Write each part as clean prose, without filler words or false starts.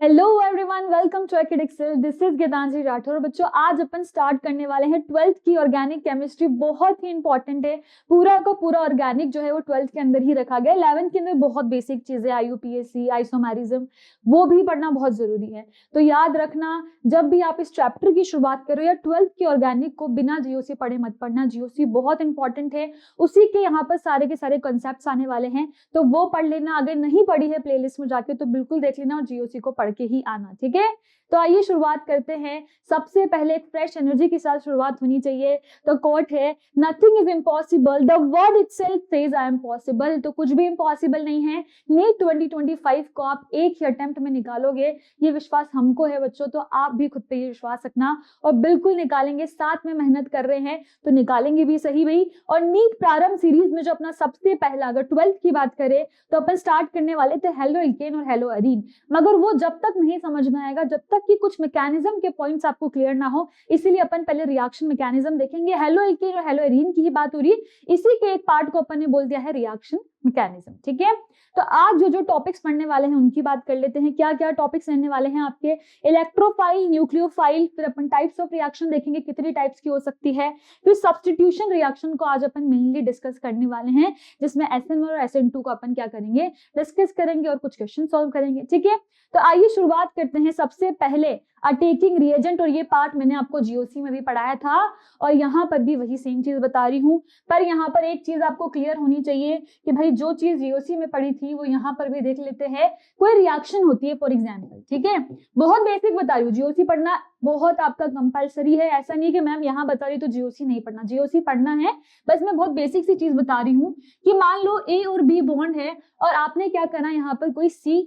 Hello everyone, welcome to Excel. This is Gitanjali Rathore. बच्चों, आज अपन start करने वाले हैं 12th की ऑर्गेनिक केमिस्ट्री। बहुत ही इंपॉर्टेंट है। पूरा का पूरा ऑर्गेनिक जो है वो 12th के अंदर ही रखा गया है। 11th के अंदर बहुत बेसिक चीजें, आईयूपीएसी, आइसोमेरिज्म, वो भी पढ़ना बहुत जरूरी है। तो याद रखना, जब भी आप इस चैप्टर की शुरुआत करो या 12th की ऑर्गेनिक को बिना जीओसी पढ़े मत पढ़ना। जीओसी बहुत इंपॉर्टेंट है, उसी के यहाँ पर सारे के सारे कॉन्सेप्ट्स आने वाले हैं, तो वो पढ़ लेना। अगर नहीं पढ़ी है प्लेलिस्ट में जाके तो बिल्कुल देख लेना और जीओसी को पढ़ के ही आना, ठीक है। तो आइए शुरुआत करते हैं। सबसे पहले एक फ्रेश एनर्जी के साथ शुरुआत होनी चाहिए। तो कोट है, nothing is impossible, the word itself says I am possible. तो कुछ भी इम्पॉसिबल नहीं है। नीट 2025 को आप एक ही अटेम्प्ट में निकालोगे, ये विश्वास हमको है बच्चों, तो आप भी खुद पे ये विश्वास रखना और बिल्कुल निकालेंगे। साथ में मेहनत कर रहे हैं तो निकालेंगे भी सही भाई। और नीट प्रारंभ सीरीज में जो अपना सबसे पहला, अगर 12th की बात करें तो अपन स्टार्ट करने वाले थे हेलो एल्केन और हेलो एरीन, मगर वो जब तक नहीं समझ में आएगा, जब तक कि कुछ मैकेनिज्म के पॉइंट्स आपको क्लियर ना हो, इसीलिए अपन पहले रिएक्शन मैकेनिज्म देखेंगे। हेलो एल्केन और हेलो एरीन की ही बात हो रही है, इसी के एक पार्ट को अपन ने बोल दिया है रिएक्शन मैकेनिज्म, ठीक है। तो आज जो जो टॉपिक्स पढ़ने वाले हैं उनकी बात कर लेते हैं। क्या क्या टॉपिक्स रहने वाले हैं आपके? इलेक्ट्रोफाइल, न्यूक्लियोफाइल, फिर अपन टाइप्स ऑफ रिएक्शन देखेंगे कितनी टाइप्स की हो सकती है, फिर सब्स्टिट्यूशन रिएक्शन को आज अपन मेनली डिस्कस करने वाले हैं, जिसमें SN1 और SN2 को अपन क्या करेंगे, डिस्कस करेंगे और कुछ क्वेश्चन सॉल्व करेंगे, ठीक है। तो आइए शुरुआत करते हैं। सबसे पहले अटैकिंग रिएजेंट, और ये पार्ट मैंने आपको जीओसी में भी पढ़ाया था और यहाँ पर भी वही सेम चीज बता रही हूँ। पर यहाँ पर एक चीज आपको क्लियर होनी चाहिए कि भाई जो चीज जीओसी में पढ़ी थी वो यहाँ पर भी देख लेते हैं। कोई रिएक्शन होती है फॉर एग्जाम्पल, ठीक है, बहुत बेसिक बता रही हूँ। जीओसी पढ़ना बहुत आपका कंपलसरी है, ऐसा नहीं कि मैम यहाँ बता रही तो जीओसी नहीं पढ़ना, जीओसी पढ़ना है। बस मैं बहुत बेसिक सी चीज बता रही हूँ कि मान लो ए और बी बॉन्ड है और आपने क्या करना, यहाँ पर कोई सी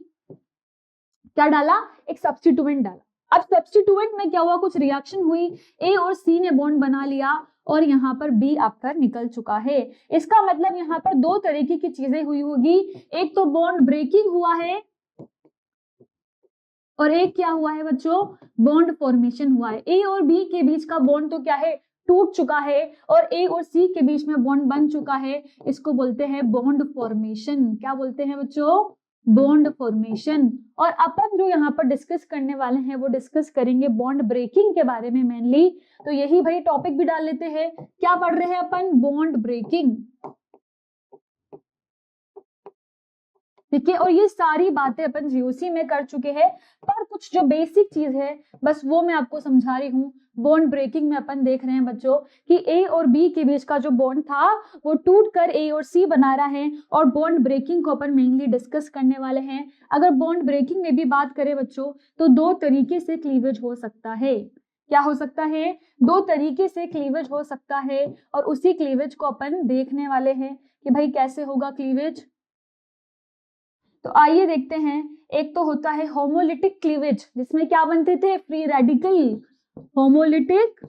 क्या डाला, एक सब्स्टिट्यूएंट डाला। अब सब्स्टिट्यूएंट में क्या हुआ, कुछ रिएक्शन हुई, ए और सी ने बॉन्ड बना लिया और यहाँ पर बी आपका निकल चुका है। इसका मतलब यहाँ पर दो तरीके की चीजें हुई होगी। एक तो बॉन्ड ब्रेकिंग हुआ है और एक क्या हुआ है बच्चों, बॉन्ड फॉर्मेशन हुआ है। ए और बी के बीच का बॉन्ड तो क्या है, टूट चुका है, और ए और सी के बीच में बॉन्ड बन चुका है। इसको बोलते हैं बॉन्ड फॉर्मेशन। क्या बोलते हैं बच्चों, बॉन्ड फॉर्मेशन। और अपन जो यहाँ पर डिस्कस करने वाले हैं वो डिस्कस करेंगे बॉन्ड ब्रेकिंग के बारे में मेनली। तो यही भाई टॉपिक भी डाल लेते हैं। क्या पढ़ रहे हैं अपन, बॉन्ड ब्रेकिंग, ठीक है। और ये सारी बातें अपन जीओसी में कर चुके हैं, पर कुछ जो बेसिक चीज है बस वो मैं आपको समझा रही हूँ। बॉन्ड ब्रेकिंग में अपन देख रहे हैं बच्चों कि ए और बी के बीच का जो बॉन्ड था वो टूट कर ए और सी बना रहा है, और बॉन्ड ब्रेकिंग को अपन मेनली डिस्कस करने वाले हैं। अगर बॉन्ड ब्रेकिंग में भी बात करें बच्चों तो दो तरीके से क्लीवेज हो सकता है। क्या हो सकता है, दो तरीके से क्लीवेज हो सकता है, और उसी क्लीवेज को अपन देखने वाले हैं कि भाई कैसे होगा क्लीवेज। तो आइए देखते हैं। एक तो होता है होमोलिटिक क्लीवेज, जिसमें क्या बनते थे, free radical. Homolytic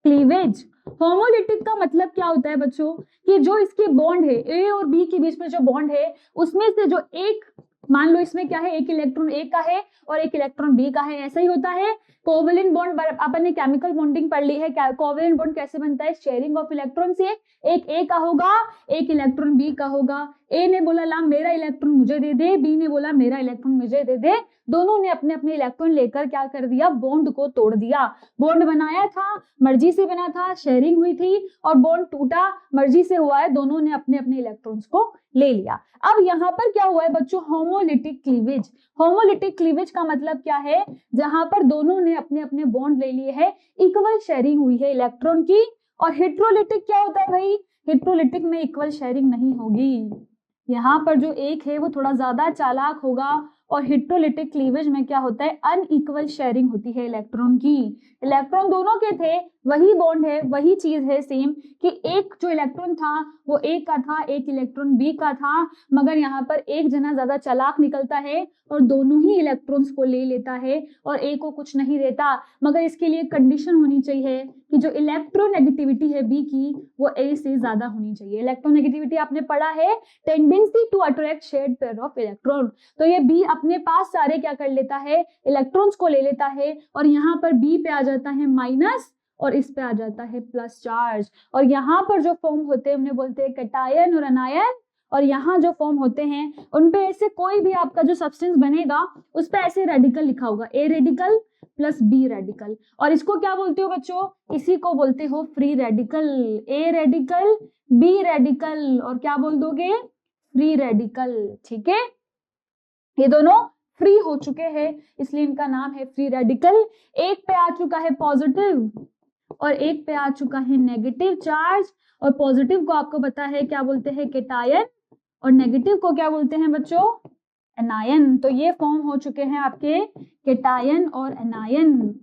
cleavage, homolytic का मतलब क्या होता है बच्चों कि जो इसके बॉन्ड है, ए और बी के बीच में जो बॉन्ड है उसमें से जो एक, मान लो इसमें क्या है, एक इलेक्ट्रॉन ए का है और एक इलेक्ट्रॉन बी का है, ऐसा ही होता है। कोवेलेंट बॉन्ड अपन ने केमिकल बॉन्डिंग पढ़ ली है। कोवेलेंट बॉन्ड कैसे बनता है, शेयरिंग ऑफ इलेक्ट्रॉन से। एक ए का होगा, एक इलेक्ट्रॉन बी का होगा। ए ने बोला ला मेरा इलेक्ट्रॉन मुझे दे दे, बी ने बोला मेरा इलेक्ट्रॉन मुझे दे दे। दोनों ने अपने अपने इलेक्ट्रॉन लेकर क्या कर दिया, बॉन्ड को तोड़ दिया। बॉन्ड बनाया था, मर्जी से बना था, शेयरिंग हुई थी, और बॉन्ड टूटा, मर्जी से हुआ है, दोनों ने अपने अपने इलेक्ट्रॉन्स को ले लिया। अब यहाँ पर क्या हुआ है बच्चों, होमोलिटिक क्लीवेज। होमोलिटिक क्लीवेज का मतलब क्या है, जहां पर दोनों ने अपने अपने बॉन्ड ले लिए है, इक्वल शेयरिंग हुई है इलेक्ट्रॉन की। और हेट्रोलिटिक क्या होता है भाई, हेट्रोलिटिक में इक्वल शेयरिंग नहीं होगी। यहाँ पर जो एक है वो थोड़ा ज्यादा चालाक होगा, और हेट्रोलिटिक क्लीवेज में क्या होता है, अनइक्वल शेयरिंग होती है इलेक्ट्रॉन की। इलेक्ट्रॉन दोनों के थे, वही बॉन्ड है, वही चीज है सेम, कि एक जो इलेक्ट्रॉन था वो ए का था, एक इलेक्ट्रॉन बी का था, मगर यहाँ पर एक जना ज्यादा चालाक निकलता है और दोनों ही इलेक्ट्रॉन्स को ले लेता है और ए को कुछ नहीं देता। मगर इसके लिए कंडीशन होनी चाहिए कि जो इलेक्ट्रोनेगेटिविटी है बी की वो ए से ज्यादा होनी चाहिए। इलेक्ट्रोनेगेटिविटी आपने पढ़ा है, tendency to attract shared pair of electron. तो ये बी अपने पास सारे क्या कर लेता है, इलेक्ट्रॉन्स को ले लेता है, और यहाँ पर बी पे आ जाता है माइनस और इस पे आ जाता है प्लस चार्ज। और यहाँ पर जो फॉर्म होते हैं उन्हें बोलते हैं कैटायन और अनायन, और यहाँ जो फॉर्म होते हैं उन पे ऐसे कोई भी आपका जो सब्सटेंस बनेगा उस पे ऐसे रेडिकल लिखा होगा, A radical plus B radical, और इसको क्या बोलते हो बच्चों, इसी को बोलते हो free radical. A radical B radical और क्या बोल दोगे, फ्री रेडिकल। ठीक है, ये दोनों फ्री हो चुके हैं इसलिए इनका नाम है फ्री रेडिकल। एक पे आ चुका है पॉजिटिव और एक पे आ चुका है नेगेटिव चार्ज, और पॉजिटिव को आपको पता है क्या बोलते हैं, केटायन, और नेगेटिव को क्या बोलते हैं बच्चों, एनायन। तो ये फॉर्म हो चुके हैं आपके केटायन और एनायन।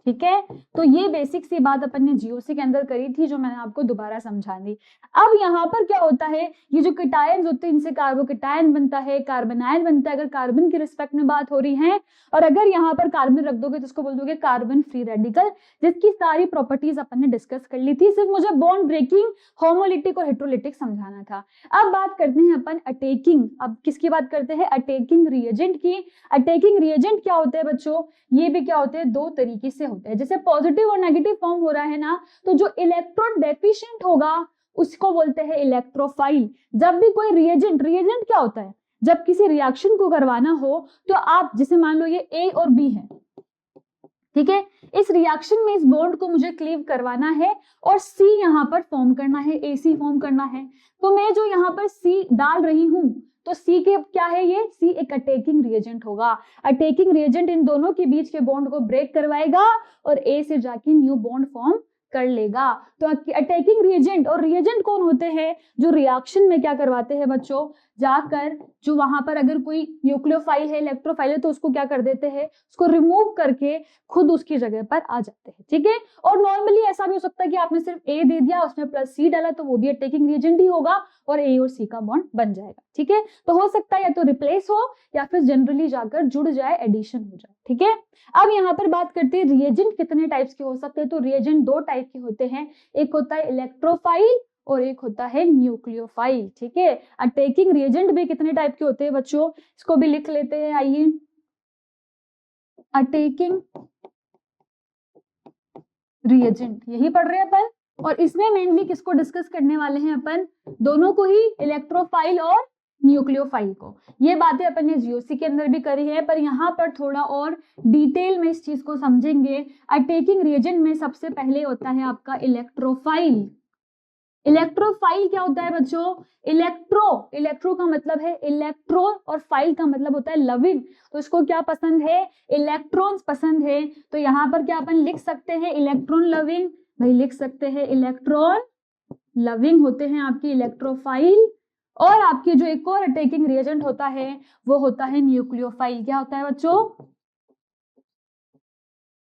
ठीक है, तो ये बेसिक सी बात अपन ने जीओसी के अंदर करी थी जो मैंने आपको दोबारा समझा दी। अब यहाँ पर क्या होता है, ये जो केटायंस होते हैं इनसे कार्बोकेटायन बनता है, कार्बनायन बनता है अगर कार्बन की रिस्पेक्ट में बात हो रही है, और अगर यहाँ पर कार्बन रख दोगे तो उसको बोल दोगे कार्बन फ्री रेडिकल, जिसकी सारी प्रॉपर्टीज अपन ने डिस्कस कर ली थी, सिर्फ मुझे बॉन्ड ब्रेकिंग, होमोलिटिक और हेट्रोलिटिक समझाना था। अब बात करते हैं अपन अटैकिंग, अब किसकी बात करते हैं, अटैकिंग रिएजेंट की। अटैकिंग रिएजेंट क्या होते हैं बच्चों, ये भी क्या होते हैं, दो तरीके से होते हैं। जैसे पॉजिटिव और नेगेटिव फॉर्म हो रहा है ना, तो जो इलेक्ट्रॉन डेफिशिएंट होगा उसको बोलते हैं इलेक्ट्रोफाइल। जब भी कोई रिएजेंट क्या होता है, जब किसी रिएक्शन को करवाना हो तो आप जैसे मान लो ये ए और बी है, ठीक है, इस रिएक्शन में इस बॉन्ड को मुझे क्लीव करवाना है और सी यहाँ पर फॉर्म करना है, एसी फॉर्म करना है, तो मैं जो यहाँ पर सी डाल रही हूं तो सी के क्या है, ये सी एक अटैकिंग रिएजेंट होगा। अटैकिंग रिएजेंट इन दोनों के बीच के बॉन्ड को ब्रेक करवाएगा और ए से जाके न्यू बॉन्ड फॉर्म कर लेगा। तो अटैकिंग रिएजेंट, और रिएजेंट कौन होते हैं, जो रिएक्शन में क्या करवाते हैं बच्चों, जाकर जो वहां पर अगर कोई न्यूक्लियोफाइल है, इलेक्ट्रोफाइल है, तो उसको क्या कर देते हैं, उसको रिमूव करके खुद उसकी जगह पर आ जाते हैं। ठीक है, और नॉर्मली ऐसा भी हो सकता है कि आपने सिर्फ ए दे दिया उसमें प्लस सी डाला तो वो भी अटैकिंग रिएजेंट ही होगा और ए और सी का बॉन्ड बन जाएगा। ठीक है, तो हो सकता है या तो रिप्लेस हो या फिर जनरली जाकर जुड़ जाए, एडिशन हो जाए। ठीक है, अब यहाँ पर बात करते हैं रिएजेंट कितने टाइप्स के हो सकते हैं। तो रिएजेंट दो टाइप के होते हैं, एक होता है इलेक्ट्रोफाइल और एक होता है न्यूक्लियोफाइल। ठीक है, अटैकिंग रिएजेंट भी कितने टाइप के होते हैं बच्चों, इसको भी लिख लेते हैं, आइए। अटैकिंग रिएजेंट यही पढ़ रहे हैं अपन, और इसमें मेनली किसको डिस्कस करने वाले हैं अपन, दोनों को ही, इलेक्ट्रोफाइल और न्यूक्लियोफाइल को। ये बातें अपन ने जीओसी के अंदर भी करी है, पर यहाँ पर थोड़ा और डिटेल में इस चीज को समझेंगे। अटैकिंग रिएजेंट में सबसे पहले होता है आपका इलेक्ट्रोफाइल। इलेक्ट्रोफाइल क्या होता है बच्चों, इलेक्ट्रो का मतलब है इलेक्ट्रॉन और फाइल का मतलब होता है लविंग, तो इसको क्या पसंद है, इलेक्ट्रॉन्स पसंद है। तो यहाँ पर क्या अपन लिख सकते हैं, इलेक्ट्रॉन लविंग, भाई लिख सकते हैं इलेक्ट्रॉन लविंग होते हैं आपकी इलेक्ट्रोफाइल। और आपके जो एक और अटैकिंग रिएजेंट होता है वो होता है न्यूक्लियोफाइल। क्या होता है बच्चों,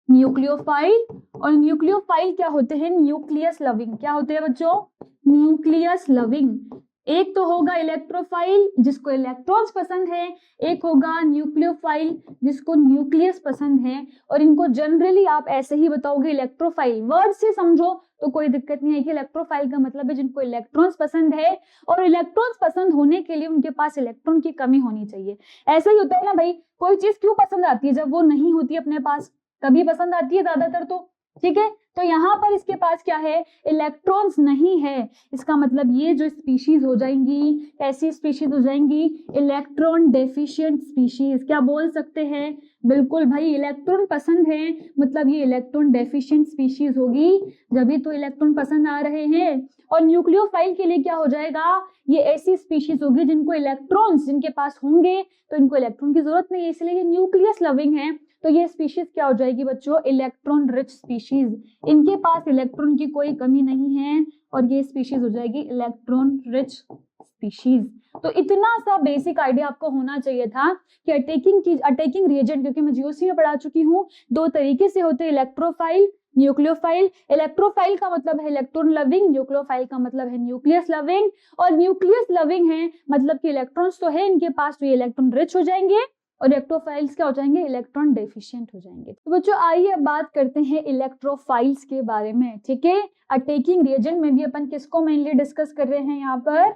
न्यूक्लियोफाइल। और न्यूक्लियोफाइल क्या होते हैं, न्यूक्लियस लविंग। क्या होते हैं बच्चों, न्यूक्लियस लविंग। एक तो होगा इलेक्ट्रोफाइल जिसको इलेक्ट्रॉन्स पसंद है, एक होगा न्यूक्लियोफाइल जिसको न्यूक्लियस पसंद है। और इनको जनरली आप ऐसे ही बताओगे इलेक्ट्रोफाइल, वर्ड से समझो तो कोई दिक्कत नहीं है कि इलेक्ट्रोफाइल का मतलब है जिनको इलेक्ट्रॉन्स पसंद है, और इलेक्ट्रॉन्स पसंद होने के लिए उनके पास इलेक्ट्रॉन की कमी होनी चाहिए। ऐसा ही होता है ना भाई, कोई चीज क्यों पसंद आती है, जब वो नहीं होती अपने पास, कभी पसंद आती है ज्यादातर तो। ठीक है, तो यहाँ पर इसके पास क्या है, इलेक्ट्रॉन्स नहीं है, इसका मतलब ये जो स्पीशीज हो जाएंगी, ऐसी स्पीशीज हो जाएंगी इलेक्ट्रॉन डेफिशिएंट स्पीशीज। क्या बोल सकते हैं, बिल्कुल भाई, इलेक्ट्रॉन पसंद है मतलब ये इलेक्ट्रॉन डेफिशिएंट स्पीशीज होगी, जब तो इलेक्ट्रॉन पसंद आ रहे हैं। और न्यूक्लियोफाइल के लिए क्या हो जाएगा, ये ऐसी स्पीशीज होगी जिनको इलेक्ट्रॉन्स जिनके पास होंगे, तो इनको इलेक्ट्रॉन की जरूरत नहीं है, इसलिए ये न्यूक्लियस लविंग है। तो ये स्पीशीज क्या हो जाएगी बच्चों, इलेक्ट्रॉन रिच स्पीशीज, इनके पास इलेक्ट्रॉन की कोई कमी नहीं है और ये स्पीशीज हो जाएगी इलेक्ट्रॉन रिच स्पीशीज। तो इतना सा बेसिक आइडिया आपको होना चाहिए था कि अटैकिंग रिएजेंट, क्योंकि मैं जीओसी में पढ़ा चुकी हूँ, दो तरीके से होते हैं, इलेक्ट्रोफाइल, न्यूक्लियोफाइल। इलेक्ट्रोफाइल का मतलब है इलेक्ट्रॉन लविंग, न्यूक्लियोफाइल का मतलब है न्यूक्लियस लविंग। और न्यूक्लियस लविंग है मतलब कि इलेक्ट्रॉन्स तो है इनके पास, तो ये इलेक्ट्रॉन रिच हो जाएंगे, और इलेक्ट्रोफाइल्स क्या हो जाएंगे, इलेक्ट्रॉन डेफिशिएंट हो जाएंगे। तो बच्चों आइए अब बात करते हैं इलेक्ट्रोफाइल्स के बारे में। ठीक है, अटैकिंग रिएजेंट में भी अपन किसको मेनली डिस्कस कर रहे हैं यहाँ पर,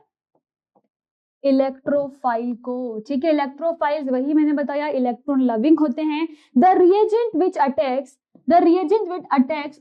इलेक्ट्रोफाइल को। ठीक है, इलेक्ट्रोफाइल्स वही मैंने बताया इलेक्ट्रॉन लविंग होते हैं। The reagent which attacks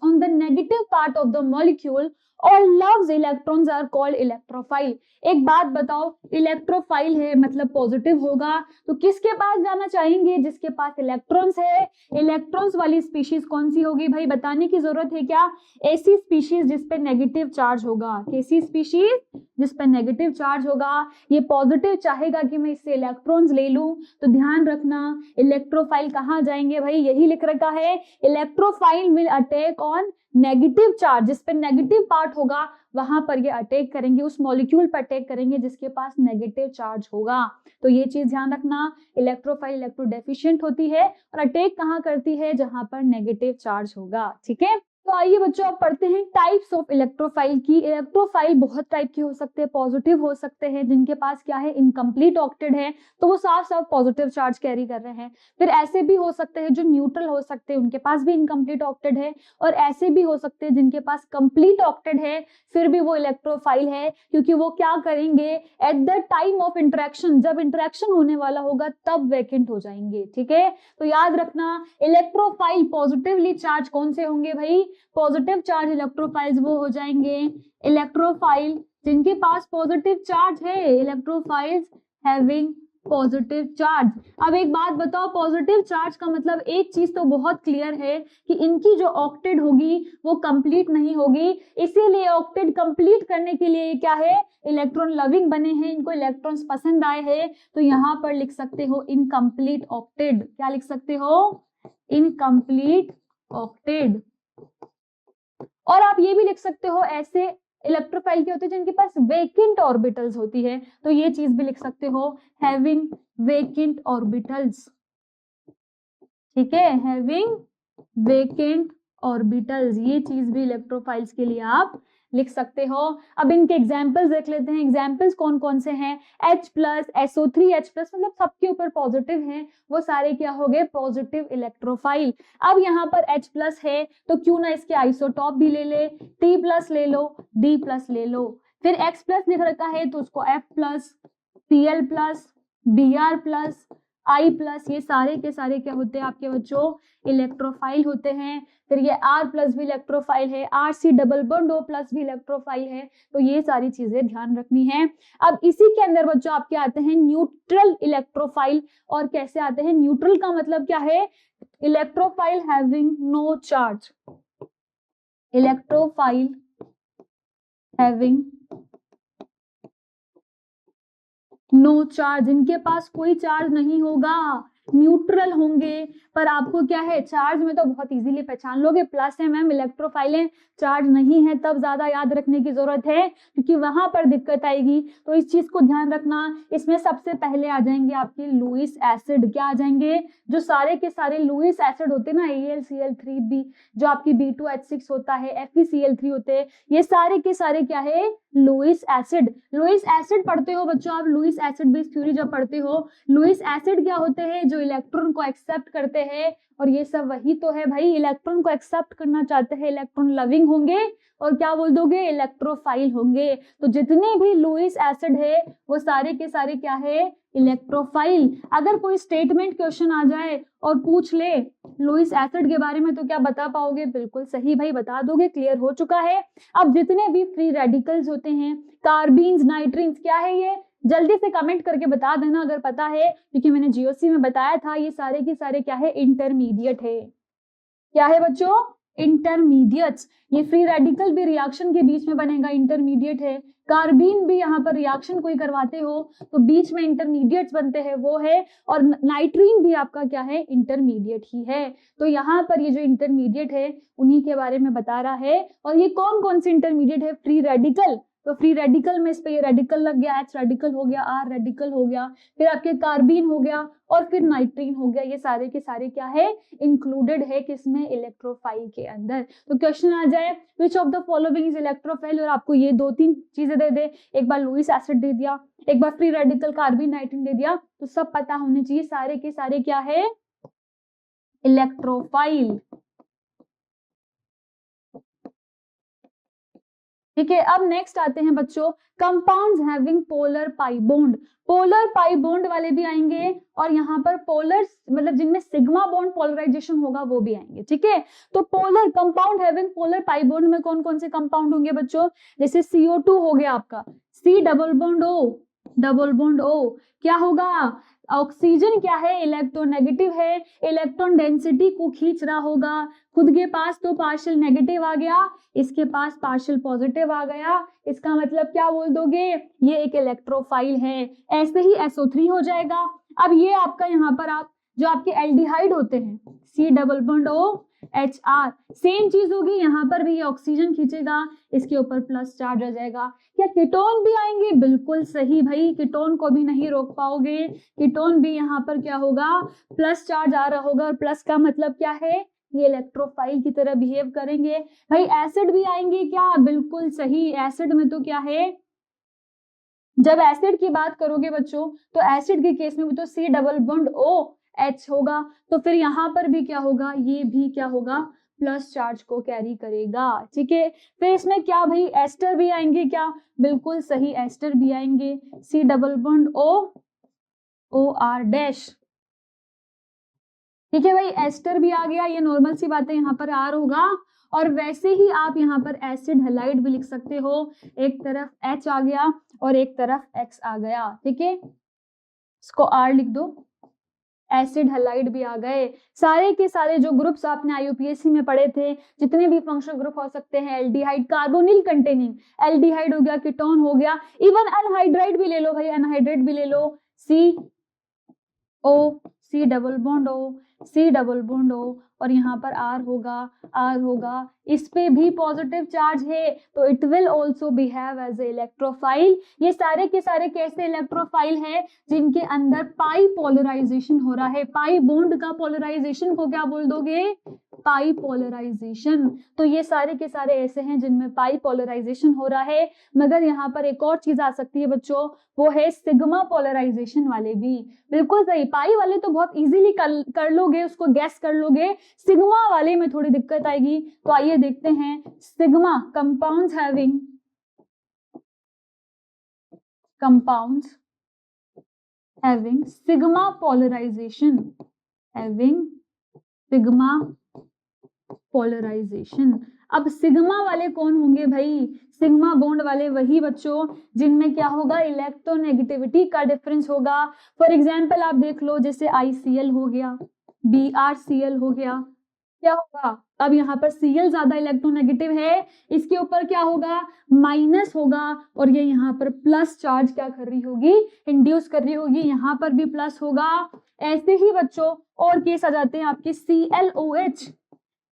on the negative part of the molecule और loves electrons are called electrophile. एक बात बताओ, इलेक्ट्रोफाइल है मतलब पॉजिटिव होगा, तो किसके पास जाना चाहेंगे? जिसके पास इलेक्ट्रॉन्स है। इलेक्ट्रॉन्स वाली स्पीशीज कौन सी होगी भाई, बताने की जरूरत है क्या? ऐसी स्पीशीज जिसपे नेगेटिव चार्ज होगा। कैसी स्पीशीज? जिसपे नेगेटिव चार्ज होगा। ये पॉजिटिव चाहेगा कि मैं इससे इलेक्ट्रॉन्स ले लूं, तो ध्यान रखना इलेक्ट्रोफाइल कहाँ जाएंगे भाई, यही लिख रखा है, electrophile will attack on negative charge. जिस पे नेगेटिव पार्ट होगा वहां पर ये अटैक करेंगे, उस मॉलिक्यूल पर अटैक करेंगे जिसके पास नेगेटिव चार्ज होगा। तो ये चीज ध्यान रखना, इलेक्ट्रोफाइल इलेक्ट्रोडेफिशिएंट होती है और अटैक कहाँ करती है? जहां पर नेगेटिव चार्ज होगा। ठीक है, तो आइए बच्चों अब पढ़ते हैं टाइप्स ऑफ इलेक्ट्रोफाइल की। इलेक्ट्रोफाइल बहुत टाइप के हो सकते हैं, पॉजिटिव हो सकते हैं जिनके पास क्या है, इनकम्प्लीट ऑक्टेड है, तो वो साफ साफ पॉजिटिव चार्ज कैरी कर रहे हैं। फिर ऐसे भी हो सकते हैं जो न्यूट्रल हो सकते हैं, उनके पास भी इनकम्प्लीट ऑक्टेड है, और ऐसे भी हो सकते हैं जिनके पास कंप्लीट ऑक्टेड है फिर भी वो इलेक्ट्रोफाइल है, क्योंकि वो क्या करेंगे, at the time of interaction, जब इंटरेक्शन होने वाला होगा तब वैकेंट हो जाएंगे। ठीक है, तो याद रखना इलेक्ट्रोफाइल पॉजिटिवली चार्ज कौन से होंगे भाई, पॉजिटिव चार्ज इलेक्ट्रोफाइल्स वो हो जाएंगे इलेक्ट्रोफाइल जिनके पास पॉजिटिव चार्ज है, इलेक्ट्रोफाइल्स हैविंग पॉजिटिव चार्ज। अब एक बात बताओ, पॉजिटिव चार्ज का मतलब एक चीज तो बहुत क्लियर है कि इनकी जो ऑक्टेड होगी वो कंप्लीट नहीं होगी, इसीलिए ऑक्टेड कंप्लीट करने के लिए क्या है, इलेक्ट्रॉन लविंग बने हैं, इनको इलेक्ट्रॉन्स पसंद आए हैं, तो यहां पर लिख सकते हो इनकम्प्लीट ऑक्टेड। क्या लिख सकते हो, इनकम्प्लीट ऑक्टेड। और आप ये भी लिख सकते हो ऐसे इलेक्ट्रोफाइल के होते हैं जिनके पास वेकेंट ऑर्बिटल्स होती है, तो ये चीज भी लिख सकते हो हैविंग वेकेंट ऑर्बिटल्स। ठीक है, हैविंग वेकेंट ऑर्बिटल्स, ये चीज भी इलेक्ट्रोफाइल्स के लिए आप लिख सकते हो। अब इनके एग्जाम्पल्स देख लेते हैं, एग्जाम्पल्स कौन कौन से हैं, H प्लस, SO3H प्लस, मतलब सबके ऊपर पॉजिटिव हैं, वो सारे क्या हो गए, पॉजिटिव इलेक्ट्रोफाइल। अब यहाँ पर H प्लस है तो क्यों ना इसके आइसोटॉप भी ले ले, T प्लस ले लो, D प्लस ले लो, फिर X प्लस लिख रखा है तो उसको F plus, Cl plus, Br plus, I plus, ये सारे के सारे क्या होते हैं आपके बच्चों, इलेक्ट्रोफाइल होते हैं। फिर ये R प्लस भी इलेक्ट्रोफाइल है, RC double bond O plus भी इलेक्ट्रोफाइल है, तो ये सारी चीजें ध्यान रखनी है। अब इसी के अंदर बच्चों आपके आते हैं न्यूट्रल इलेक्ट्रोफाइल, और कैसे आते हैं, न्यूट्रल का मतलब क्या है, electrophile having no charge, electrophile having no charge, इनके पास कोई चार्ज नहीं होगा, न्यूट्रल होंगे, पर आपको क्या है, चार्ज में तो बहुत इजीली पहचान लोगे, प्लस है मैम, इलेक्ट्रोफाइल है, चार्ज नहीं है, तब ज्यादा याद रखने की जरूरत है क्योंकि वहां पर दिक्कत आएगी, तो इस चीज को ध्यान रखना। इसमें सबसे पहले आ जाएंगे आपके लुईस एसिड, क्या आ जाएंगे, जो सारे के सारे लुईस एसिड होते हैं ना, AlCl3b, जो आपकी B2H6 होता है, FeCl3 होते हैं, ये सारे के सारे क्या है, लुईस एसिड। लुईस एसिड पढ़ते हो बच्चों आप, लुईस एसिड बेस्ड थ्योरी जब पढ़ते हो, लुईस एसिड क्या होते हैं, जो इलेक्ट्रॉन को एक्सेप्ट करते हैं, और ये सब वही तो है भाई, इलेक्ट्रॉन को एक्सेप्ट करना चाहते हैं, इलेक्ट्रॉन लविंग होंगे, और क्या बोल दोगे, इलेक्ट्रोफाइल होंगे। तो जितने भी लुईस एसिड है वो सारे के सारे क्या है, इलेक्ट्रोफाइल। अगर कोई स्टेटमेंट क्वेश्चन आ जाए और पूछ ले लुईस एसिड के बारे में तो क्या बता पाओगे, बिल्कुल सही भाई, बता दोगे, क्लियर हो चुका है। अब जितने भी फ्री रेडिकल्स होते हैं, कार्बीन्स, नाइट्रीन्स, क्या है ये, जल्दी से कमेंट करके बता देना अगर पता है, क्योंकि मैंने जीओसी में बताया था, ये सारे के सारे क्या है, इंटरमीडिएट है। क्या है बच्चों, इंटरमीडिएट्स। ये फ्री रेडिकल भी रिएक्शन के बीच में बनेगा, इंटरमीडिएट है। कार्बीन भी यहाँ पर रिएक्शन कोई करवाते हो तो बीच में इंटरमीडिएट्स बनते हैं, वो है, और नाइट्रीन भी आपका क्या है, इंटरमीडिएट ही है। तो यहाँ पर ये जो इंटरमीडिएट है उन्हीं के बारे में बता रहा है। और ये कौन कौन से इंटरमीडिएट है, फ्री रेडिकल, तो फ्री रेडिकल में इस पे ये रेडिकल लग गया, H रेडिकल हो गया, R रेडिकल हो गया, फिर आपके कार्बीन हो गया, और फिर नाइट्रीन हो गया, ये सारे के सारे क्या है, इंक्लूडेड है किसमें, इलेक्ट्रोफाइल के अंदर। तो क्वेश्चन आ जाए which of the following is electrophile, और आपको ये दो तीन चीजें दे दे, एक बार लुईस एसिड दे दिया, एक बार फ्री रेडिकल कार्बीन नाइट्रीन दे दिया, तो सब पता होने चाहिए सारे के सारे क्या है, इलेक्ट्रोफाइल। ठीक है, अब नेक्स्ट आते हैं बच्चों compounds having polar pi bond. Polar pi bond वाले भी आएंगे और यहाँ पर पोलर मतलब जिनमें सिग्मा बॉन्ड पोलराइजेशन होगा वो भी आएंगे। ठीक है, तो polar compound having polar pi bond में कौन कौन से कंपाउंड होंगे बच्चों, जैसे CO2 हो गया आपका, C डबल बॉन्ड O क्या होगा, ऑक्सीजन क्या है, इलेक्ट्रोनेगेटिव है, इलेक्ट्रॉन डेंसिटी को खींच रहा होगा, खुद के पास तो पार्शियल नेगेटिव आ गया, इसके पास पार्शियल पॉजिटिव आ गया, इसका मतलब क्या बोल दोगे, ये एक इलेक्ट्रोफाइल है। ऐसे ही SO3 हो जाएगा। अब ये आपका यहाँ पर आप जो आपके एल्डिहाइड होते हैं C double bond O HR, same चीज होगी, यहाँ पर भी ये ऑक्सीजन खींचेगा, इसके ऊपर प्लस चार्ज आ जाएगा। क्या कीटोन भी आएंगे, बिल्कुल सही भाई, कीटोन को भी नहीं रोक पाओगे, कीटोन भी यहाँ पर क्या होगा, प्लस चार्ज आ रहा होगा, और प्लस का मतलब क्या है, ये इलेक्ट्रोफाइल की तरह बिहेव करेंगे। भाई एसिड भी आएंगे क्या, बिल्कुल सही, एसिड में तो क्या है, जब एसिड की बात करोगे बच्चों तो एसिड के केस में भी तो C डबल बॉन्ड OH होगा, तो फिर यहाँ पर भी क्या होगा, ये भी क्या होगा, प्लस चार्ज को कैरी करेगा। ठीक है, फिर इसमें क्या भाई एस्टर भी आएंगे क्या, बिल्कुल सही, एस्टर भी आएंगे, C double bond OR dash. ठीक है भाई, एस्टर भी आ गया, ये नॉर्मल सी बात है, यहाँ पर R होगा, और वैसे ही आप यहाँ पर एसिड हैलाइड भी लिख सकते हो, एक तरफ H आ गया और एक तरफ X आ गया। ठीक है, इसको R लिख दो, एसिड हैलाइड भी आ गए। सारे के सारे जो ग्रुप्स आपने IUPAC में पढ़े थे, जितने भी फंक्शनल ग्रुप हो सकते हैं, एल्डिहाइड, कार्बोनिल कंटेनिंग एल्डिहाइड हो गया, कीटोन हो गया, इवन अनहाइड्राइड भी ले लो भाई, अनहाइड्रेट भी ले लो, C डबल बॉन्ड O और यहाँ पर R होगा, इस पे भी पॉजिटिव चार्ज है, तो it will also behave as a electrophile. ये सारे के सारे कैसे इलेक्ट्रोफाइल है, जिनके अंदर पाई पोलराइजेशन हो रहा है। पाई बॉन्ड का पोलराइजेशन को क्या बोल दोगे, पाई पोलराइजेशन। तो ये सारे के सारे ऐसे हैं जिनमें पाई पोलराइजेशन हो रहा है। मगर यहाँ पर एक और चीज आ सकती है बच्चों, वो है सिग्मा पोलराइजेशन वाले भी। बिल्कुल सही, पाई वाले तो बहुत इजीली कर लोगे, उसको गैस कर लोगे, सिग्मा वाले में थोड़ी दिक्कत आएगी। तो आइए देखते हैं, sigma compounds having sigma polarisation, अब सिग्मा वाले कौन होंगे भाई, सिग्मा बॉन्ड वाले वही बच्चों जिनमें क्या होगा, इलेक्ट्रोनेगेटिविटी का डिफरेंस होगा। फॉर एग्जांपल आप देख लो, जैसे ICl हो गया, BrCl हो गया, क्या होगा, अब यहाँ पर Cl ज्यादा इलेक्ट्रोनेगेटिव है, इसके ऊपर क्या होगा, माइनस होगा, और ये यहाँ पर प्लस चार्ज क्या कर रही होगी, इंड्यूस कर रही होगी, यहाँ पर भी प्लस होगा। ऐसे ही बच्चों और केस आ जाते हैं आपके ClOH,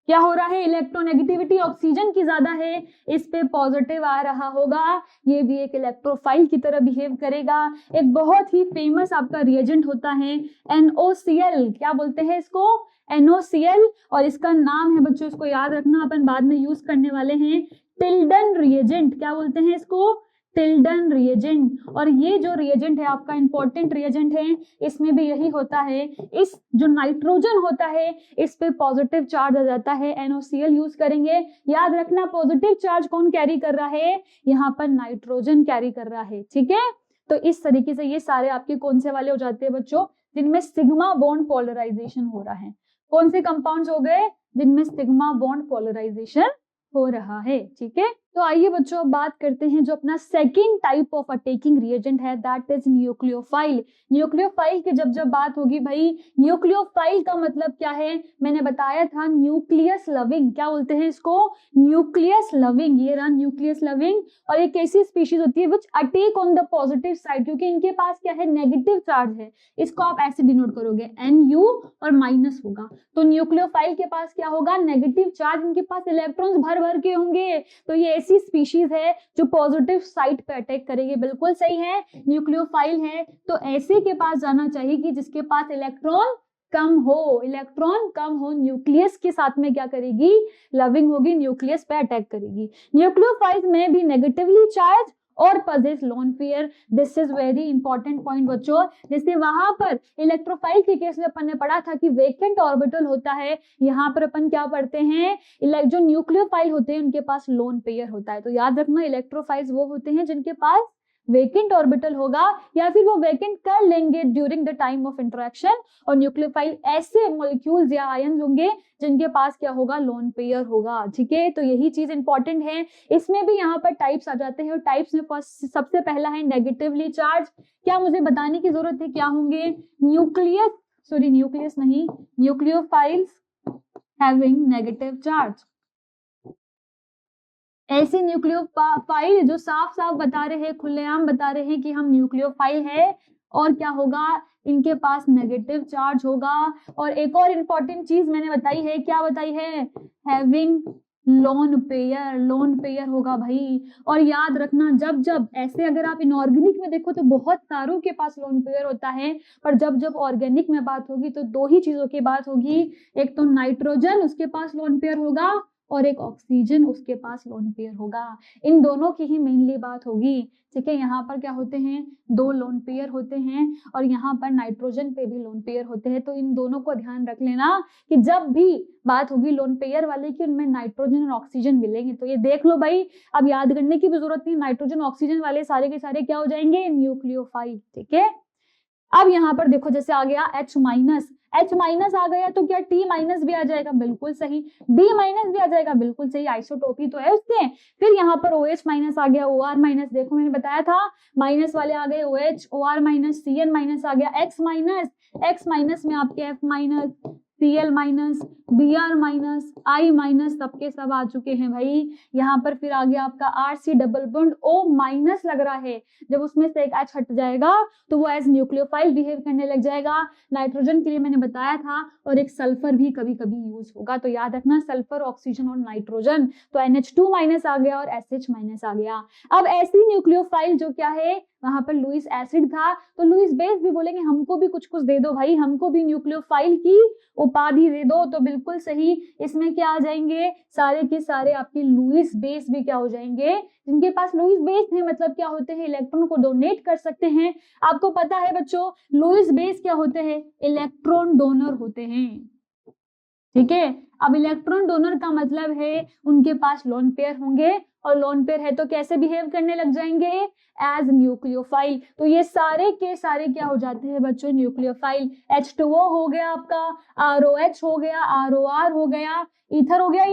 क्या हो रहा है, इलेक्ट्रोनेगेटिविटी ऑक्सीजन की ज्यादा है, इस पे पॉजिटिव आ रहा होगा, ये भी एक इलेक्ट्रोफाइल की तरह बिहेव करेगा। एक बहुत ही फेमस आपका रिएजेंट होता है NOCl, क्या बोलते हैं इसको, NOCl, और इसका नाम है बच्चों, इसको याद रखना, अपन बाद में यूज करने वाले हैं, टिल्डन रिएजेंट, क्या बोलते हैं इसको, टिल्डन रिएजेंट। और ये जो रिएजेंट है आपका इंपॉर्टेंट रिएजेंट है, इसमें भी यही होता है, इस जो नाइट्रोजन होता है इस पे पॉजिटिव चार्ज आ जाता है, NOCl यूज करेंगे। याद रखना पॉजिटिव चार्ज कौन कैरी कर रहा है, यहाँ पर नाइट्रोजन कैरी कर रहा है। ठीक है, तो इस तरीके से ये सारे आपके कौन से वाले हो जाते हैं बच्चों, जिनमें सिग्मा बॉन्ड पोलराइजेशन हो रहा है। कौन से कंपाउंड्स हो गए जिनमें सिग्मा बॉन्ड पोलराइजेशन हो रहा है। ठीक है, तो आइए बच्चों अब बात करते हैं जो अपना second type of attacking reagent है, दैट इज न्यूक्लियोफाइल। न्यूक्लियोफाइल की जब बात होगी भाई, न्यूक्लियोफाइल का मतलब क्या है, मैंने बताया था न्यूक्लियस लविंग, क्या बोलते हैं इसको, न्यूक्लियस लविंग, ये रहा न्यूक्लियस लविंग। और एक ऐसी स्पीशीज होती है विच attack on the positive side, क्योंकि इनके पास क्या है, नेगेटिव चार्ज है, इसको आप ऐसे डिनोट करोगे NU और माइनस होगा। तो न्यूक्लियोफाइल के पास क्या होगा, नेगेटिव चार्ज, इनके पास इलेक्ट्रॉन्स भर के होंगे, तो ये ऐसी स्पीशीज है जो पॉजिटिव साइड पे अटैक करेगी। बिल्कुल सही है, न्यूक्लियोफाइल है तो ऐसे के पास जाना चाहिए कि जिसके पास इलेक्ट्रॉन कम हो, न्यूक्लियस के साथ में क्या करेगी, लविंग होगी, न्यूक्लियस पे अटैक करेगी। न्यूक्लियोफाइल्स में भी नेगेटिवली चार्ज और possess lone pair। This is very important point बच्चों। जैसे वहां पर इलेक्ट्रोफाइल के केस में अपन ने पढ़ा था कि वेकेंट ऑर्बिटल होता है, यहाँ पर अपन क्या पढ़ते हैं, जो न्यूक्लियोफाइल होते हैं उनके पास लोन पेयर होता है। तो याद रखना इलेक्ट्रोफाइल्स वो होते हैं जिनके पास वेकेंट ऑर्बिटल होगा या फिर वो वेकेंट कर लेंगे during the time of interaction, और न्यूक्लियोफाइल ऐसे मॉलिक्यूल्स या आयन्स होंगे जिनके पास क्या होगा, लोन पेयर होगा। ठीक है, तो यही चीज इंपॉर्टेंट है। इसमें भी यहाँ पर टाइप्स आ जाते हैं और टाइप्स में फर्स्ट सबसे पहला है नेगेटिवली चार्ज। क्या मुझे बताने की जरूरत है क्या होंगे, न्यूक्लियस नहीं, न्यूक्लियोफाइल्स हैविंग नेगेटिव चार्ज। ऐसे न्यूक्लियोफाइल जो साफ साफ बता रहे हैं, खुलेआम बता रहे हैं कि हम न्यूक्लियोफाइल है, और क्या होगा, इनके पास नेगेटिव चार्ज होगा। और एक और इंपॉर्टेंट चीज मैंने बताई है, क्या बताई है, हैविंग लोन पेयर होगा भाई। और याद रखना जब जब ऐसे अगर आप इनऑर्गेनिक में देखो तो बहुत सारों के पास लोन पेयर होता है, पर जब जब ऑर्गेनिक में बात होगी तो दो ही चीजों की बात होगी, एक तो नाइट्रोजन उसके पास लोन पेयर होगा और एक ऑक्सीजन उसके पास लोन पेयर होगा। इन दोनों की ही मेनली बात होगी। ठीक है, यहाँ पर क्या होते हैं, दो लोन पेयर होते हैं और यहाँ पर नाइट्रोजन पे भी लोन पेयर होते हैं। तो इन दोनों को ध्यान रख लेना कि जब भी बात होगी लोन पेयर वाले की, उनमें नाइट्रोजन और ऑक्सीजन मिलेंगे। तो ये देख लो भाई, अब याद करने की भी जरूरत नहीं, नाइट्रोजन ऑक्सीजन वाले सारे के सारे क्या हो जाएंगे, न्यूक्लियोफाइल। ठीक है, अब यहाँ पर देखो जैसे आ गया H माइनस आ गया तो क्या T माइनस भी आ जाएगा, बिल्कुल सही, D माइनस भी आ जाएगा, बिल्कुल सही, आइसोटोपी तो है उसके। फिर यहाँ पर OH माइनस आ गया, OR माइनस, देखो मैंने बताया था माइनस वाले आ गए OH, OR minus, CN minus आ गया, X माइनस में आपके F minus, Cl minus, Br minus, I minus, सबके सब आ चुके हैं भाई। यहाँ पर फिर आ गया आपका RC double bond O minus लग रहा है, जब उसमें से एक H हट जाएगा तो वो एज न्यूक्लियोफाइल बिहेव करने लग जाएगा। नाइट्रोजन के लिए मैंने बताया था, और एक सल्फर भी कभी कभी यूज होगा, तो याद रखना सल्फर, ऑक्सीजन और नाइट्रोजन। तो NH2 माइनस आ गया और SH माइनस आ गया। अब ऐसी न्यूक्लियोफाइल जो क्या है, वहां पर लुईस एसिड था तो लुईस बेस भी बोलेंगे हमको भी कुछ कुछ दे दो भाई, हमको भी न्यूक्लियोफाइल की उपाधि दे दो। तो बिल्कुल सही, इसमें क्या आ जाएंगे, सारे के सारे आपके लुईस बेस भी क्या हो जाएंगे, जिनके पास लुईस बेस है, मतलब क्या होते हैं, इलेक्ट्रॉन को डोनेट कर सकते हैं। आपको पता है बच्चों लुईस बेस क्या होते हैं, इलेक्ट्रॉन डोनर होते हैं। ठीक है, अब इलेक्ट्रॉन डोनर का मतलब है उनके पास लोन पेयर होंगे, और लोन पेयर है तो कैसे बिहेव करने लग जाएंगे, एज न्यूक्लियोफाइल। तो ये सारे के सारे क्या हो जाते हैं बच्चों, न्यूक्लियोफाइल। H2O हो गया आपका, ROH हो गया, ROR हो गया, ईथर हो गया,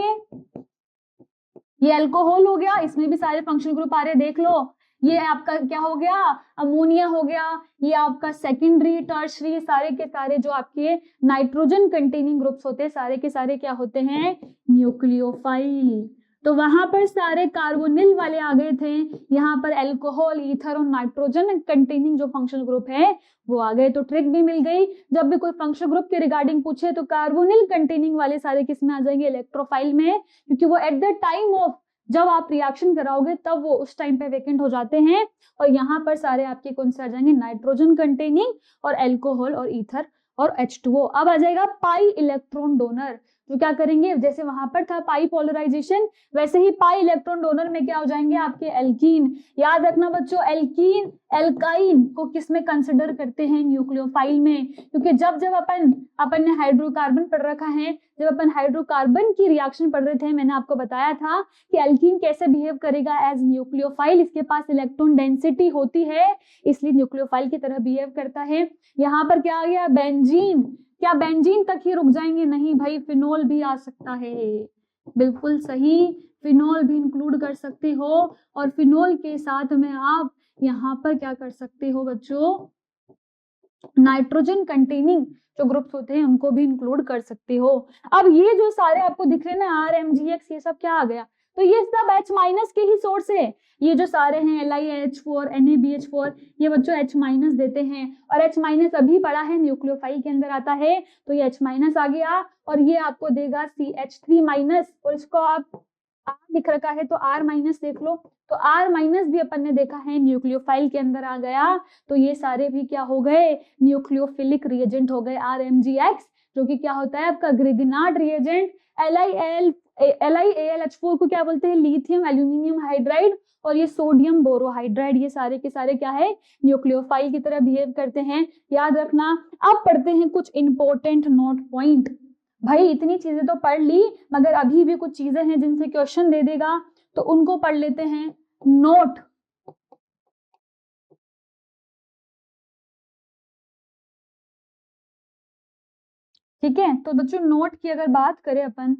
ये अल्कोहल हो गया, इसमें भी सारे फंक्शनल ग्रुप आ रहे हैं, देख लो। ये आपका क्या हो गया, अमोनिया हो गया, ये आपका सेकेंडरी, टर्शरी, सारे के सारे जो आपके नाइट्रोजन कंटेनिंग ग्रुप्स होते हैं, सारे के सारे क्या होते हैं, न्यूक्लियोफाइल। तो वहां पर सारे कार्बोनिल वाले आ गए थे, यहाँ पर अल्कोहल, ईथर और नाइट्रोजन कंटेनिंग जो फंक्शनल ग्रुप है वो आ गए। तो ट्रिक भी मिल गई, जब भी कोई फंक्शनल ग्रुप के रिगार्डिंग पूछे तो कार्बोनिल कंटेनिंग वाले सारे किस में आ जाएंगे, इलेक्ट्रोफाइल में, क्योंकि वो एट द टाइम ऑफ जब आप रिएक्शन कराओगे तब वो उस टाइम पे वेकेंट हो जाते हैं। और यहाँ पर सारे आपके कौन से आ जाएंगे, नाइट्रोजन कंटेनिंग और अल्कोहल और ईथर और H2O। अब आ जाएगा पाई इलेक्ट्रॉन डोनर, तो क्या करेंगे, जैसे वहां पर था पाई पोलराइजेशन, वैसे ही पाई इलेक्ट्रॉन डोनर में क्या हो जाएंगे आपके एल्कीन। याद रखना बच्चों, एल्कीन एल्काइन को किस में कंसिडर करते हैं, न्यूक्लियोफाइल में, क्योंकि जब जब अपन ने हाइड्रोकार्बन पढ़ रखा है, जब अपन हाइड्रोकार्बन की रिएक्शन पढ़ रहे थे, मैंने आपको बताया था कि एल्कीन कैसे बिहेव करेगा एज न्यूक्लियोफाइल, इसके पास इलेक्ट्रॉन डेंसिटी होती है, इसलिए न्यूक्लियोफाइल की तरह बिहेव करता है। यहाँ पर क्या आ गया, बेंजीन। क्या बेंजीन तक ही रुक जाएंगे, नहीं भाई, फिनोल भी आ सकता है, बिल्कुल सही, फिनोल भी इंक्लूड कर सकते हो। और फिनोल के साथ में आप यहाँ पर क्या कर सकते हो बच्चों, नाइट्रोजन कंटेनिंग जो ग्रुप्स होते हैं उनको भी इंक्लूड कर सकते हो। अब ये जो सारे आपको दिख रहे हैं ना, RMGX, ये सब क्या आ गया, तो ये सब H माइनस के ही सोर्स है। ये जो सारे हैं LiH4, NaBH4, ये बच्चों H माइनस देते हैं, और H माइनस अभी पड़ा है न्यूक्लियोफाइल के अंदर आता है, तो ये H माइनस आ गया, और ये आपको देगा CH3 माइनस, और इसको आप R लिख रखा है तो R माइनस देख लो, तो R माइनस भी अपन ने देखा है न्यूक्लियोफाइल के अंदर आ गया। तो ये सारे भी क्या हो गए, न्यूक्लियोफिलिक रिएजेंट हो गए, RMGX, जो कि क्या होता है आपका ग्रिगनार्ड रिएजेंट। LiAlH4 को क्या बोलते हैं, लिथियम एल्यूमिनियम हाइड्राइड, और ये सोडियम बोरोहाइड्राइड, ये सारे के सारे क्या है, न्यूक्लियोफाइल की तरह बिहेव करते हैं, याद रखना। अब पढ़ते हैं कुछ इंपॉर्टेंट नोट पॉइंट। भाई इतनी चीजें तो पढ़ ली, मगर अभी भी कुछ चीजें हैं जिनसे क्वेश्चन दे देगा, तो उनको पढ़ लेते हैं। नोट, ठीक है। तो बच्चों नोट की अगर बात करें अपन,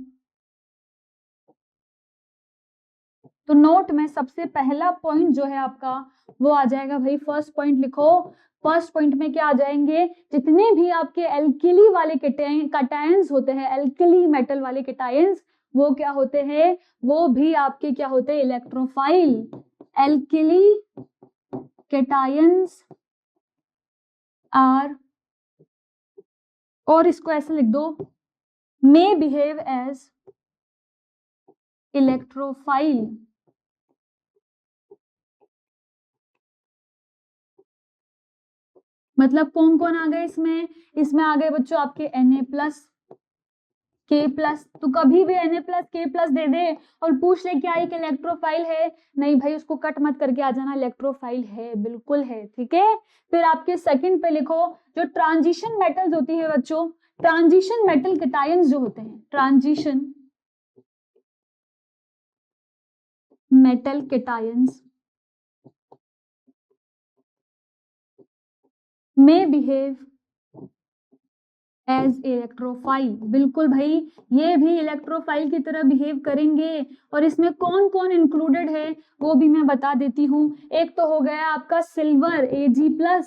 तो नोट में सबसे पहला पॉइंट जो है आपका वो आ जाएगा भाई, फर्स्ट पॉइंट लिखो। फर्स्ट पॉइंट में क्या आ जाएंगे, जितने भी आपके एल्किली वाले कैटायंस होते हैं, एल्किली मेटल वाले कैटायंस, वो क्या होते हैं, वो भी आपके क्या होते हैं, इलेक्ट्रोफाइल। एल्किली कैटायंस आर, और इसको ऐसे लिख दो, मे बिहेव एज इलेक्ट्रोफाइल। मतलब कौन कौन आ गए इसमें, इसमें आ गए बच्चों आपके Na+, K+। तो कभी भी Na+, K+ दे दे और पूछ ले क्या एक इलेक्ट्रोफाइल है, नहीं भाई उसको कट मत करके आ जाना, इलेक्ट्रोफाइल है, बिल्कुल है, ठीक है। फिर आपके सेकंड पे लिखो, जो ट्रांजिशन मेटल्स होती है बच्चों, ट्रांजिशन मेटल कैटायंस जो होते हैं, ट्रांजिशन मेटल कैटायंस में बिहेव एज इलेक्ट्रोफाइल। बिल्कुल भाई, ये भी इलेक्ट्रोफाइल की तरह बिहेव करेंगे, और इसमें कौन कौन इंक्लूडेड है वो भी मैं बता देती हूँ। एक तो हो गया आपका सिल्वर Ag+,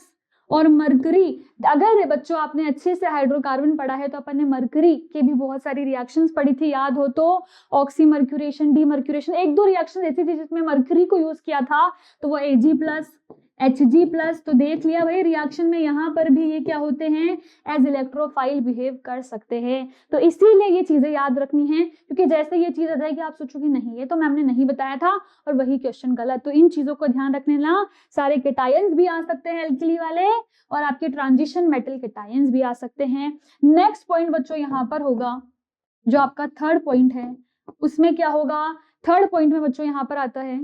और मरकरी। अगर बच्चों आपने अच्छे से हाइड्रोकार्बन पढ़ा है तो अपन ने मरकरी के भी बहुत सारी रिएक्शंस पढ़ी थी, याद हो तो, ऑक्सीमर्क्यूरेशन, डीमर्क्यूरेशन, एक दो रिएक्शन ऐसी थी जिसमें मरकरी को यूज किया था, तो वो Ag+, Hg+। तो देख लिया भाई रिएक्शन में, यहाँ पर भी ये क्या होते हैं, एज इलेक्ट्रोफाइल बिहेव कर सकते हैं। तो इसीलिए ये चीजें याद रखनी है, क्योंकि जैसे ये चीज आ जाएगी आप सोचोगे नहीं ये तो मैम ने नहीं बताया था, और वही क्वेश्चन गलत। तो इन चीजों को ध्यान रखने ना, सारे कैटायंस भी आ सकते हैं एल्किली वाले, और आपके ट्रांजिशन मेटल कैटायंस भी आ सकते हैं। नेक्स्ट पॉइंट बच्चों यहाँ पर होगा, जो आपका थर्ड पॉइंट है, उसमें क्या होगा, थर्ड पॉइंट में बच्चों यहाँ पर आता है,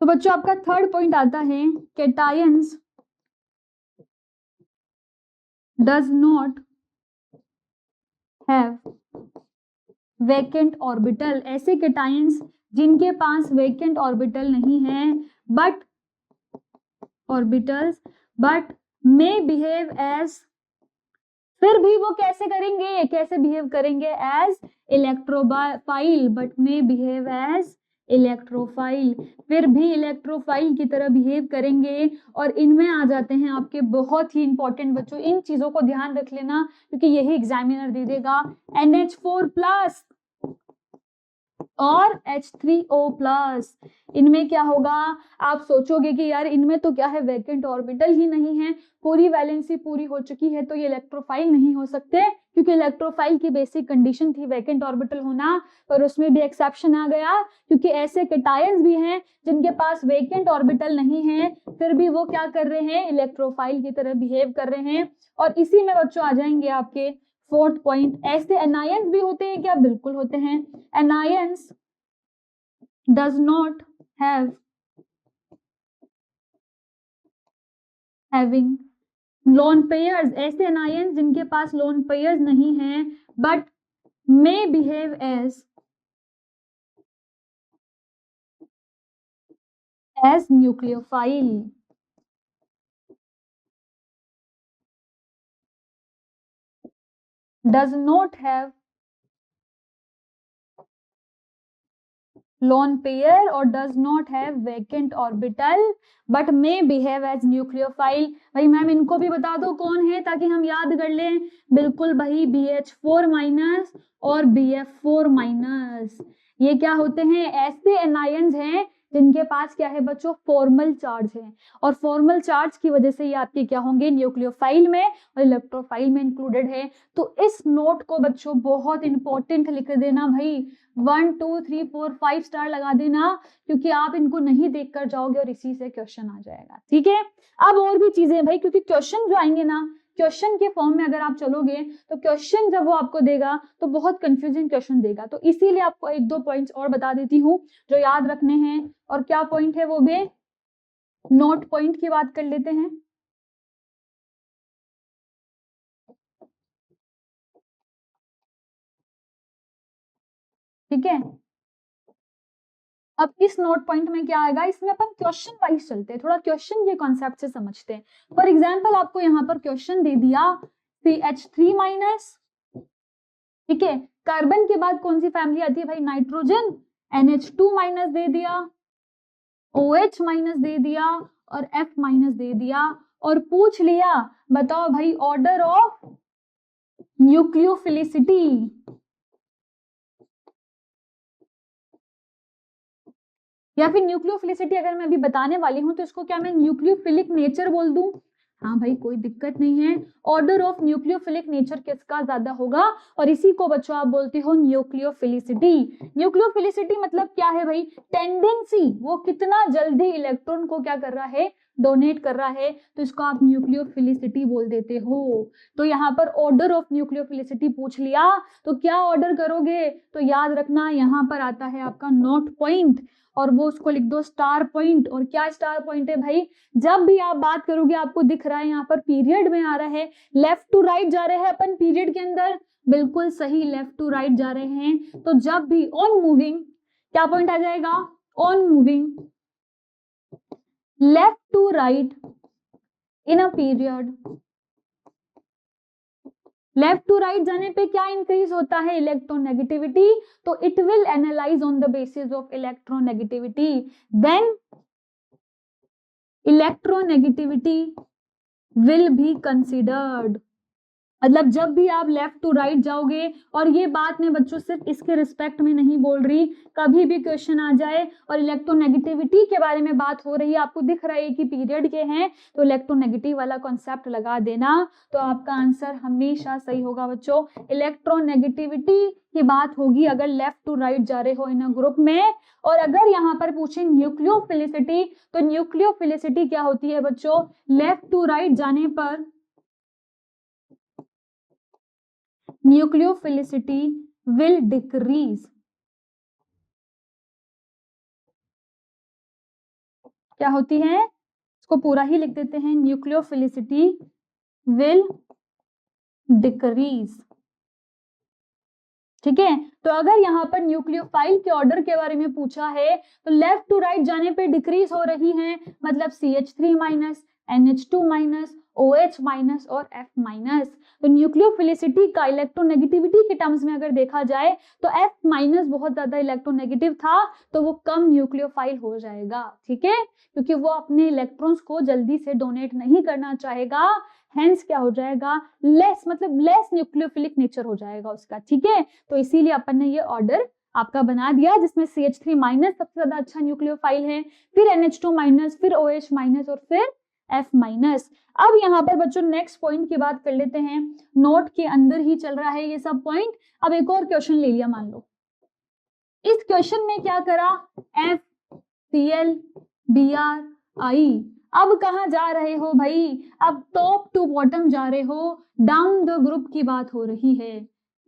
तो बच्चों आपका थर्ड पॉइंट आता है, cations does not have vacant orbital. ऐसे कैटायंस जिनके पास वैकेंट ऑर्बिटल नहीं है, but orbitals, but may behave as, फिर भी वो कैसे करेंगे, कैसे बिहेव करेंगे, as electrophile, but may behave as electrophile, फिर भी इलेक्ट्रोफाइल की तरह बिहेव करेंगे। और इनमें आ जाते हैं आपके बहुत ही इंपॉर्टेंट बच्चों, इन चीजों को ध्यान रख लेना, क्योंकि यही एग्जामिनर दे देगा, NH4+ और H3O+। इनमें क्या होगा, आप सोचोगे कि यार इनमें तो क्या है, वैकेंट ऑर्बिटल ही नहीं है, पूरी वैलेंसी पूरी हो चुकी है, तो ये इलेक्ट्रोफाइल नहीं हो सकते, क्योंकि इलेक्ट्रोफाइल की बेसिक कंडीशन थी वैकेंट ऑर्बिटल होना, पर उसमें भी एक्सेप्शन आ गया, क्योंकि ऐसे कैटायंस भी हैं जिनके पास वैकेंट ऑर्बिटल नहीं है, फिर भी वो क्या कर रहे हैं, इलेक्ट्रोफाइल की तरह बिहेव कर रहे हैं। और इसी में बच्चों आ जाएंगे आपके फोर्थ पॉइंट, ऐसे एनायंस भी होते हैं क्या, बिल्कुल होते हैं। Anions does not have having lone pairs, ऐसे एनायंस जिनके पास लोन पेयर्स नहीं है, but may behave as nucleophile. Does not have lone pair और does not have vacant orbital but may behave as nucleophile। भाई मैम इनको भी बता दो कौन है, ताकि हम याद कर लें। बिल्कुल भाई BH4- और BF4-। ये क्या होते हैं, ऐसे एनायंस हैं जिनके पास क्या है बच्चों, फॉर्मल चार्ज है, और फॉर्मल चार्ज की वजह से ये आपके क्या होंगे, न्यूक्लियोफाइल में और इलेक्ट्रोफाइल में इंक्लूडेड है। तो इस नोट को बच्चों बहुत इंपॉर्टेंट लिख देना भाई, 1 2 3 4 5 स्टार लगा देना, क्योंकि आप इनको नहीं देख कर जाओगे और इसी से क्वेश्चन आ जाएगा, ठीक है। अब और भी चीजें भाई, क्योंकि क्वेश्चन जो आएंगे ना क्वेश्चन के फॉर्म में अगर आप चलोगे तो क्वेश्चन जब वो आपको देगा तो बहुत कंफ्यूजिंग क्वेश्चन देगा। तो इसीलिए आपको एक दो पॉइंट्स और बता देती हूँ जो याद रखने हैं। और क्या पॉइंट है वो भी, नोट पॉइंट की बात कर लेते हैं। ठीक है, अब इस नोट पॉइंट में क्या आएगा, इसमें अपन क्वेश्चन वाइज चलते हैं, थोड़ा क्वेश्चन के कॉन्सेप्ट से समझते हैं। फॉर एग्जाम्पल आपको यहाँ पर क्वेश्चन दे दिया CH3-, ठीक है, कार्बन के बाद कौन सी फैमिली आती है भाई, नाइट्रोजन, NH2- दे दिया, OH- दे दिया और F- दे दिया, और पूछ लिया बताओ भाई ऑर्डर ऑफ न्यूक्लियोफिलिसिटी। या फिर न्यूक्लियोफिलिसिटी अगर मैं अभी बताने वाली हूं तो इसको क्या मैं न्यूक्लियोफिलिक नेचर बोल दूं? हाँ भाई कोई दिक्कत नहीं है, ऑर्डर ऑफ न्यूक्लियोफिलिक नेचर किसका ज्यादा होगा, और इसी को बच्चों आप बोलते हो न्यूक्लियोफिलिसिटी। न्यूक्लियोफिलिसिटी मतलब क्या है भाई, टेंडेंसी, वो कितना जल्दी इलेक्ट्रॉन को क्या कर रहा है, डोनेट कर रहा है, तो इसको आप न्यूक्लियोफिलिसिटी बोल देते हो। तो यहाँ पर ऑर्डर ऑफ न्यूक्लियोफिलिसिटी पूछ लिया तो क्या ऑर्डर करोगे, तो याद रखना यहाँ पर आता है आपका नोट पॉइंट, और वो उसको लिख दो स्टार पॉइंट। और क्या स्टार पॉइंट है भाई, जब भी आप बात करोगे आपको दिख रहा है यहाँ पर पीरियड में आ रहा है, लेफ्ट टू राइट जा रहे हैं अपन पीरियड के अंदर, बिल्कुल सही लेफ्ट टू राइट जा रहे हैं। तो जब भी ऑन मूविंग क्या पॉइंट आ जाएगा, on moving left to right in a period, left to right जाने पे क्या इंक्रीज होता है, इलेक्ट्रोनेगेटिविटी, तो it will analyse on the basis of electronegativity, then electronegativity will be considered. मतलब जब भी आप लेफ्ट टू राइट जाओगे, और ये बात मैं बच्चों सिर्फ इसके रिस्पेक्ट में नहीं बोल रही, कभी भी क्वेश्चन आ जाए और इलेक्ट्रोनेगेटिविटी के बारे में बात हो रही है, आपको दिख रहा है कि पीरियड के हैं, तो इलेक्ट्रोनेगेटिव वाला कॉन्सेप्ट लगा देना, तो आपका आंसर हमेशा सही होगा बच्चों। इलेक्ट्रोनेगेटिविटी की बात होगी अगर लेफ्ट टू राइट जा रहे हो इन अ ग्रुप में। और अगर यहाँ पर पूछे न्यूक्लियोफिलिसिटी, तो न्यूक्लियोफिलिसिटी क्या होती है बच्चों, लेफ्ट टू राइट जाने पर न्यूक्लियोफिलिसिटी विल डिक्रीज। क्या होती है, इसको पूरा ही लिख देते हैं, न्यूक्लियोफिलिसिटी विल डिक्रीज। ठीक है, तो अगर यहाँ पर न्यूक्लियोफाइल के ऑर्डर के बारे में पूछा है तो लेफ्ट टू राइट जाने पे डिक्रीज हो रही है, मतलब CH3-, NH2-, OH- और F-। तो न्यूक्लियोफिलिसिटी का इलेक्ट्रोनेगेटिविटी के टर्म्स में अगर देखा जाए तो F- बहुत ज्यादा इलेक्ट्रोनेगेटिव था, तो वो कम न्यूक्लियोफाइल हो जाएगा। ठीक है, क्योंकि वो अपने इलेक्ट्रॉन्स को जल्दी से डोनेट नहीं करना चाहेगा, हेंस क्या हो जाएगा, लेस, मतलब लेस न्यूक्लियोफिलिक नेचर हो जाएगा उसका। ठीक है, तो इसीलिए अपन ने ये ऑर्डर आपका बना दिया, जिसमें CH3- सबसे ज्यादा अच्छा न्यूक्लियोफाइल है, फिर NH2-, फिर OH- और फिर F-। अब यहाँ पर बच्चों नेक्स्ट पॉइंट की बात कर लेते हैं, नोट के अंदर ही चल रहा है ये सब पॉइंट। अब एक और क्वेश्चन ले लिया, मान लो इस क्वेश्चन में क्या करा, FCl Br I, अब कहाँ जा रहे हो भाई, अब टॉप टू बॉटम जा रहे हो, डाउन द ग्रुप की बात हो रही है।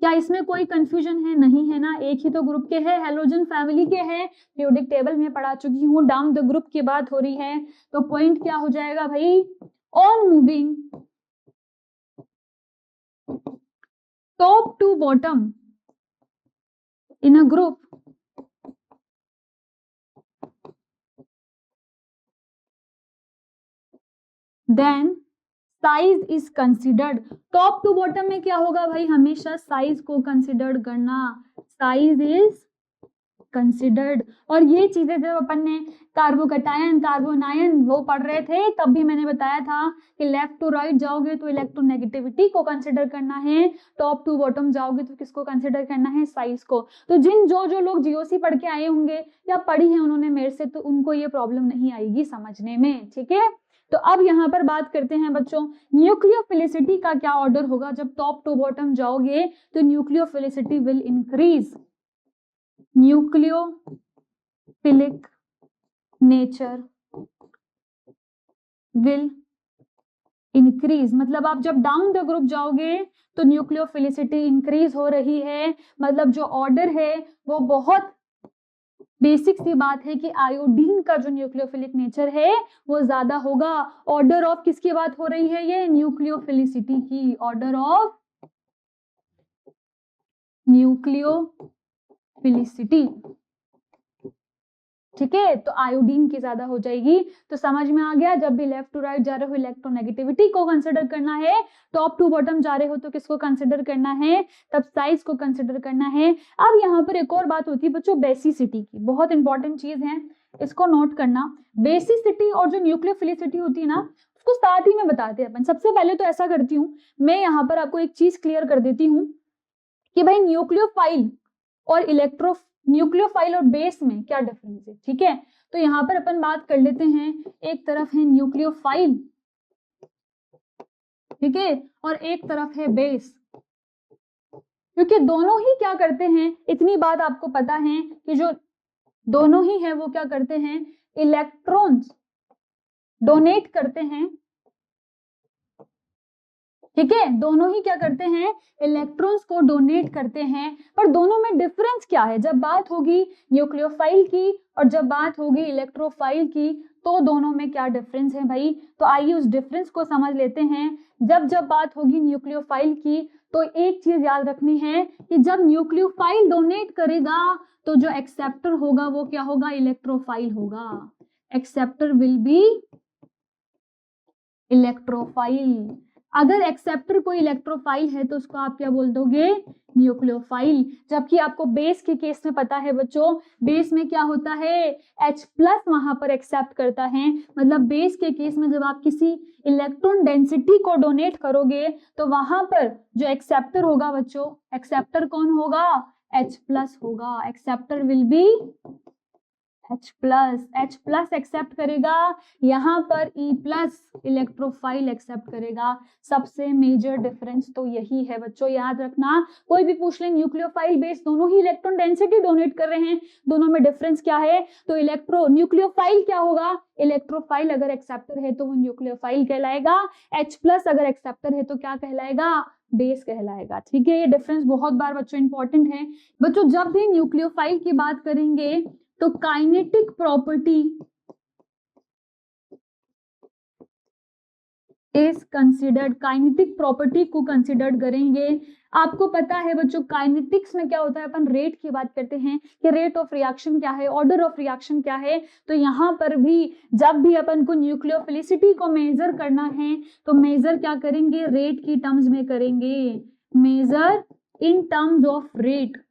क्या इसमें कोई कंफ्यूजन है, नहीं है ना, एक ही तो ग्रुप के हैं, हेलोजन फैमिली के हैं, पीरियोडिक टेबल में पढ़ा चुकी हूँ, डाउन द ग्रुप की बात हो रही है, तो पॉइंट क्या हो जाएगा भाई, on moving top to bottom in a group, then size is considered. Top to bottom में क्या होगा भाई, हमेशा साइज को कंसिडर करना, साइज इज कंसिडर्ड। और ये चीजें जब अपन ने कार्बोकटायन कार्बोनायन वो पढ़ रहे थे, तब भी मैंने बताया था कि लेफ्ट टू राइट जाओगे तो इलेक्ट्रोनेगेटिविटी को कंसिडर करना है, टॉप टू बॉटम जाओगे तो किसको कंसिडर करना है, साइज को। तो जो लोग जीओसी पढ़ के आए होंगे या पढ़ी है उन्होंने मेरे से, तो उनको ये प्रॉब्लम नहीं आएगी समझने में। ठीक है, तो अब यहाँ पर बात करते हैं बच्चों, न्यूक्लियोफिलिसिटी का क्या ऑर्डर होगा, जब टॉप टू बॉटम जाओगे तो nucleophilicity will increase, nucleophilic nature will increase, मतलब आप जब डाउन द ग्रुप जाओगे तो न्यूक्लियोफिलिसिटी इंक्रीज हो रही है, मतलब जो ऑर्डर है वो बहुत बेसिक सी बात है कि आयोडीन का जो न्यूक्लियोफिलिक नेचर है वो ज्यादा होगा। ऑर्डर ऑफ किसकी बात हो रही है, ये न्यूक्लियोफिलिसिटी की, ऑर्डर ऑफ न्यूक्लियोफिलिसिटी, ठीक है। तो आयोडीन की ज्यादा हो जाएगी। तो समझ में आ गया, जब भी लेफ्ट टू राइट जा रहे हो इलेक्ट्रोनेगेटिविटी को कंसिडर करना है, टॉप टू बॉटम जा रहे हो तो किसको कंसिडर करना है, तब साइज को कंसिडर करना है। अब यहाँ पर एक और बात होती है बच्चों बेसिसिटी की, बहुत इंपॉर्टेंट चीज है, इसको नोट करना। बेसिसिटी और जो न्यूक्लियोफिलिसिटी होती है ना, उसको साथ ही में बताते हैं अपन। सबसे पहले तो ऐसा करती हूँ, मैं यहाँ पर आपको एक चीज क्लियर कर देती हूँ कि भाई न्यूक्लियोफाइल और न्यूक्लियोफाइल और बेस में क्या डिफरेंस है, ठीक है। तो यहाँ पर अपन बात कर लेते हैं, एक तरफ है न्यूक्लियोफाइल, ठीक है, और एक तरफ है बेस, क्योंकि दोनों ही क्या करते हैं, इतनी बात आपको पता है कि जो दोनों ही है वो क्या करते हैं, इलेक्ट्रॉन्स डोनेट करते हैं, ठीक है। दोनों ही क्या करते हैं, इलेक्ट्रॉन्स को डोनेट करते हैं। पर दोनों में डिफरेंस क्या है, जब बात होगी न्यूक्लियोफाइल की और जब बात होगी इलेक्ट्रोफाइल की, तो दोनों में क्या डिफरेंस है भाई। तो आइए उस डिफरेंस को समझ लेते हैं। जब जब बात होगी न्यूक्लियोफाइल की, तो एक चीज याद रखनी है कि जब न्यूक्लियोफाइल डोनेट करेगा तो जो एक्सेप्टर होगा वो क्या होगा, इलेक्ट्रोफाइल होगा। Acceptor will B electrophile. अगर एक्सेप्टर कोई इलेक्ट्रोफाइल है तो उसको आप क्या बोल दोगे, न्यूक्लियोफाइल। जबकि आपको बेस के केस में पता है बच्चों, बेस में क्या होता है, H+ वहां पर एक्सेप्ट करता है। मतलब बेस के केस में जब आप किसी इलेक्ट्रॉन डेंसिटी को डोनेट करोगे तो वहां पर जो एक्सेप्टर होगा बच्चों, एक्सेप्टर कौन होगा, H+ होगा। Acceptor will be H+ accept करेगा, यहाँ पर E+ इलेक्ट्रोफाइल एक्सेप्ट करेगा। सबसे मेजर डिफरेंस तो यही है बच्चों, याद रखना। कोई भी पूछ ले, न्यूक्लियोफाइल बेस दोनों ही इलेक्ट्रॉन डेंसिटी डोनेट कर रहे हैं, दोनों में डिफरेंस क्या है, तो न्यूक्लियोफाइल क्या होगा, इलेक्ट्रोफाइल अगर एक्सेप्टर है तो वो न्यूक्लियोफाइल कहलाएगा, H+ अगर एक्सेप्टर है तो क्या कहलाएगा, बेस कहलाएगा, ठीक है। ये डिफरेंस बहुत बार बच्चों इंपॉर्टेंट है। बच्चों जब भी न्यूक्लियोफाइल की बात करेंगे तो kinetic property is considered, kinetic property को कंसिडर करेंगे। आपको पता है बच्चों काइनेटिक्स में क्या होता है, अपन रेट की बात करते हैं कि रेट ऑफ रिएक्शन क्या है, ऑर्डर ऑफ रिएक्शन क्या है। तो यहाँ पर भी जब भी अपन को न्यूक्लियोफिलिसिटी को मेजर करना है तो मेजर क्या करेंगे, रेट की टर्म्स में करेंगे, measure in terms of rate,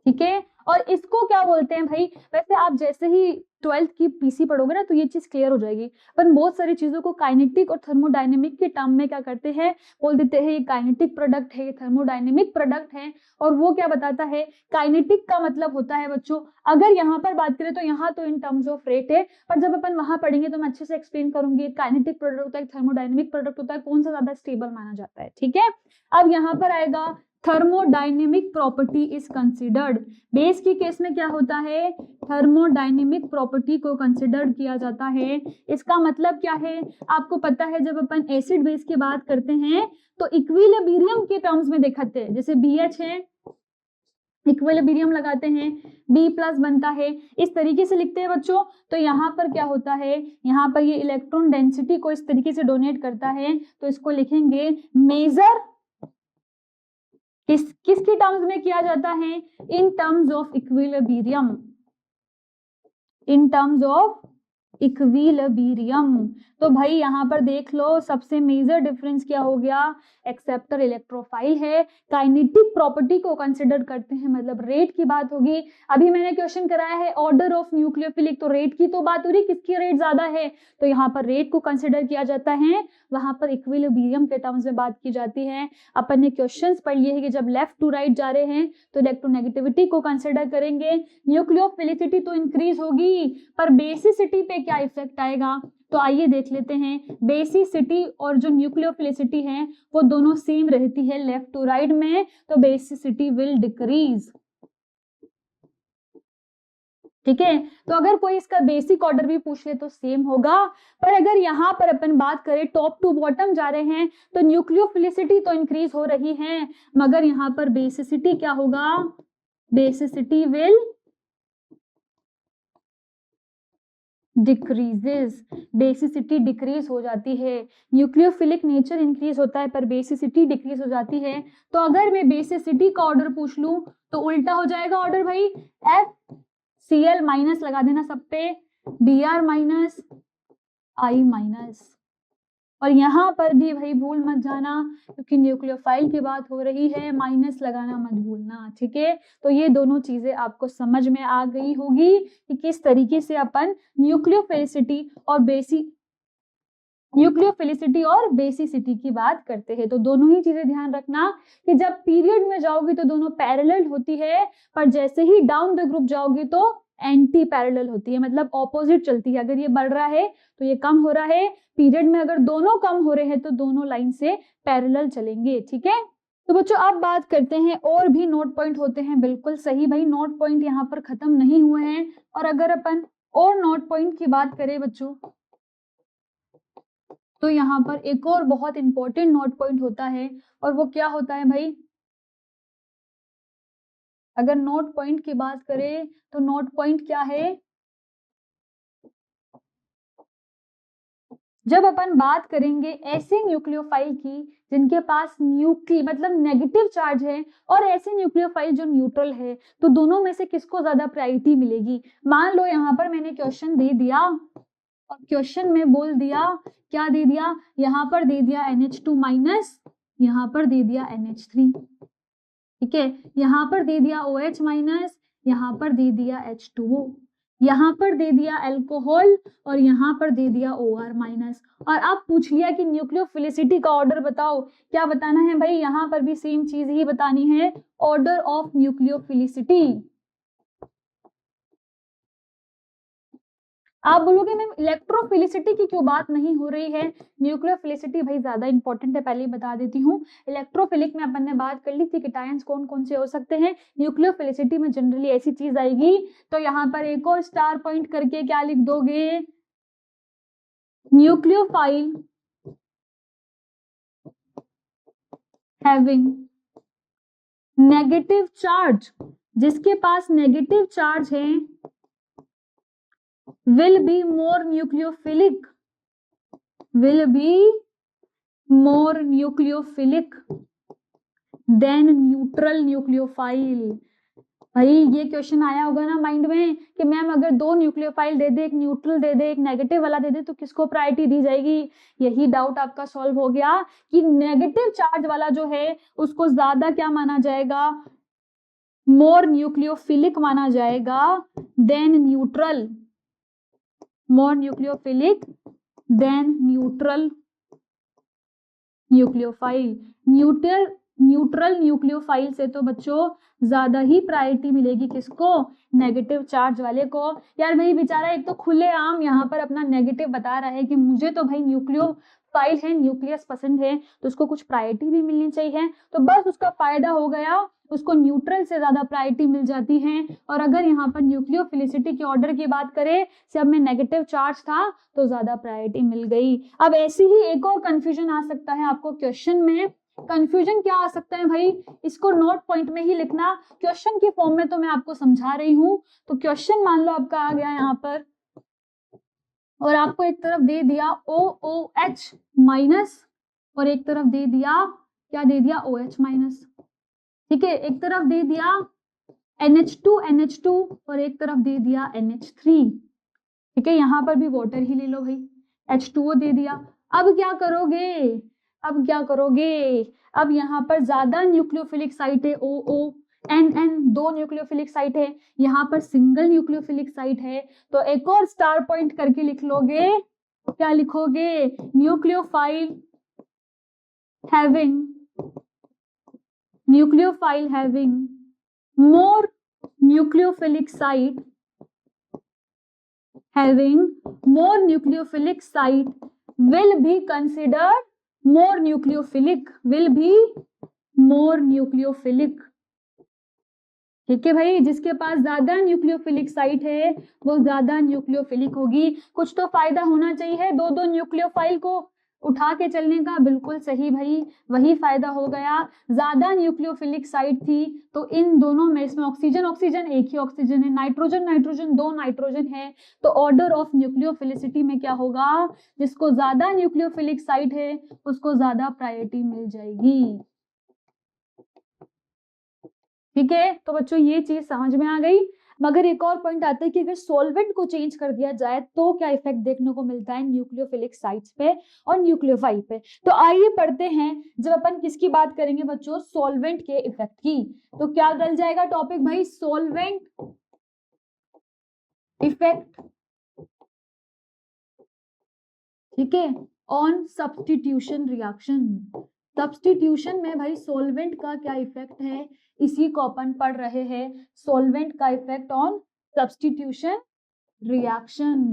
ठीक है। और इसको क्या बोलते हैं भाई, वैसे आप जैसे ही 12th की पीसी पढ़ोगे ना तो ये चीज क्लियर हो जाएगी। अपन बहुत सारी चीजों को काइनेटिक और थर्मोडायनेमिक के टर्म में क्या करते हैं, बोल देते हैं ये काइनेटिक प्रोडक्ट है, ये थर्मोडायनेमिक प्रोडक्ट है। और वो क्या बताता है, काइनेटिक का मतलब होता है बच्चों, अगर यहाँ पर बात करें तो यहाँ तो इन टर्म्स ऑफ रेट है, पर जब अपन वहां पढ़ेंगे तो मैं अच्छे से एक्सप्लेन करूंगी काइनेटिक प्रोडक्ट होता है, थर्मोडायनेमिक प्रोडक्ट होता है, कौन सा ज्यादा स्टेबल माना जाता है, ठीक है। अब यहाँ पर आएगा thermodynamic property is considered. Base के केस में क्या होता है, थर्मोडायनेमिक प्रॉपर्टी को कंसिडर किया जाता है। इसका मतलब क्या है, आपको पता है जब अपन एसिड बेस की बात करते हैं तो इक्विलिब्रियम के टर्म्स में दिखाते हैं, जैसे BH है, इक्विलिब्रियम लगाते हैं, B+ बनता है, इस तरीके से लिखते हैं बच्चों। तो यहाँ पर क्या होता है, यहाँ पर ये इलेक्ट्रॉन डेंसिटी को इस तरीके से डोनेट करता है, तो इसको लिखेंगे मेजर किसकी टर्म्स में किया जाता है, इन terms of equilibrium, in terms of equilibrium. तो भाई यहाँ पर देख लो सबसे मेजर डिफरेंस क्या हो गया, एक्सेप्टर इलेक्ट्रोफाइल है, काइनेटिक प्रॉपर्टी को कंसिडर करते हैं, मतलब रेट की बात होगी। अभी मैंने क्वेश्चन कराया है ऑर्डर ऑफ न्यूक्लियोफिलिक, तो रेट की तो बात हो रही, किसकी रेट ज्यादा है, तो यहाँ पर रेट को कंसिडर किया जाता है, वहां पर इक्विलिब्रियम के टर्म्स में बात की जाती है। अपन ने क्वेश्चंस पढ़ लिए है कि जब लेफ्ट टू राइट जा रहे हैं तो इलेक्ट्रोनेगेटिविटी को कंसिडर करेंगे, न्यूक्लियोफिलिसिटी तो इंक्रीज होगी, पर बेसिसिटी पे क्या इफेक्ट आएगा। तो आइए देख लेते हैं, बेसिसिटी और जो न्यूक्लियोफिलिसिटी है वो दोनों सेम रहती है लेफ्ट टू राइट में, तो बेसिसिटी विल डिक्रीज, ठीक है। तो अगर कोई इसका बेसिक ऑर्डर भी पूछ ले तो सेम होगा, पर अगर यहाँ पर अपन बात करें टॉप टू बॉटम जा रहे हैं तो न्यूक्लियोफिलिसिटी तो इंक्रीज हो रही है, मगर यहाँ पर बेसिसिटी क्या होगा, basicity will decreases, basicity decrease हो जाती है। न्यूक्लियोफिलिक नेचर इंक्रीज होता है पर बेसिसिटी डिक्रीज हो जाती है। तो अगर मैं बेसिसिटी का ऑर्डर पूछ लूं तो उल्टा हो जाएगा ऑर्डर भाई, एफ Cl माइनस लगा देना सब पे, Br माइनस I माइनस, और यहाँ पर भी भाई भूल मत जाना क्योंकि न्यूक्लियोफाइल की बात हो रही है, माइनस लगाना मत भूलना, ठीक है। तो ये दोनों चीजें आपको समझ में आ गई होगी कि किस तरीके से अपन न्यूक्लियोफिलिसिटी और बेसिसिटी की बात करते हैं। तो दोनों ही चीजें ध्यान रखना कि जब पीरियड में जाओगी तो दोनों पैरेलल होती है, पर जैसे ही डाउन द ग्रुप जाओगी तो एंटी पैरेलल होती है, मतलब ऑपोजिट चलती है। अगर ये बढ़ रहा है तो ये कम हो रहा है, पीरियड में अगर दोनों कम हो रहे हैं तो दोनों लाइन से पैरेलल चलेंगे, ठीक है। तो बच्चों अब बात करते हैं, और भी नोट पॉइंट होते हैं, बिल्कुल सही भाई, नोट पॉइंट यहाँ पर खत्म नहीं हुए हैं। और अगर अपन और नोट पॉइंट की बात करें बच्चों तो यहाँ पर एक और बहुत इंपॉर्टेंट नोट पॉइंट होता है, और वो क्या होता है भाई, अगर नोट पॉइंट की बात करें तो नोट पॉइंट क्या है, जब अपन बात करेंगे ऐसे न्यूक्लियोफाइल की जिनके पास मतलब नेगेटिव चार्ज है और ऐसे न्यूक्लियोफाइल जो न्यूट्रल है, तो दोनों में से किसको ज्यादा प्रायोरिटी मिलेगी। मान लो यहाँ पर मैंने क्वेश्चन दे दिया और क्वेश्चन में बोल दिया, क्या दे दिया, यहाँ पर दे दिया NH2 माइनस, यहाँ पर दे दिया NH3, ठीक है, यहाँ पर दे दिया OH माइनस, यहाँ पर दे दिया H2O, यहाँ पर दे दिया अल्कोहल और यहाँ पर दे दिया OR माइनस। और अब पूछ लिया कि न्यूक्लियोफिलिसिटी का ऑर्डर बताओ, क्या बताना है भाई, यहाँ पर भी सेम चीज ही बतानी है, ऑर्डर ऑफ न्यूक्लियोफिलिसिटी। आप बोलोगे मैम इलेक्ट्रोफिलिसिटी की क्यों बात नहीं हो रही है, न्यूक्लियोफिलिसिटी भाई ज्यादा इंपॉर्टेंट है, पहले ही बता देती हूँ। इलेक्ट्रोफिलिक में अपन ने बात कर ली थी कि टायन्स कौन कौन से हो सकते हैं, न्यूक्लियोफिलिसिटी में जनरली ऐसी चीज आएगी। तो यहाँ पर एक और स्टार पॉइंट करके क्या लिख दोगे, न्यूक्लियोफाइल हैविंग नेगेटिव चार्ज, जिसके पास नेगेटिव चार्ज है will be more nucleophilic than neutral nucleophile। भाई ये क्वेश्चन आया होगा ना माइंड में कि मैम अगर दो न्यूक्लियोफाइल दे दे, एक न्यूट्रल दे दे, एक नेगेटिव वाला दे दे, तो किसको प्रायोरिटी दी जाएगी। यही डाउट आपका सॉल्व हो गया कि नेगेटिव चार्ज वाला जो है उसको ज्यादा क्या माना जाएगा, मोर न्यूक्लियोफिलिक माना जाएगा than neutral, more nucleophilic than neutral nucleophile। Neutral nucleophile से तो बच्चों ज्यादा ही प्रायोरिटी मिलेगी किसको, नेगेटिव चार्ज वाले को। यार भाई बेचारा एक तो खुलेआम यहाँ पर अपना नेगेटिव बता रहा है कि मुझे तो भाई न्यूक्लियोफाइल है, न्यूक्लियस पसंद है, तो उसको कुछ प्रायोरिटी भी मिलनी चाहिए। तो बस उसका फायदा हो गया, उसको न्यूट्रल से ज्यादा प्रायोरिटी मिल जाती है। और अगर यहाँ पर न्यूक्लियोफिलिसिटी के ऑर्डर की बात करें, सब में नेगेटिव चार्ज था तो ज्यादा प्रायोरिटी मिल गई। अब ऐसी ही एक और कंफ्यूजन आ सकता है आपको क्वेश्चन में, कंफ्यूजन क्या आ सकता है भाई, इसको नोट पॉइंट में ही लिखना, क्वेश्चन की फॉर्म में तो मैं आपको समझा रही हूं। तो क्वेश्चन मान लो आपका आ गया यहाँ पर और आपको एक तरफ दे दिया OOH माइनस और एक तरफ दे दिया, क्या दे दिया, OH माइनस, ठीक है, एक तरफ दे दिया NH2 और एक तरफ दे दिया NH3, ठीक है, यहाँ पर भी वाटर ही ले लो भाई, H2O दे दिया। अब क्या करोगे, अब यहाँ पर ज्यादा न्यूक्लियोफिलिक साइट है OONN, दो न्यूक्लियोफिलिक साइट है, यहाँ पर सिंगल न्यूक्लियोफिलिक साइट है, तो एक और स्टार पॉइंट करके लिख लोगे, क्या लिखोगे, nucleophile having more nucleophilic site will be considered more nucleophilic, ठीक है भाई, जिसके पास ज्यादा न्यूक्लियोफिलिक साइट है वो ज्यादा न्यूक्लियोफिलिक होगी। कुछ तो फायदा होना चाहिए दो दो न्यूक्लियोफाइल को उठा के चलने का, बिल्कुल सही भाई, वही फायदा हो गया। ज्यादा न्यूक्लियोफिलिक साइट थी तो इन दोनों में, इसमें ऑक्सीजन ऑक्सीजन एक ही ऑक्सीजन है, नाइट्रोजन नाइट्रोजन दो नाइट्रोजन है, तो ऑर्डर ऑफ न्यूक्लियोफिलिसिटी में क्या होगा, जिसको ज्यादा न्यूक्लियोफिलिक साइट है उसको ज्यादा प्रायोरिटी मिल जाएगी। ठीक है, तो बच्चों ये चीज समझ में आ गई। मगर एक और पॉइंट आता है कि अगर सॉल्वेंट को चेंज कर दिया जाए तो क्या इफेक्ट देखने को मिलता है न्यूक्लियोफिलिक साइट्स पे और न्यूक्लियोफाइल पे। तो आइए पढ़ते हैं, जब अपन किसकी बात करेंगे बच्चों, सॉल्वेंट के इफेक्ट की, तो क्या डल जाएगा टॉपिक भाई, सॉल्वेंट इफेक्ट, ठीक है, ऑन सब्स्टिट्यूशन रिएक्शन। सब्स्टिट्यूशन में भाई सॉल्वेंट का क्या इफेक्ट है, इसी को अपन पढ़ रहे हैं, सॉल्वेंट का इफेक्ट ऑन सब्स्टिट्यूशन रिएक्शन।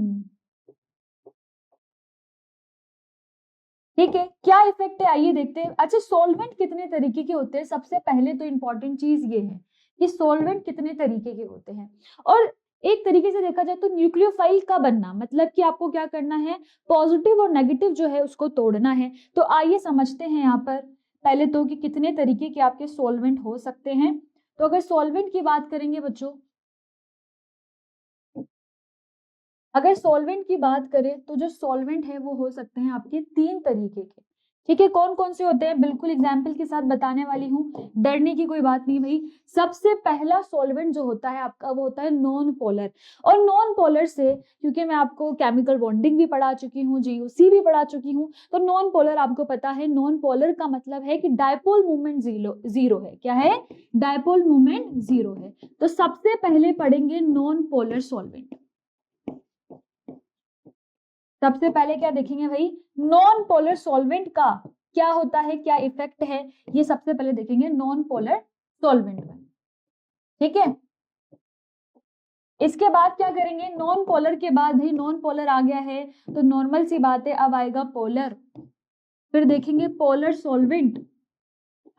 ठीक है, क्या इफेक्ट है आइए देखते हैं। अच्छा, सॉल्वेंट कितने तरीके के होते हैं, सबसे पहले तो इंपॉर्टेंट चीज ये है कि सॉल्वेंट कितने तरीके के होते हैं। और एक तरीके से देखा जाए तो न्यूक्लियोफाइल का बनना मतलब कि आपको क्या करना है, पॉजिटिव और नेगेटिव जो है उसको तोड़ना है। तो आइए समझते हैं यहाँ पर पहले तो कि कितने तरीके के आपके सॉल्वेंट हो सकते हैं। तो अगर सॉल्वेंट की बात करेंगे बच्चों, अगर सॉल्वेंट की बात करें तो जो सॉल्वेंट है वो हो सकते हैं आपके तीन तरीके के। ठीक है, कौन कौन से होते हैं, बिल्कुल एग्जाम्पल के साथ बताने वाली हूँ, डरने की कोई बात नहीं भाई। सबसे पहला सॉल्वेंट जो होता है आपका वो होता है नॉन पोलर। और नॉन पोलर से, क्योंकि मैं आपको केमिकल बॉन्डिंग भी पढ़ा चुकी हूँ, जीओसी भी पढ़ा चुकी हूँ, तो नॉन पोलर आपको पता है, नॉन पोलर का मतलब है कि डायपोल मूवमेंट जीरो है। क्या है, डायपोल मूवमेंट जीरो है। तो सबसे पहले पढ़ेंगे नॉन पोलर सॉल्वेंट। सबसे पहले क्या देखेंगे भाई, नॉन पोलर सॉल्वेंट का क्या होता है, क्या इफेक्ट है, ये सबसे पहले देखेंगे नॉन पोलर सॉल्वेंट में। ठीक है, इसके बाद क्या करेंगे, नॉन पोलर के बाद भाई, नॉन पोलर आ गया है तो नॉर्मल सी बात है, अब आएगा पोलर, फिर देखेंगे पोलर सॉल्वेंट।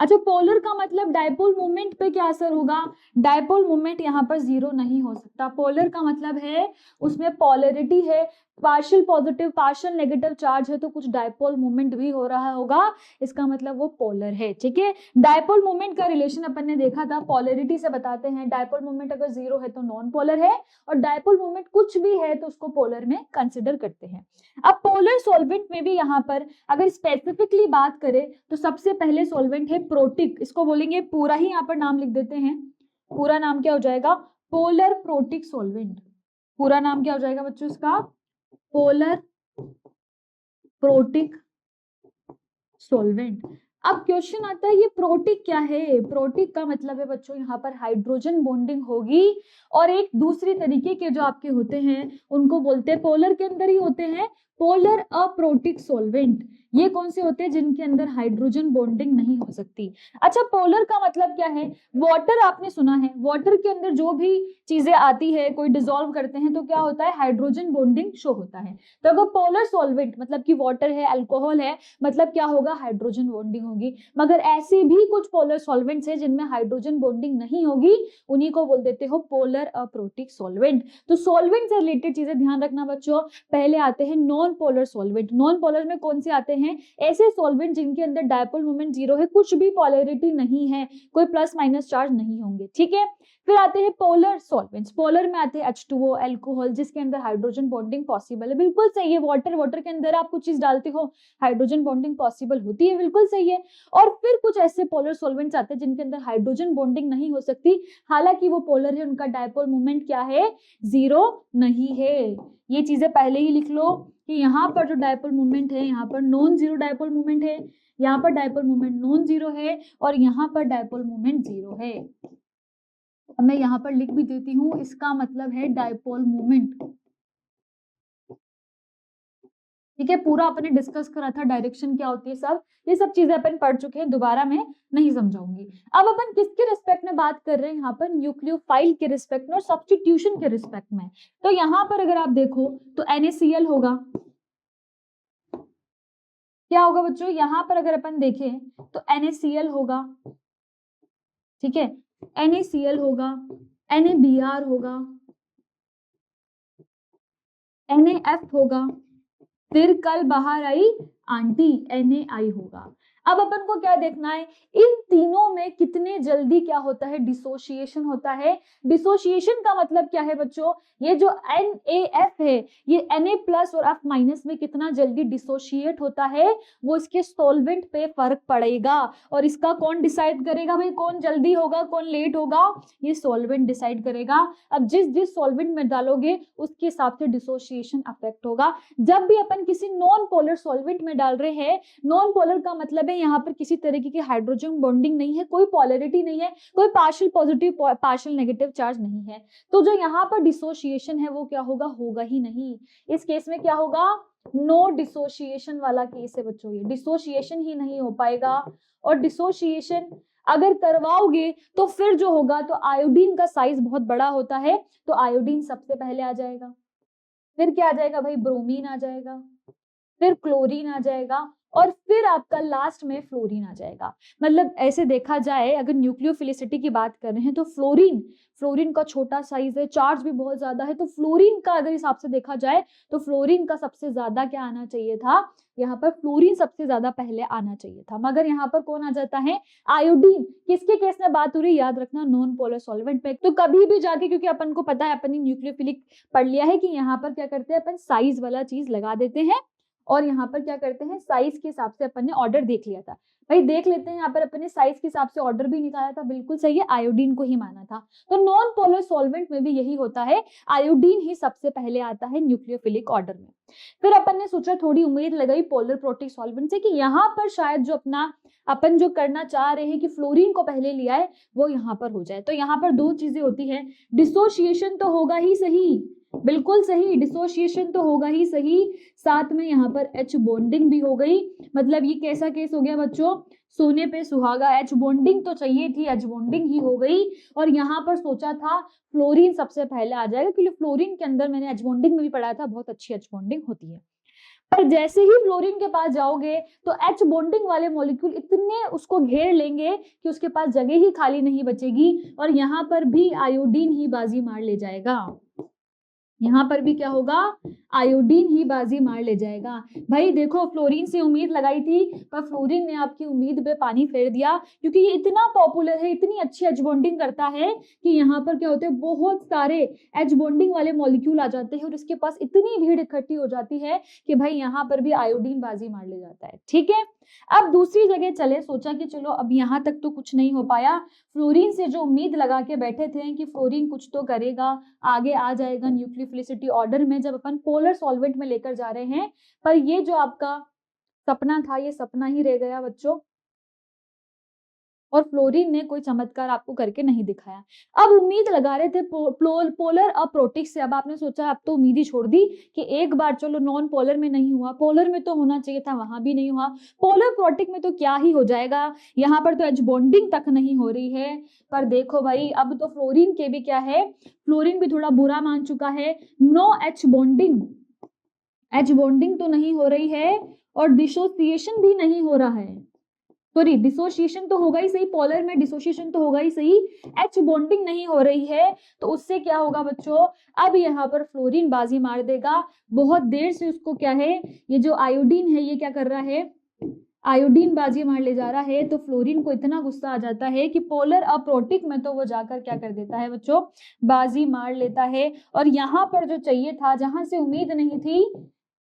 अच्छा, पोलर का मतलब डायपोल मूवमेंट पे क्या असर होगा, डायपोल मूवमेंट यहाँ पर जीरो नहीं हो सकता। पोलर का मतलब है उसमें पोलरिटी है, partial positive partial negative charge है, तो कुछ डायपोल मूवमेंट भी हो रहा होगा, इसका मतलब वो पोलर है। ठीक है, डायपोल मूवमेंट का रिलेशन अपन ने देखा था, पोलरिटी से बताते हैं, डायपोल मूवमेंट अगर जीरो है तो नॉन पोलर है, और डायपोल मूवमेंट कुछ भी है तो उसको पोलर में कंसिडर करते हैं। अब पोलर सॉल्वेंट में भी यहाँ पर अगर स्पेसिफिकली बात करें तो सबसे पहले सॉल्वेंट है प्रोटिक, इसको बोलेंगे पूरा ही यहाँ पर नाम लिख देते हैं, पूरा नाम क्या हो जाएगा, पोलर प्रोटिक सॉल्वेंट। पूरा नाम क्या हो जाएगा बच्चों इसका, पोलर प्रोटिक सॉल्वेंट। अब क्वेश्चन आता है ये प्रोटिक क्या है, प्रोटिक का मतलब है बच्चों यहाँ पर हाइड्रोजन बॉन्डिंग होगी, और एक दूसरी तरीके के जो आपके होते हैं उनको बोलते हैं, पोलर के अंदर ही होते हैं, पोलर अप्रोटिक सॉल्वेंट। ये कौन से होते हैं, जिनके अंदर हाइड्रोजन बॉन्डिंग नहीं हो सकती। अच्छा, पोलर का मतलब क्या है, वाटर आपने सुना है, वाटर के अंदर जो भी चीजें आती है, कोई डिसॉल्व करते हैं तो क्या होता है, हाइड्रोजन बॉन्डिंग शो होता है। तो अगर पोलर सॉल्वेंट मतलब कि वाटर है, अल्कोहल है, मतलब क्या होगा, हाइड्रोजन बॉन्डिंग होगी। मगर ऐसे भी कुछ पोलर सॉल्वेंट्स है जिनमें हाइड्रोजन बॉन्डिंग नहीं होगी, उन्हीं को बोल देते हो पोलर अप्रोटिक सॉल्वेंट। तो सॉल्वेंट से रिलेटेड चीजें ध्यान रखना बच्चों। पहले आते हैं non polar solvent. Non polar में कौन से आते हैं, ऐसे सॉल्वेंट जिनके अंदर डायपोल मोमेंट जीरो है, कुछ भी पोलैरिटी नहीं है, कोई प्लस माइनस चार्ज नहीं होंगे। ठीक है, फिर आते हैं पोलर सॉल्वेंट्स। पोलर में आते हैं H2O, अल्कोहल, जिसके अंदर हाइड्रोजन बॉन्डिंग पॉसिबल है, बिल्कुल सही है। वाटर के अंदर आप कुछ चीज डालते हो, हाइड्रोजन बॉन्डिंग पॉसिबल होती है, बिल्कुल सही है। और फिर कुछ ऐसे पोलर सॉल्वेंट्स आते हैं जिनके अंदर हाइड्रोजन बॉन्डिंग नहीं हो सकती, हालांकि वो पोलर है, उनका डायपोल मोमेंट क्या है, जीरो नहीं है। ये चीजें पहले ही लिख लो कि यहाँ पर जो डायपोल मोमेंट है, यहाँ पर नॉन जीरो डायपोल मोमेंट है, यहाँ पर डायपोल मोमेंट नॉन जीरो है, और यहाँ पर डायपोल मोमेंट जीरो है। अब मैं यहाँ पर लिख भी देती हूँ, इसका मतलब है डायपोल मोमेंट। ठीक है, पूरा अपने डिस्कस करा था, डायरेक्शन क्या होती है, सब ये सब चीजें अपन पढ़ चुके हैं, दोबारा मैं नहीं समझाऊंगी। अब अपन किसके रिस्पेक्ट में बात कर रहे हैं, यहाँ पर न्यूक्लियोफाइल के रिस्पेक्ट में और सब्स्टिट्यूशन के रिस्पेक्ट में। तो यहाँ पर अगर आप देखो तो NaCl होगा, क्या होगा बच्चों, यहाँ पर अगर अपन देखें तो NaCl होगा। ठीक है, NaCl होगा, NaBr होगा, NaF होगा, फिर कल बाहर आई आंटी NaI होगा। अब अपन को क्या देखना है, इन तीनों में कितने जल्दी क्या होता है, डिसोसिएशन होता है। डिसोसिएशन का मतलब क्या है बच्चों, ये जो NaF है ये Na+ और F- में कितना जल्दी डिसोशिएट होता है वो इसके सॉल्वेंट पे फर्क पड़ेगा। और इसका कौन डिसाइड करेगा भाई, कौन जल्दी होगा कौन लेट होगा, ये सॉल्वेंट डिसाइड करेगा। अब जिस जिस सॉल्वेंट में डालोगे उसके हिसाब से डिसोसिएशन अफेक्ट होगा। जब भी अपन किसी नॉन पोलर सॉल्वेंट में डाल रहे हैं, नॉन पोलर का मतलब है यहाँ पर किसी तरीके की हाइड्रोजन बॉन्डिंग नहीं है, कोई पोलैरिटी नहीं है, कोई partial positive partial negative charge नहीं है, तो जो यहाँ पर डिसोसिएशन है वो क्या होगा, होगा ही नहीं। इस केस में क्या होगा, नो डिसोसिएशन वाला केस है बच्चों, ये डिसोसिएशन ही नहीं हो पाएगा। और डिसोसिएशन अगर करवाओगे तो फिर जो होगा, तो आयोडीन का साइज बहुत बड़ा होता है, तो आयोडीन सबसे पहले आ जाएगा, फिर क्या आ जाएगा भाई, ब्रोमीन आ जाएगा, फिर क्लोरीन आ जाएगा, और फिर आपका लास्ट में फ्लोरीन आ जाएगा। मतलब ऐसे देखा जाए, अगर न्यूक्लियोफिलिसिटी की बात कर रहे हैं तो फ्लोरीन का छोटा साइज है, चार्ज भी बहुत ज्यादा है, तो फ्लोरीन का अगर हिसाब से देखा जाए तो फ्लोरीन का सबसे ज्यादा क्या आना चाहिए था, यहाँ पर फ्लोरीन सबसे ज्यादा पहले आना चाहिए था, मगर यहाँ पर कौन आ जाता है, आयोडीन। किसके केस में बात हो रही है, याद रखना नॉन पोलर सॉल्वेंट पे। तो कभी भी जाके, क्योंकि अपन को पता है, अपन ने न्यूक्लियोफिलिक पढ़ लिया है कि यहाँ पर क्या करते हैं अपन, साइज वाला चीज लगा देते हैं, और यहाँ पर क्या करते हैं, साइज के हिसाब से अपन ने ऑर्डर देख लिया था। भाई देख लेते हैं, यहाँ पर अपन ने साइज के हिसाब से ऑर्डर भी निकाला था, बिल्कुल सही है, आयोडीन को ही माना था। तो नॉन पोलर सॉल्वेंट में भी यही होता है, आयोडीन ही सबसे पहले आता है न्यूक्लियोफिलिक ऑर्डर में। फिर अपन ने सोचा, थोड़ी उम्मीद लगाई पोलर प्रोटिक सॉल्वेंट से कि यहाँ पर शायद जो अपन जो करना चाह रहे हैं कि फ्लोरीन को पहले लिया है वो यहाँ पर हो जाए। तो यहाँ पर दो चीजें होती है, डिसोसिएशन तो होगा ही सही, बिल्कुल सही, डिसोसिएशन तो होगा ही सही, साथ में यहाँ पर H बॉन्डिंग भी हो गई। मतलब ये कैसा केस हो गया बच्चों, सोने पे सुहागा, H बॉन्डिंग तो चाहिए थी, H बॉन्डिंग ही हो गई। और यहाँ पर सोचा था फ्लोरीन सबसे पहले आ जाएगा, क्योंकि फ्लोरीन के अंदर मैंने H बॉन्डिंग में भी पढ़ा था, बहुत अच्छी H बॉन्डिंग होती है। पर जैसे ही फ्लोरीन के पास जाओगे तो H बॉन्डिंग वाले मॉलिक्यूल इतने उसको घेर लेंगे कि उसके पास जगह ही खाली नहीं बचेगी, और यहाँ पर भी आयोडीन ही बाजी मार ले जाएगा। यहाँ पर भी क्या होगा, आयोडीन ही बाजी मार ले जाएगा। भाई देखो, फ्लोरीन से उम्मीद लगाई थी, पर फ्लोरीन ने आपकी उम्मीद पे पानी फेर दिया, क्योंकि ये इतना पॉपुलर है, इतनी अच्छी एच बॉन्डिंग करता है कि यहाँ पर क्या होते हैं, बहुत सारे एच बॉन्डिंग वाले मॉलिक्यूल आ जाते हैं, और इसके पास इतनी भीड़ इकट्ठी हो जाती है कि भाई यहाँ पर भी आयोडीन बाजी मार ले जाता है। ठीक है, अब दूसरी जगह चले, सोचा कि चलो अब यहाँ तक तो कुछ नहीं हो पाया, फ्लोरीन से जो उम्मीद लगा के बैठे थे कि फ्लोरीन कुछ तो करेगा, आगे आ जाएगा न्यूक्लियोफिलिसिटी ऑर्डर में जब अपन पोलर सॉल्वेंट में लेकर जा रहे हैं, पर ये जो आपका सपना था ये सपना ही रह गया बच्चों, और फ्लोरीन ने कोई चमत्कार आपको करके नहीं दिखाया। अब उम्मीद लगा रहे थे पोलर अप्रोटिक से, अब आपने सोचा अब तो उम्मीद ही छोड़ दी कि एक बार चलो नॉन पोलर में नहीं हुआ, पोलर में तो होना चाहिए था, वहां भी नहीं हुआ, पोलर प्रोटिक में तो क्या ही हो जाएगा, यहाँ पर तो एच बॉन्डिंग तक नहीं हो रही है। पर देखो भाई, अब तो फ्लोरीन के भी क्या है, फ्लोरीन भी थोड़ा बुरा मान चुका है, no H bonding, H bonding तो नहीं हो रही है, और डिसोसिएशन भी नहीं हो रहा है, सॉरी डिसोसिएशन तो होगा ही सही, पोलर में डिसोसिएशन तो होगा ही सही, एच बॉन्डिंग नहीं हो रही है, तो उससे क्या होगा बच्चों, अब यहाँ पर फ्लोरीन बाजी मार देगा। बहुत देर से उसको क्या है, ये जो आयोडीन है ये क्या कर रहा है, आयोडीन बाजी मार ले जा रहा है, तो फ्लोरीन को इतना गुस्सा आ जाता है कि पोलर अप्रोटिक में तो वो जाकर क्या कर देता है बच्चों, बाजी मार लेता है। और यहाँ पर जो चाहिए था, जहां से उम्मीद नहीं थी,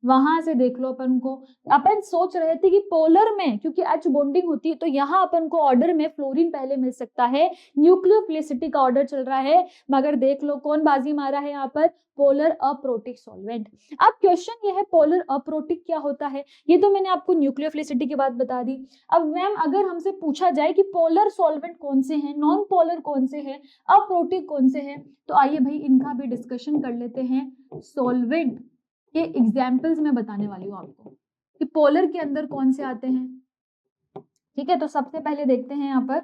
वहां से देख लो, अपन को, अपन सोच रहे थे कि पोलर में क्योंकि एच बॉन्डिंग होती है तो यहाँ अपन को ऑर्डर में फ्लोरीन पहले मिल सकता है, न्यूक्लियोफिलिसिटी का ऑर्डर चल रहा है, मगर देख लो कौन बाजी मारा है यहाँ पर, पोलर अप्रोटिक सॉल्वेंट। अब क्वेश्चन ये है, पोलर अप्रोटिक क्या होता है, ये तो मैंने आपको न्यूक्लियोफिलिसिटी की बात बता दी। अब मैम अगर हमसे पूछा जाए कि पोलर सॉल्वेंट कौन से हैं, नॉन पोलर कौन से हैं, अप्रोटिक कौन से हैं, तो आइए भाई इनका भी डिस्कशन कर लेते हैं। सॉल्वेंट के एग्जाम्पल्स मैं बताने वाली हूँ आपको कि पोलर के अंदर कौन से आते हैं। ठीक है, तो सबसे पहले देखते हैं यहाँ पर,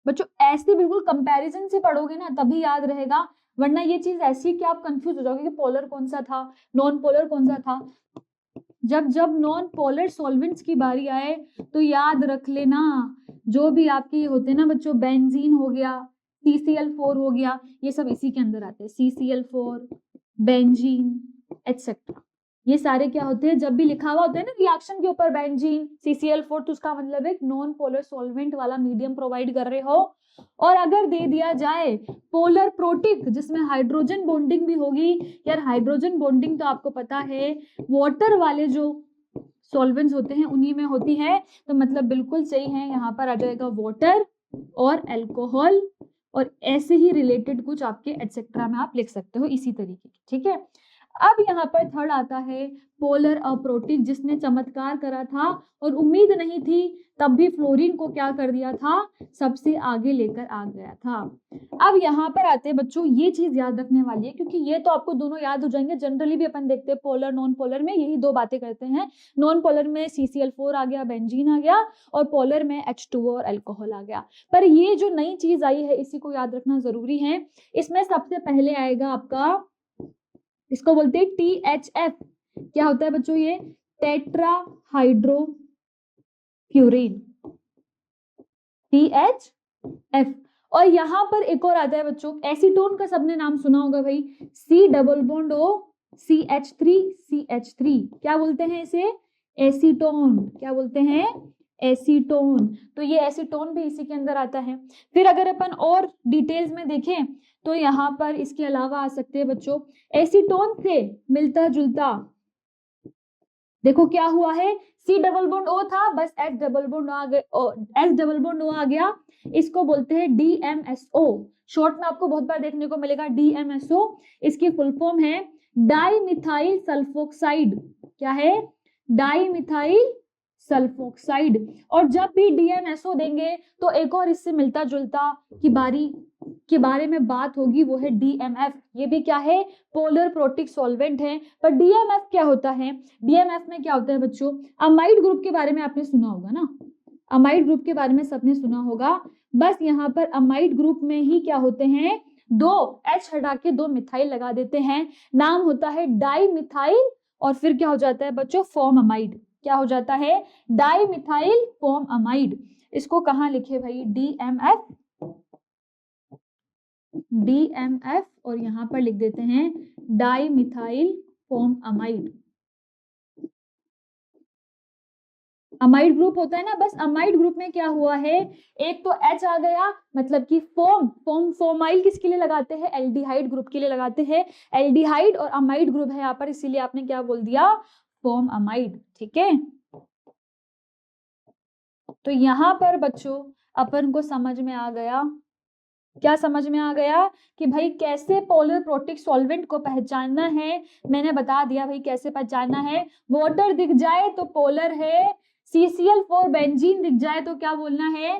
बच्चों ऐसे बिल्कुल कंपैरिजन से पढ़ोगे ना तभी याद रहेगा, वरना ये चीज ऐसी कि आप कंफ्यूज हो जाओगे कि पोलर कौन सा था, नॉन पोलर कौन सा था। जब जब नॉन पोलर सॉल्वेंट्स की बारी आए तो याद रख लेना, जो भी आपके होते हैं ना बच्चों, बेंजीन हो गया, CCl4 हो गया, ये सब इसी के अंदर आते हैं। CCl4, बेंजीन एटसेट्रा, ये सारे क्या होते हैं, जब भी लिखा हुआ होता है ना रिएक्शन के ऊपर बेंजीन CCl4, तो उसका मतलब एक नॉन पोलर सॉल्वेंट वाला मीडियम प्रोवाइड कर रहे हो। और अगर दे दिया जाए पोलर प्रोटिक जिसमें हाइड्रोजन बॉन्डिंग भी होगी, यार हाइड्रोजन बॉन्डिंग तो आपको पता है वाटर वाले जो सॉल्वेंट्स होते हैं उन्हीं में होती है, तो मतलब बिल्कुल सही है, यहाँ पर आ जाएगा वाटर और अल्कोहल, और ऐसे ही रिलेटेड कुछ आपके एटसेट्रा में आप लिख सकते हो इसी तरीके की, ठीक है। अब यहाँ पर थर्ड आता है पोलर अप्रोटिक, जिसने चमत्कार करा था और उम्मीद नहीं थी, तब भी फ्लोरीन को क्या कर दिया था, सबसे आगे लेकर आ गया था। अब यहाँ पर आते हैं बच्चों, ये चीज याद रखने वाली है क्योंकि ये तो आपको दोनों याद हो जाएंगे, जनरली भी अपन देखते हैं पोलर नॉन पोलर में यही दो बातें करते हैं, नॉन पोलर में CCl4 आ गया, बेंजीन आ गया, और पोलर में H2O और अल्कोहल आ गया। पर ये जो नई चीज आई है इसी को याद रखना जरूरी है। इसमें सबसे पहले आएगा आपका, इसको बोलते हैं THF। क्या होता है बच्चों ये, टेट्रा हाइड्रोफ्यूरिन, THF। और यहां पर एक और आता है बच्चों, एसीटोन का सबने नाम सुना होगा भाई, C double bond O CH3, क्या बोलते हैं इसे, एसीटोन, क्या बोलते हैं, एसीटोन। तो ये एसीटोन भी इसी के अंदर आता है। फिर अगर अपन और डिटेल्स में देखें तो यहाँ पर इसके अलावा आ सकते हैं बच्चों, एसीटोन से मिलता जुलता, देखो क्या हुआ है, C डबल बॉन्ड O था, बस H डबल बॉन्ड O आ गया, इसको बोलते हैं DMSO। शॉर्ट में आपको बहुत बार देखने को मिलेगा DMSO, इसकी फुल फॉर्म है डाई मिथाइल सल्फोक्साइड। क्या है, डाई मिथाइल सल्फोक्साइड। और जब भी DMSO देंगे तो एक और इससे मिलता जुलता के बारे में बात होगी, वो है DMF। ये भी क्या है, पोलर प्रोटिक सॉल्वेंट है। पर DMF क्या होता है, DMF में क्या होता है बच्चों, अमाइड ग्रुप के बारे में आपने सुना होगा ना, अमाइड ग्रुप के बारे में सबने सुना होगा। बस यहाँ पर अमाइड ग्रुप में ही क्या होते हैं, दो H हटा के दो मिथाइल लगा देते हैं, नाम होता है डाई मिथाइल, और फिर क्या हो जाता है बच्चों, फॉर्म अमाइड। क्या हो जाता है, डाई मिथाइल फॉर्म अमाइड। इसको कहाँ लिखे भाई, DMF, और यहां पर लिख देते हैं di methyl form amide. Amide group होता है ना, बस अमाइड ग्रुप में क्या हुआ है, एक तो H आ गया, मतलब कि फॉर्माइल किसके लिए लगाते हैं, एल्डिहाइड ग्रुप के लिए लगाते हैं, एल्डिहाइड और अमाइड ग्रुप है यहाँ पर, इसीलिए आपने क्या बोल दिया, फॉर्म अमाइड, ठीक है। तो यहाँ पर बच्चों अपन को समझ में आ गया, क्या समझ में आ गया कि भाई कैसे पोलर प्रोटिक सॉल्वेंट को पहचानना है, मैंने बता दिया भाई कैसे पहचानना है। वाटर दिख जाए तो पोलर है, CCl4 बेंजीन दिख जाए तो क्या बोलना है,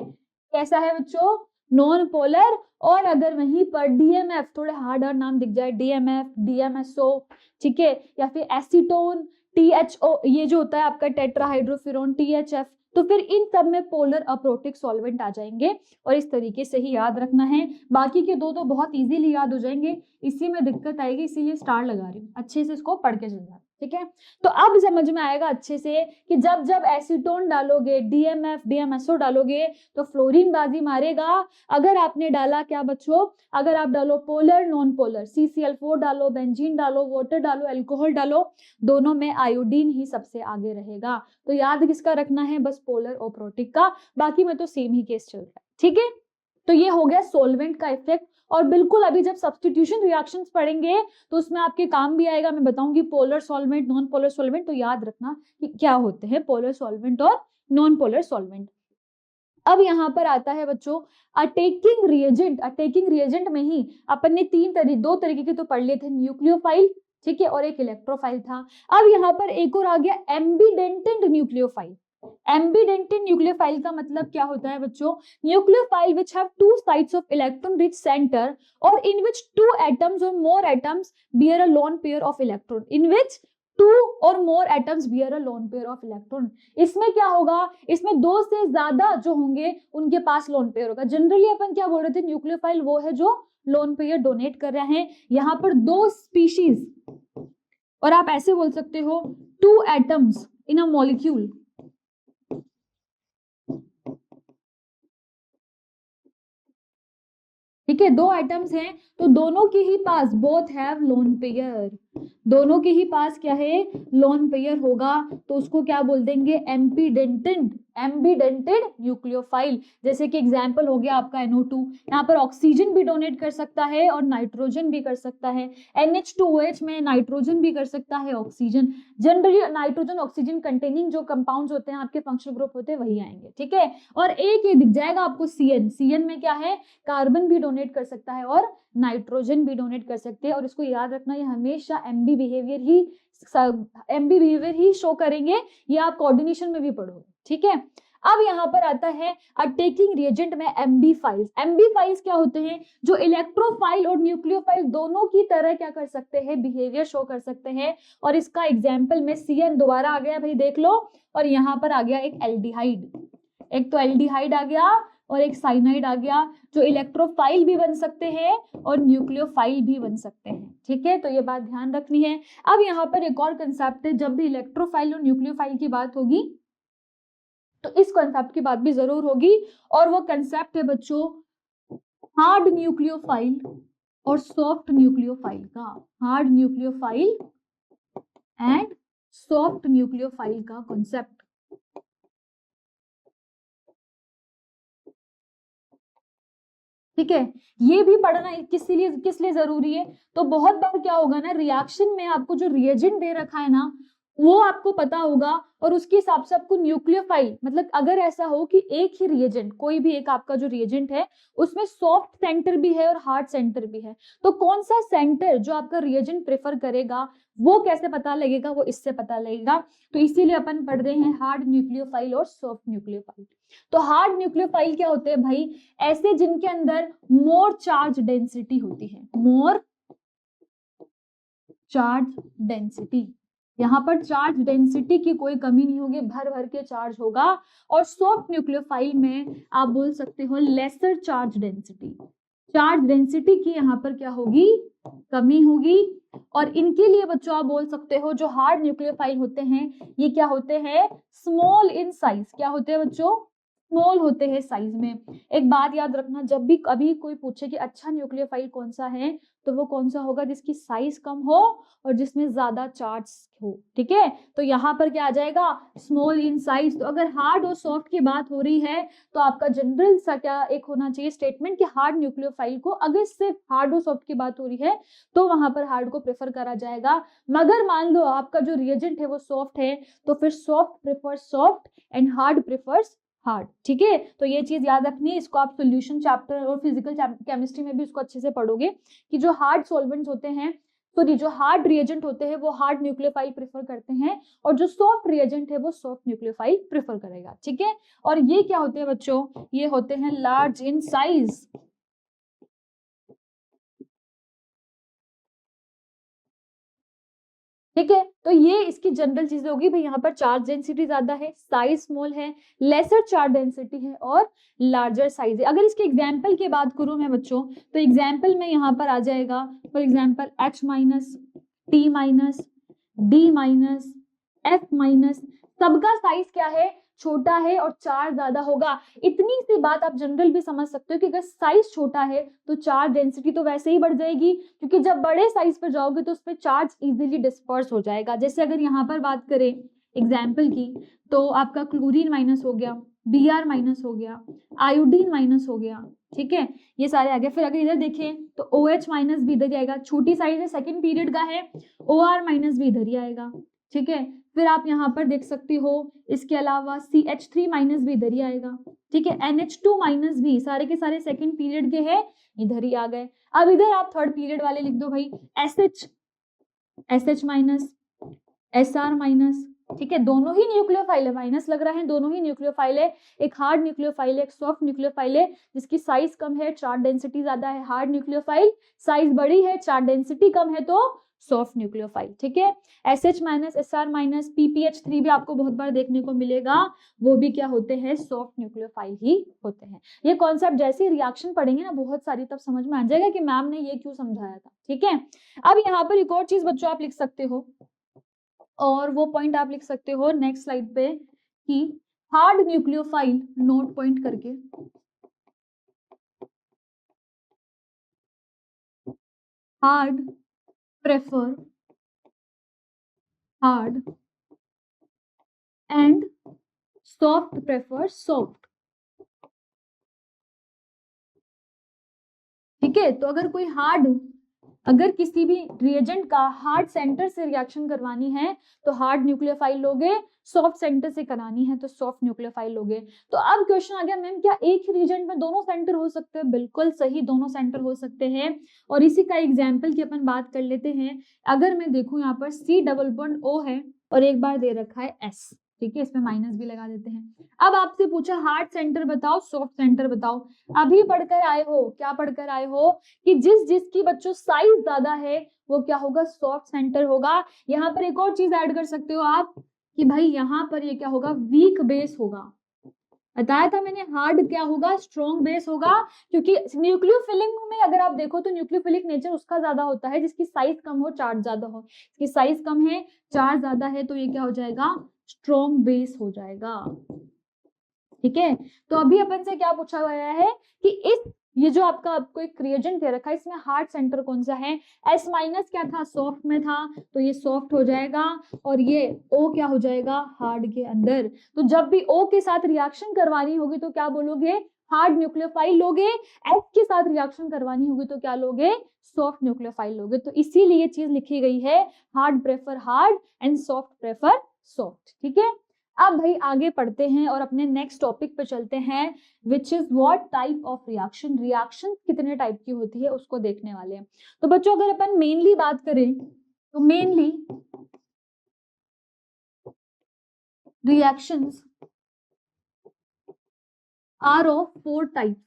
कैसा है बच्चों, नॉन पोलर। और अगर वहीं पर DMF, थोड़े हार्ड नाम दिख जाए, DMF, DMSO, ठीक है, या फिर एसीटोन, THO, ये जो होता है आपका टेट्राहाइड्रोफ्यूरॉन, THF, तो फिर इन सब में पोलर अप्रोटिक सॉल्वेंट आ जाएंगे। और इस तरीके से ही याद रखना है, बाकी के दो तो बहुत इजीली याद हो जाएंगे, इसी में दिक्कत आएगी, इसीलिए स्टार लगा रही हूँ, अच्छे से इसको पढ़ के चल जाए, ठीक है। तो अब समझ में आएगा अच्छे से कि जब जब एसीटोन डालोगे, DMF, DMSO डालोगे तो फ्लोरीन बाजी मारेगा। अगर आपने डाला क्या बच्चों, अगर आप डालो पोलर नॉन पोलर, CCl4 डालो, बेंजीन डालो, वाटर डालो, अल्कोहल डालो, दोनों में आयोडीन ही सबसे आगे रहेगा। तो याद किसका रखना है, बस पोलर और प्रोटिक का, बाकी में तो सेम ही केस चल रहा है, ठीक है। तो ये हो गया सॉल्वेंट का इफेक्ट। और बिल्कुल अभी जब सब्स्टिट्यूशन रिएक्शंस पढ़ेंगे तो उसमें आपके काम भी आएगा, मैं बताऊंगी polar solvent, non polar solvent, तो याद रखना कि क्या होते हैं पोलर सॉल्वेंट और नॉन पोलर सॉल्वेंट। अब यहाँ पर आता है बच्चों अटैकिंग रिएजेंट। अटैकिंग रिएजेंट में ही अपन ने दो तरीके के तो पढ़ लिए थे, न्यूक्लियोफाइल, ठीक है, और एक इलेक्ट्रोफाइल था। अब यहाँ पर एक और आ गया एम्बीडेंटेंट न्यूक्लियोफाइल। एम्बीडेंटेंट न्यूक्लियोफाइल का मतलब क्या होता है बच्चों, nucleophile which have two sites of electron rich center or in which two atoms or more atoms bear a lone pair of electron, in which two or more atoms bear a lone pair of electron। इसमें क्या होगा, इसमें दो से ज्यादा जो होंगे उनके पास लोन पेयर होगा। जनरली अपन क्या बोल रहे थे, न्यूक्लियोफाइल वो है जो लोन पेयर डोनेट कर रहे हैं। यहाँ पर दो स्पीशीज और आप ऐसे बोल सकते हो 2 एटम्स इन अ मॉलिक्यूल। ठीक है, 2 एटम्स हैं तो दोनों के ही पास बोथ हैव लोन पेयर, दोनों के ही पास क्या है, लोन पेयर होगा, तो उसको क्या बोल देंगे, एम्बीडेंटेड, एम्बीडेंटेड न्यूक्लियोफाइल। जैसे कि एग्जांपल हो गया आपका NO2, यहाँ पर ऑक्सीजन भी डोनेट कर सकता है और नाइट्रोजन भी कर सकता है। NH2OH में नाइट्रोजन भी कर सकता है, oxygen. Generally nitrogen oxygen containing जो कंपाउंड्स होते हैं आपके फंक्शनल ग्रुप होते हैं वही आएंगे। ठीक है, और एक ये दिख जाएगा आपको CN, CN में क्या है, कार्बन भी डोनेट कर सकता है और नाइट्रोजन भी डोनेट कर सकते हैं। और इसको याद रखना, ये हमेशा एमबी बिहेवियर ही शो करेंगे, ये आप कोऑर्डिनेशन में भी पढ़ोगे। ठीक है, अब यहाँ पर आता है टेकिंग रिएजेंट में एमबी फाइल्स। एमबी फाइल्स क्या होते हैं, जो इलेक्ट्रोफाइल और न्यूक्लियोफाइल दोनों की तरह क्या कर सकते हैं, बिहेवियर शो कर सकते हैं। और इसका एग्जाम्पल में CN दोबारा आ गया भाई, देख लो, और यहाँ पर आ गया एक एल्डिहाइड, एक तो एल्डिहाइड आ गया और एक साइनाइड आ गया, जो इलेक्ट्रोफाइल भी बन सकते हैं और न्यूक्लियोफाइल भी बन सकते हैं। ठीक है, तो ये बात ध्यान रखनी है। अब यहाँ पर एक और कंसेप्ट है, जब भी इलेक्ट्रोफाइल और न्यूक्लियोफाइल की बात होगी तो इस कंसेप्ट की बात भी जरूर होगी, और वो कंसेप्ट है बच्चों हार्ड न्यूक्लियोफाइल और सॉफ्ट न्यूक्लियोफाइल का, hard nucleophile and soft nucleophile का कॉन्सेप्ट। ठीक है, ये भी पढ़ना किस लिए जरूरी है, तो बहुत बार क्या होगा ना, रिएक्शन में आपको जो रिएजेंट दे रखा है ना वो आपको पता होगा, और उसके हिसाब से आपको न्यूक्लियोफाइल, मतलब अगर ऐसा हो कि एक ही रिएजेंट, कोई भी एक आपका जो रिएजेंट है उसमें सॉफ्ट सेंटर भी है और हार्ड सेंटर भी है, तो कौन सा सेंटर जो आपका रिएजेंट प्रेफर करेगा वो कैसे पता लगेगा, वो इससे पता लगेगा। तो इसीलिए अपन पढ़ रहे हैं हार्ड न्यूक्लियोफाइल और सॉफ्ट न्यूक्लियोफाइल। तो हार्ड न्यूक्लियोफाइल क्या होते हैं भाई, ऐसे जिनके अंदर मोर चार्ज डेंसिटी होती है, मोर चार्ज डेंसिटी, यहाँ पर चार्ज डेंसिटी की कोई कमी नहीं होगी, भर भर के चार्ज होगा। और सॉफ्ट न्यूक्लियोफाइल में आप बोल सकते हो lesser charge density, charge density की यहाँ पर क्या होगी, कमी होगी। और इनके लिए बच्चों आप बोल सकते हो जो हार्ड न्यूक्लियोफाइल होते हैं ये क्या होते हैं, स्मॉल इन साइज। क्या होते हैं बच्चों, स्मॉल होते हैं साइज में। एक बात याद रखना, जब भी कभी कोई पूछे कि अच्छा न्यूक्लियोफाइल कौन सा है, तो वो कौन सा होगा, जिसकी साइज कम हो और जिसमें ज्यादा चार्ज हो। ठीक है, तो यहाँ पर क्या आ जाएगा, स्मॉल इन साइज। तो अगर हार्ड और सॉफ्ट की बात हो रही है तो आपका जनरल सा क्या एक होना चाहिए स्टेटमेंट कि हार्ड न्यूक्लियोफाइल को, अगर सिर्फ हार्ड और सॉफ्ट की बात हो रही है तो वहां पर हार्ड को प्रेफर करा जाएगा। मगर मान लो आपका जो रिएजेंट है वो सॉफ्ट है, तो फिर soft prefers soft and hard prefers hard. ठीक है, तो ये चीज याद रखनी है, इसको आप सॉल्यूशन चैप्टर और फिजिकल केमिस्ट्री में भी इसको अच्छे से पढ़ोगे कि जो हार्ड सॉल्वेंट्स होते हैं, सॉरी जो हार्ड रिएजेंट होते हैं वो हार्ड न्यूक्लियोफाइल प्रेफर करते हैं, और जो सॉफ्ट रिएजेंट है वो सॉफ्ट न्यूक्लियोफाइल प्रेफर करेगा। ठीक है, और ये क्या होते हैं बच्चों, ये होते हैं लार्ज इन साइज। ठीक है, तो ये इसकी जनरल चीजें होगी भाई, यहाँ पर चार्ज डेंसिटी ज्यादा है, साइज स्मॉल है, लेसर चार्ज डेंसिटी है और लार्जर साइज है। अगर इसके एग्जाम्पल की बात करूं मैं बच्चों, तो एग्जाम्पल में यहाँ पर आ जाएगा for example H minus, T minus, D minus, F minus, सबका साइज क्या है, छोटा है और चार्ज ज्यादा होगा। इतनी सी बात आप जनरल भी समझ सकते हो कि अगर साइज छोटा है तो चार्ज डेंसिटी तो वैसे ही बढ़ जाएगी, क्योंकि जब बड़े साइज पर जाओगे तो उस पर चार्ज इजीली डिस्पर्स हो जाएगा। जैसे अगर यहाँ पर बात करें एग्जाम्पल की, तो आपका क्लोरीन माइनस हो गया, Br माइनस हो गया, आयोडीन माइनस हो गया। ठीक है, ये सारे आ गए। फिर अगर इधर देखें तो OH माइनस भी इधर आएगा, छोटी साइज है, सेकेंड पीरियड का है, OR माइनस भी इधर ही आएगा। ठीक है, फिर आप यहाँ पर देख सकते हो इसके अलावा CH3 माइनस भी इधर ही आएगा। ठीक है, NH2 माइनस भी सारे के सारे सेकंड पीरियड के हैं, इधर ही आ गए। अब इधर आप थर्ड पीरियड वाले लिख दो भाई, SH माइनस, SR माइनस। ठीक है, दोनों ही न्यूक्लियोफाइल है, माइनस लग रहा है, दोनों ही न्यूक्लियोफाइल है, एक हार्ड न्यूक्लियोफाइल है, एक सॉफ्ट न्यूक्लियोफाइल है, जिसकी साइज कम है, चार्ज डेंसिटी ज्यादा है। हार्ड न्यूक्लियोफाइल साइज बड़ी है, चार्ज डेंसिटी कम है, तो सॉफ्ट न्यूक्लियोफाइल, ठीक है। SH minus, SR minus, PPH3 भी आपको बहुत बार देखने को मिलेगा, वो भी क्या होते हैं, सॉफ्ट न्यूक्लियोफाइल ही होते हैं। ये कॉन्सेप्ट जैसे ही रिएक्शन पढ़ेंगे ना बहुत सारी, तब समझ में आ जाएगा कि मैम ने ये क्यों समझाया था, ठीक है। अब यहाँ पर एक और चीज बच्चों आप लिख सकते हो, और वो पॉइंट आप लिख सकते हो नेक्स्ट स्लाइड पे कि हार्ड न्यूक्लियोफाइल, नोट पॉइंट करके, hard prefer hard and soft prefer soft, ठीक है। तो अगर किसी भी रिएजेंट का हार्ड सेंटर से रिएक्शन करवानी है तो हार्ड न्यूक्लियोफाइल लोगे, सॉफ्ट सेंटर से करानी है तो सॉफ्ट न्यूक्लियोफाइल लोगे। तो अब क्वेश्चन आ गया, मैम क्या एक ही रिएजेंट में दोनों सेंटर हो सकते हैं? बिल्कुल सही, दोनों सेंटर हो सकते हैं। और इसी का एग्जाम्पल की अपन बात कर लेते हैं। अगर मैं देखूं यहाँ पर C डबल बॉन्ड O है और एक बार दे रखा है S, ठीक है, इसमें माइनस भी लगा देते हैं। अब आपसे पूछा हार्ड सेंटर बताओ, सॉफ्ट सेंटर बताओ। अभी पढ़कर आए हो, क्या पढ़कर आए हो कि जिसकी बच्चों साइज ज्यादा है वो क्या होगा, सॉफ्ट सेंटर होगा। यहाँ पर एक और चीज ऐड कर सकते हो आप कि भाई यहाँ पर ये क्या होगा, वीक बेस होगा। बताया था मैंने, हार्ड क्या होगा, स्ट्रॉन्ग बेस होगा। क्योंकि न्यूक्लियोफिलिक में अगर आप देखो तो न्यूक्लियोफिलिक नेचर उसका ज्यादा होता है जिसकी साइज कम हो, चार्ज ज्यादा हो। इसकी साइज कम है, चार्ज ज्यादा है, तो ये क्या हो जाएगा, स्ट्रॉन्ग बेस हो जाएगा, ठीक है। तो अभी अपन से क्या पूछा गया है कि ये जो आपको एक रिएजेंट दे रखा है, इसमें हार्ड सेंटर कौन सा है, S माइनस क्या था, सॉफ्ट में था, तो ये सॉफ्ट हो जाएगा। और ये O क्या हो जाएगा, हार्ड के अंदर। तो जब भी O के साथ रिएक्शन करवानी होगी तो क्या बोलोगे, हार्ड न्यूक्लियोफाइल लोगे। S के साथ रिएक्शन करवानी होगी तो क्या लोगे, सॉफ्ट न्यूक्लियोफाइल लोगे। तो इसीलिए ये चीज लिखी गई है, hard prefer hard and soft prefer soft, ठीक है। अब भाई आगे पढ़ते हैं और अपने नेक्स्ट टॉपिक पे चलते हैं, which is what type of reaction. Reaction कितने टाइप की होती है उसको देखने वाले हैं। तो बच्चों अगर अपन मेनली बात करें तो mainly reactions are of 4 types.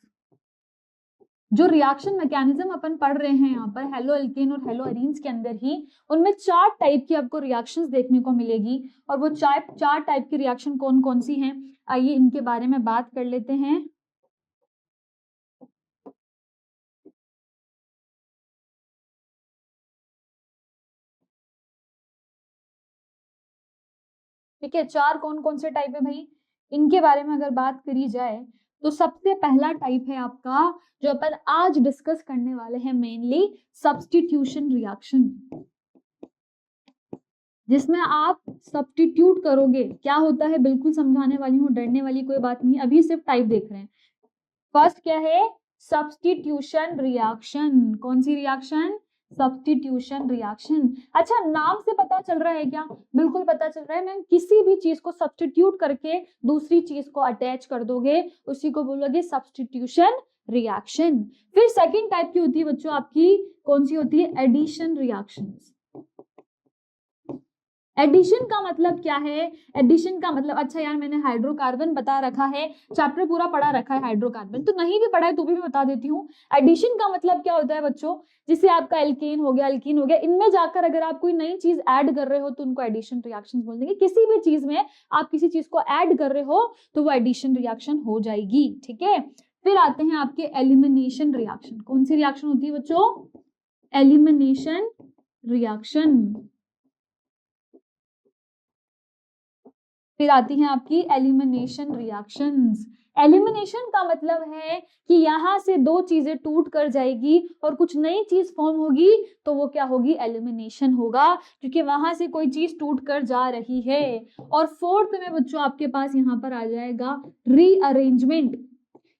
जो रिएक्शन मैकेनिज्म अपन पढ़ रहे हैं यहाँ पर हेलो एल्केन और हेलो एरीन्स के अंदर ही, उनमें 4 टाइप की आपको रिएक्शंस देखने को मिलेगी। और वो 4 टाइप की रिएक्शन कौन कौन सी हैं, आइए इनके बारे में बात कर लेते हैं। ठीक है, 4 कौन कौन से टाइप है भाई, इनके बारे में अगर बात करी जाए तो सबसे पहला टाइप है आपका, जो अपन आज डिस्कस करने वाले हैं मेनली, सब्स्टिट्यूशन रिएक्शन, जिसमें आप सब्स्टिट्यूट करोगे। क्या होता है बिल्कुल समझाने वाली हूँ, डरने वाली कोई बात नहीं, अभी सिर्फ टाइप देख रहे हैं। फर्स्ट क्या है, सब्स्टिट्यूशन रिएक्शन। कौन सी रिएक्शन, सब्स्टिट्यूशन रिएक्शन। अच्छा नाम से पता चल रहा है क्या, बिल्कुल पता चल रहा है। मैम किसी भी चीज को सब्स्टिट्यूट करके दूसरी चीज को अटैच कर दोगे, उसी को बोलोगे सब्स्टिट्यूशन रिएक्शन। फिर सेकंड टाइप की होती है बच्चों आपकी, कौन सी होती है, एडिशन रिएक्शंस। एडिशन का मतलब क्या है, एडिशन का मतलब, अच्छा यार मैंने हाइड्रोकार्बन बता रखा है, चैप्टर पूरा पढ़ा रखा है हाइड्रोकार्बन, तो नहीं भी पढ़ा है तो भी मैं बता देती हूँ। एडिशन का मतलब क्या होता है बच्चों, जिसे आपका एल्केन हो गया, अल्कीन हो गया, इनमें जाकर अगर आप कोई नई चीज ऐड कर रहे हो तो उनको एडिशन रिएक्शन बोल देंगे। किसी भी चीज में आप किसी चीज को ऐड कर रहे हो तो वो एडिशन रिएक्शन हो जाएगी, ठीक है। फिर आते हैं आपके एलिमिनेशन रिएक्शन। कौन सी रिएक्शन होती है बच्चों, एलिमिनेशन रिएक्शन। फिर आती हैं आपकी एलिमिनेशन रिएक्शंस। एलिमिनेशन का मतलब है कि यहां से 2 चीजें टूट कर जाएगी और कुछ नई चीज फॉर्म होगी, तो वो क्या होगी, एलिमिनेशन होगा, क्योंकि वहां से कोई चीज टूट कर जा रही है। और फोर्थ में बच्चों आपके पास यहां पर आ जाएगा रीअरेंजमेंट।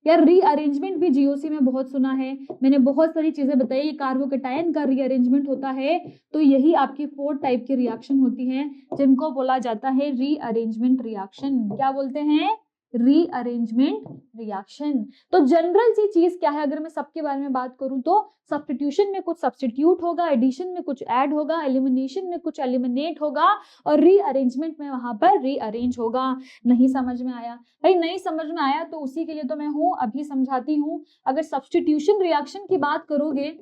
यार रीअरेंजमेंट भी जीओसी में बहुत सुना है मैंने, बहुत सारी चीजें बताई, ये कार्बोकेटायन का रीअरेंजमेंट होता है। तो यही आपकी 4 टाइप की रिएक्शन होती हैं जिनको बोला जाता है रीअरेंजमेंट रिएक्शन। क्या बोलते हैं, रीअरेंजमेंट रिएक्शन। तो जनरल सी चीज क्या है, अगर मैं सबके बारे में बात करूं तो सब्स्टिट्यूशन में कुछ सब्स्टिट्यूट होगा, एडिशन में कुछ ऐड होगा, एलिमिनेशन में कुछ एलिमिनेट होगा, और रीअरेंजमेंट में वहां पर रीअरेंज होगा। नहीं समझ में आया भाई, नहीं समझ में आया तो उसी के लिए तो मैं हूं, अभी समझाती हूं। अगर सब्स्टिट्यूशन रिएक्शन की बात करोगे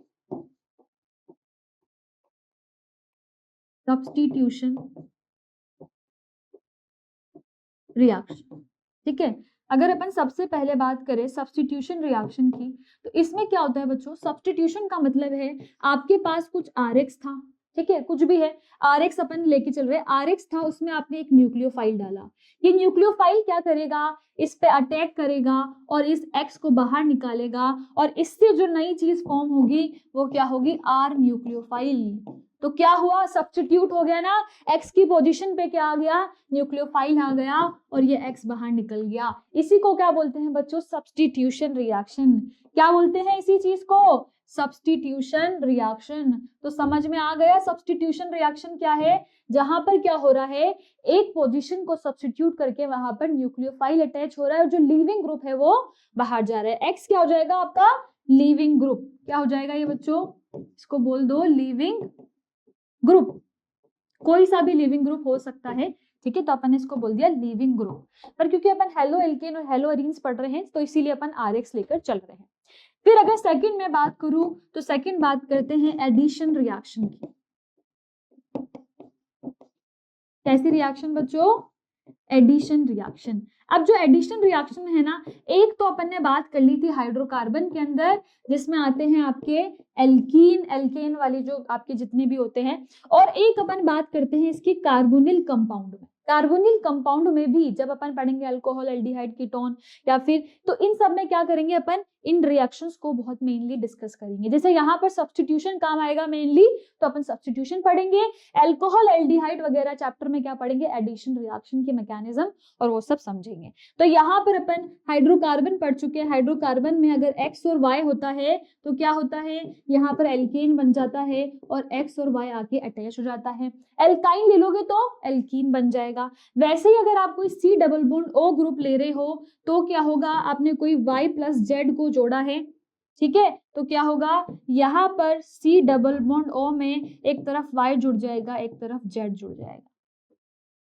सब्स्टिट्यूशन रिएक्शन। ठीक है, अगर अपन सबसे पहले बात करें सब्स्टिट्यूशन रिएक्शन की, तो इसमें क्या होता है बच्चों, सब्स्टिट्यूशन का मतलब है आपके पास कुछ आरएक्स था, ठीक है, कुछ भी है, आरएक्स अपन लेके चल रहे, आरएक्स था, उसमें आपने एक न्यूक्लियोफाइल डाला, ये न्यूक्लियोफाइल क्या करेगा, इस पे अटैक करेगा और इस एक्स को बाहर निकालेगा, और इससे जो नई चीज फॉर्म होगी वो क्या होगी, आर न्यूक्लियोफाइल। तो क्या हुआ, सब्स्टिट्यूट हो गया ना, एक्स की पोजीशन पे क्या आ गया, न्यूक्लियोफाइल आ गया और ये एक्स बाहर निकल गया। इसी को क्या बोलते हैं बच्चों, सब्स्टिट्यूशन रिएक्शन। क्या बोलते हैं इसी चीज को, सब्स्टिट्यूशन रिएक्शन। तो समझ में आ गया सब्स्टिट्यूशन रिएक्शन क्या है, जहां पर क्या हो रहा है, एक पोजीशन को सब्स्टिट्यूट करके वहां पर न्यूक्लियोफाइल अटैच हो रहा है और जो लीविंग ग्रुप है वो बाहर जा रहा है। एक्स क्या हो जाएगा आपका, लीविंग ग्रुप। क्या हो जाएगा ये बच्चों, इसको बोल दो लीविंग ग्रुप, कोई सा भी लिविंग ग्रुप हो सकता है, ठीक है, तो अपन ने इसको बोल दिया लिविंग ग्रुप। पर क्योंकि अपन हेलो एल्केन और हेलो एरीन्स पढ़ रहे हैं तो इसीलिए अपन आरएक्स लेकर चल रहे हैं। फिर अगर सेकंड में बात करूं तो सेकंड बात करते हैं एडिशन रिएक्शन की। कैसी रिएक्शन बच्चों, एडिशन रिएक्शन। अब जो एडिशन रिएक्शन है ना, एक तो अपन ने बात कर ली थी हाइड्रोकार्बन के अंदर, जिसमें आते हैं आपके एल्कीन, एल्केन वाली जो आपके जितने भी होते हैं, और एक अपन बात करते हैं इसकी कार्बोनिल कंपाउंड में। कार्बोनिल कंपाउंड में भी जब अपन पढ़ेंगे अल्कोहल, एल्डिहाइड, कीटोन या फिर, तो इन सब में क्या करेंगे अपन, इन रिएक्शंस को बहुत मेनली डिस्कस करेंगे। जैसे यहाँ पर सब्स्टिट्यूशन काम आएगा मेनली, तो अपन सब्स्टिट्यूशन पढ़ेंगे, अल्कोहल, एल्डिहाइड वगैरह चैप्टर में क्या पढ़ेंगे, एडिशन रिएक्शन के मैकेनिज्म और वो सब समझेंगे। तो यहाँ पर अपन हाइड्रोकार्बन पढ़ चुके हैं, हाइड्रोकार्बन में अगर एक्स और वाई होता है तो क्या होता है, यहाँ पर एल्केन बन जाता है और एक्स और वाई आके अटैच हो जाता है। एल्काइन ले लोगे तो एल्कीन बन जाएगा। वैसे ही अगर आप कोई सी डबल बॉन्ड ओ ग्रुप ले रहे हो तो क्या होगा, आपने कोई वाई प्लस जेड को जोड़ा है, ठीक है, तो क्या होगा, यहाँ पर सी डबल बॉन्ड ओ में एक तरफ वाई जुड़ जाएगा, एक तरफ जेड जुड़ जाएगा,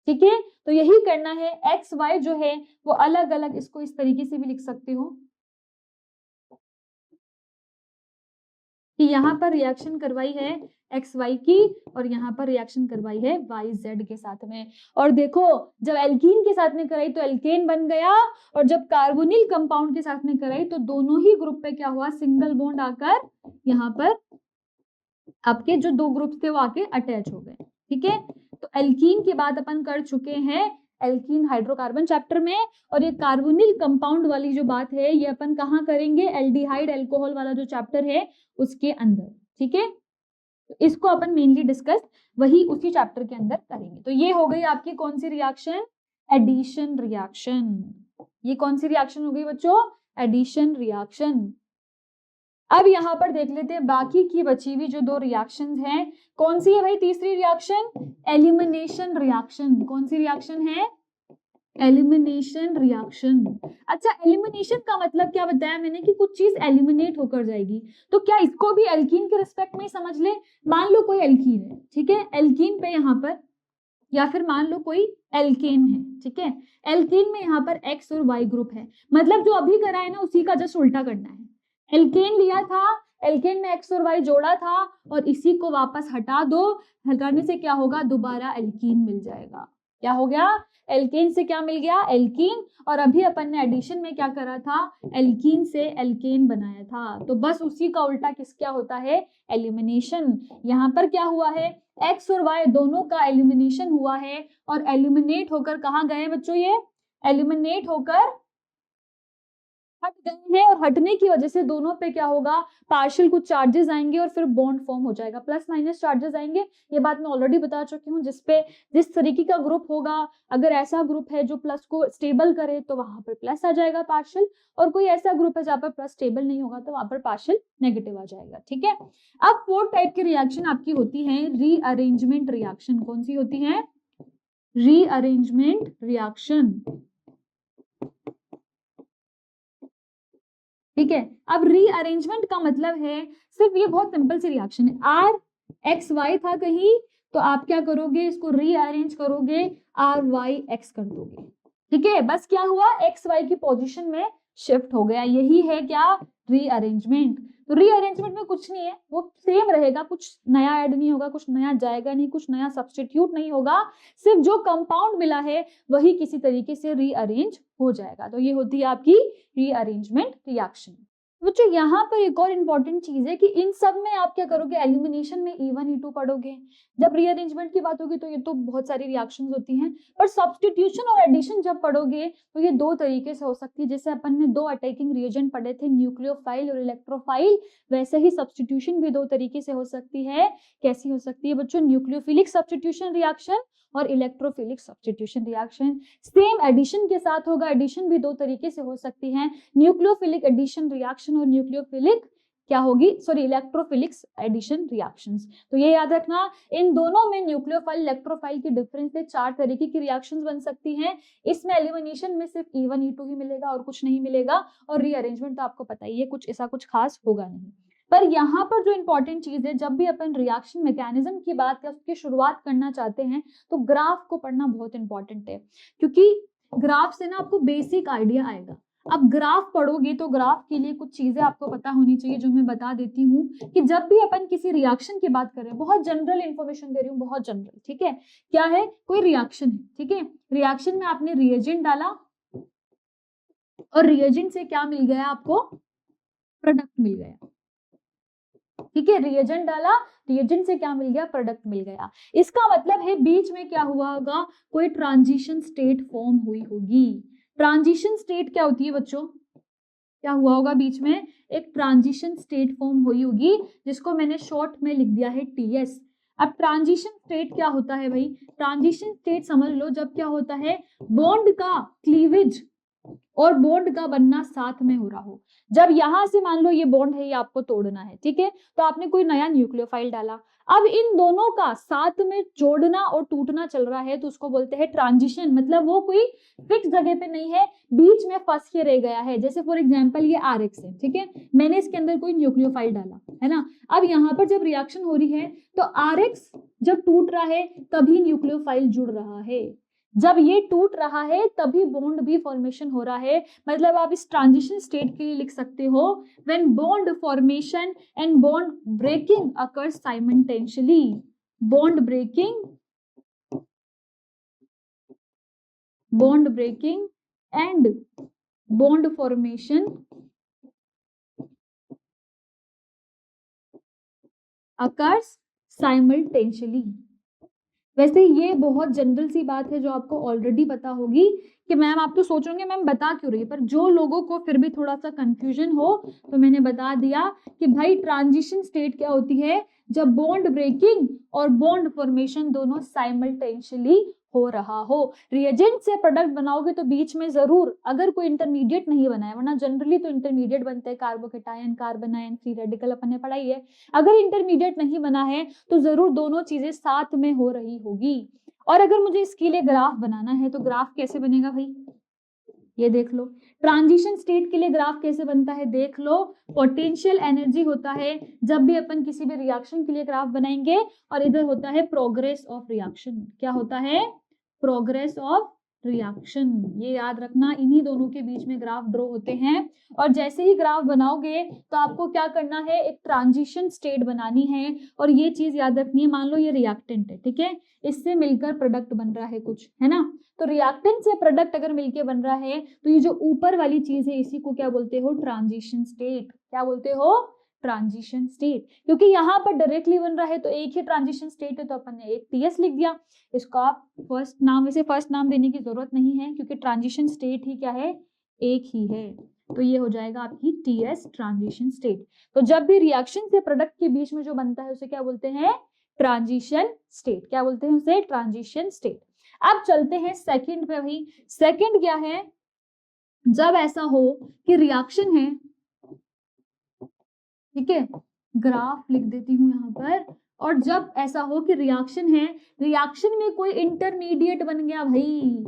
ठीक है। तो यही करना है, एक्स वाई जो है वो अलग अलग, इसको इस तरीके से भी लिख सकते हो कि यहाँ पर रिएक्शन करवाई है एक्स वाई की और यहाँ पर रिएक्शन करवाई है वाई जेड के साथ में। और देखो जब एल्कीन के साथ में कराई तो एल्केन बन गया, और जब कार्बोनिल कंपाउंड के साथ में कराई तो दोनों ही ग्रुप पे क्या हुआ, सिंगल बॉन्ड आकर यहाँ पर आपके जो दो ग्रुप थे वो आके अटैच हो गए, ठीक है। तो एल्कीन की बात अपन कर चुके हैं एल्कीन हाइड्रोकार्बन चैप्टर में, और ये कार्बोनिल कंपाउंड वाली जो बात है ये अपन कहाँ करेंगे, एल्डिहाइड अल्कोहल वाला जो चैप्टर है उसके अंदर, ठीक है। तो इसको अपन मेनली डिस्कस वही उसी चैप्टर के अंदर करेंगे। तो ये हो गई आपकी कौन सी रिएक्शन, एडिशन रिएक्शन। ये कौन सी रिएक्शन हो गई बच्चों, एडिशन रिएक्शन। अब यहाँ पर देख लेते हैं बाकी की बची हुई जो दो रिएक्शंस हैं, कौन सी है भाई, तीसरी रिएक्शन एलिमिनेशन रिएक्शन। कौन सी रिएक्शन है, एलिमिनेशन रिएक्शन। अच्छा, एलिमिनेशन का मतलब क्या बताया मैंने कि कुछ चीज एलिमिनेट होकर जाएगी, तो क्या इसको भी एल्कीन के रिस्पेक्ट में ही समझ ले। मान लो कोई एल्कीन है, ठीक है, एल्कीन पे यहाँ पर, या फिर मान लो कोई एल्केन है, ठीक है, एल्केन में यहाँ पर एक्स और वाई ग्रुप है, मतलब जो अभी करा है ना उसी का जस्ट उल्टा करना है। एल्केन लिया था, एल्केन में एक्स और वाई जोड़ा था और इसी को वापस हटा दो, हटाने से क्या होगा, दोबारा एल्कीन मिल जाएगा। क्या हो गया, एल्केन से क्या मिल गया, एल्कीन, और अभी अपन ने एडिशन में क्या करा था, एल्कीन से एल्केन बनाया था। तो बस उसी का उल्टा किस क्या होता है, एलिमिनेशन। यहाँ पर क्या हुआ है, एक्स और वाई दोनों का एलिमिनेशन हुआ है, और एलिमिनेट होकर कहाँ गए बच्चों, ये एलिमिनेट होकर हट गए हैं, और हटने की वजह से दोनों पे क्या होगा, पार्शियल कुछ चार्जेस आएंगे और फिर बॉन्ड फॉर्म हो जाएगा, प्लस माइनस चार्जेस आएंगे। ये बात मैं ऑलरेडी बता चुकी हूँ, जिस तरीके का ग्रुप होगा, अगर ऐसा ग्रुप है जो प्लस को स्टेबल करे तो वहां पर प्लस आ जाएगा पार्शियल, और कोई ऐसा ग्रुप है जहाँ पर प्लस स्टेबल नहीं होगा तो वहां पर पार्शियल नेगेटिव आ जाएगा, ठीक है। अब 4 टाइप की रिएक्शन आपकी होती है, रीअरेंजमेंट रिएक्शन। कौन सी होती है, रीअरेंजमेंट रिएक्शन, ठीक है। अब रीअरेंजमेंट का मतलब है, सिर्फ ये बहुत सिंपल सी रिएक्शन है, आर एक्स वाई था कहीं, तो आप क्या करोगे, इसको रीअरेंज करोगे, आर वाई एक्स कर दोगे, ठीक है। बस क्या हुआ, एक्स वाई की पोजीशन में शिफ्ट हो गया, यही है क्या, रीअरेंजमेंट। तो रीअरेंजमेंट में कुछ नहीं है, वो सेम रहेगा, कुछ नया ऐड नहीं होगा, कुछ नया जाएगा नहीं, कुछ नया सब्स्टिट्यूट नहीं होगा, सिर्फ जो कंपाउंड मिला है वही किसी तरीके से रीअरेंज हो जाएगा। तो ये होती है आपकी रीअरेंजमेंट रिएक्शन। बच्चों यहाँ पर एक और इम्पॉर्टेंट चीज है कि इन सब में आप क्या करोगे, एलिमिनेशन में E1 E2 पढ़ोगे। जब रीअरेंजमेंट की बात होगी तो ये तो बहुत सारी रिएक्शंस होती हैं, पर सब्स्टिट्यूशन और एडिशन जब पढ़ोगे तो ये दो तरीके से हो सकती है। जैसे अपन ने दो अटैकिंग रिएजेंट पढ़े थे, न्यूक्लियोफाइल और इलेक्ट्रोफाइल, वैसे ही सब्स्टिट्यूशन भी दो तरीके से हो सकती है। कैसी हो सकती है बच्चों, न्यूक्लियोफिलिक सब्स्टिट्यूशन रिएक्शन और electrophilic substitution reaction. Same addition के साथ होगा, एडिशन भी दो तरीके से हो सकती है, न्यूक्लियोफिलिक एडिशन रिएक्शन और न्यूक्लियोफिलिक क्या होगी, सॉरी इलेक्ट्रोफिलिक एडिशन रिएक्शंस। तो ये याद रखना, इन दोनों में न्यूक्लियोफाइल इलेक्ट्रोफाइल की डिफरेंस से चार तरीके की रिएक्शंस बन सकती हैं। इसमें एलिमिनेशन में सिर्फ E1 E2 ही मिलेगा और कुछ नहीं मिलेगा, और रीअरेंजमेंट तो आपको पता ही है, कुछ ऐसा कुछ खास होगा नहीं। पर यहाँ पर जो इंपॉर्टेंट चीज है, जब भी अपन रिएक्शन मैकेनिज्म की बात या उसकी शुरुआत करना चाहते हैं तो ग्राफ को पढ़ना बहुत इंपॉर्टेंट है, क्योंकि ग्राफ से ना आपको बेसिक आइडिया आएगा। अब ग्राफ पढ़ोगे तो ग्राफ के लिए कुछ चीजें आपको पता होनी चाहिए, जो मैं बता देती हूँ कि जब भी अपन किसी रिएक्शन की बात करें, बहुत जनरल इंफॉर्मेशन दे रही हूँ, बहुत जनरल, ठीक है। क्या है, कोई रिएक्शन है, ठीक है, रिएक्शन में आपने रिएजेंट डाला और रिएजेंट से क्या मिल गया आपको, प्रोडक्ट मिल गया, ठीक है। रिएजेंट डाला, रिएजेंट से क्या मिल गया, प्रोडक्ट मिल गया। इसका मतलब है बीच में क्या हुआ होगा, कोई ट्रांजिशन स्टेट फॉर्म हुई होगी। ट्रांजिशन स्टेट क्या होती है बच्चों, क्या हुआ होगा बीच में, एक ट्रांजिशन स्टेट फॉर्म हुई होगी, जिसको मैंने शॉर्ट में लिख दिया है TS। अब ट्रांजिशन स्टेट क्या होता है भाई, ट्रांजिशन स्टेट समझ लो जब क्या होता है, बॉन्ड का क्लीवेज और बॉन्ड का बनना साथ में हो रहा हो। जब यहां से मान लो ये बॉन्ड है, ये आपको तोड़ना है, ठीक है, तो आपने कोई नया न्यूक्लियोफाइल डाला, अब इन दोनों का साथ में जोड़ना और टूटना चल रहा है, तो उसको बोलते हैं ट्रांजिशन। मतलब वो कोई फिक्स जगह पे नहीं है, बीच में फंस के रह गया है। जैसे फॉर एग्जांपल ये RX है, ठीक है, मैंने इसके अंदर कोई न्यूक्लियोफाइल डाला है ना, अब यहाँ पर जब रिएक्शन हो रही है तो RX जब टूट रहा है तभी न्यूक्लियोफाइल जुड़ रहा है, जब ये टूट रहा है तभी बॉन्ड भी फॉर्मेशन हो रहा है। मतलब आप इस ट्रांजिशन स्टेट के लिए लिख सकते हो, when bond formation and bond breaking occurs simultaneously. Bond breaking and bond formation occurs simultaneously. वैसे ये बहुत जनरल सी बात है जो आपको ऑलरेडी पता होगी कि मैम, आप तो सोचोगे मैम बता क्यों रही है, पर जो लोगों को फिर भी थोड़ा सा कंफ्यूजन हो तो मैंने बता दिया कि भाई ट्रांजिशन स्टेट क्या होती है, जब बॉन्ड ब्रेकिंग और बॉन्ड फॉर्मेशन दोनों साइमल्टेनियसली हो रहा हो। रिएजेंट से प्रोडक्ट बनाओगे तो बीच में जरूर, अगर कोई इंटरमीडिएट नहीं बना है, वरना जनरली तो इंटरमीडिएट बनते हैं, carbocation, carbon ion, free radical अपन ने पढ़ाई है। अगर इंटरमीडिएट नहीं बना है तो जरूर दोनों चीजें साथ में हो रही होगी। और अगर मुझे इसके लिए ग्राफ बनाना है तो ग्राफ कैसे बनेगा भाई, ये देख लो। ट्रांजिशन स्टेट के लिए ग्राफ कैसे बनता है देख लो, पोटेंशियल एनर्जी होता है जब भी अपन किसी भी रिएक्शन के लिए ग्राफ बनाएंगे, और इधर होता है प्रोग्रेस ऑफ रिएक्शन। क्या होता है, प्रोग्रेस ऑफ रिएक्शन। ये याद रखना, इन्हीं दोनों के बीच में ग्राफ ड्रॉ होते हैं। और जैसे ही ग्राफ बनाओगे तो आपको क्या करना है, एक ट्रांजिशन स्टेट बनानी है, और ये चीज याद रखनी है, मान लो ये रिएक्टेंट है, ठीक है, इससे मिलकर प्रोडक्ट बन रहा है कुछ, है ना, तो रिएक्टेंट से प्रोडक्ट अगर मिलके बन रहा है तो ये जो ऊपर वाली चीज है इसी को क्या बोलते हो, ट्रांजिशन स्टेट। क्या बोलते हो, ट्रांजिशन स्टेट। क्योंकि यहाँ पर डायरेक्टली बन रहा है तो एक ही ट्रांजिशन स्टेट है, तो अपन ने एक TS लिख दिया। इसको आप फर्स्ट नाम, वैसे फर्स्ट नाम देने की जरूरत नहीं है क्योंकि ट्रांजिशन स्टेट ही क्या है, एक ही है। तो ये हो जाएगा आपकी TS ट्रांजिशन स्टेट। तो जब भी रिएक्शन से प्रोडक्ट के बीच में जो बनता है उसे क्या बोलते हैं, ट्रांजिशन स्टेट। क्या बोलते हैं उसे, ट्रांजिशन स्टेट। अब चलते हैं सेकंड पे भाई। सेकंड क्या है, जब ऐसा हो कि रिएक्शन है, ठीक है, ग्राफ लिख देती हूं यहाँ पर, और जब ऐसा हो कि रिएक्शन है, रिएक्शन में कोई इंटरमीडिएट बन गया भाई,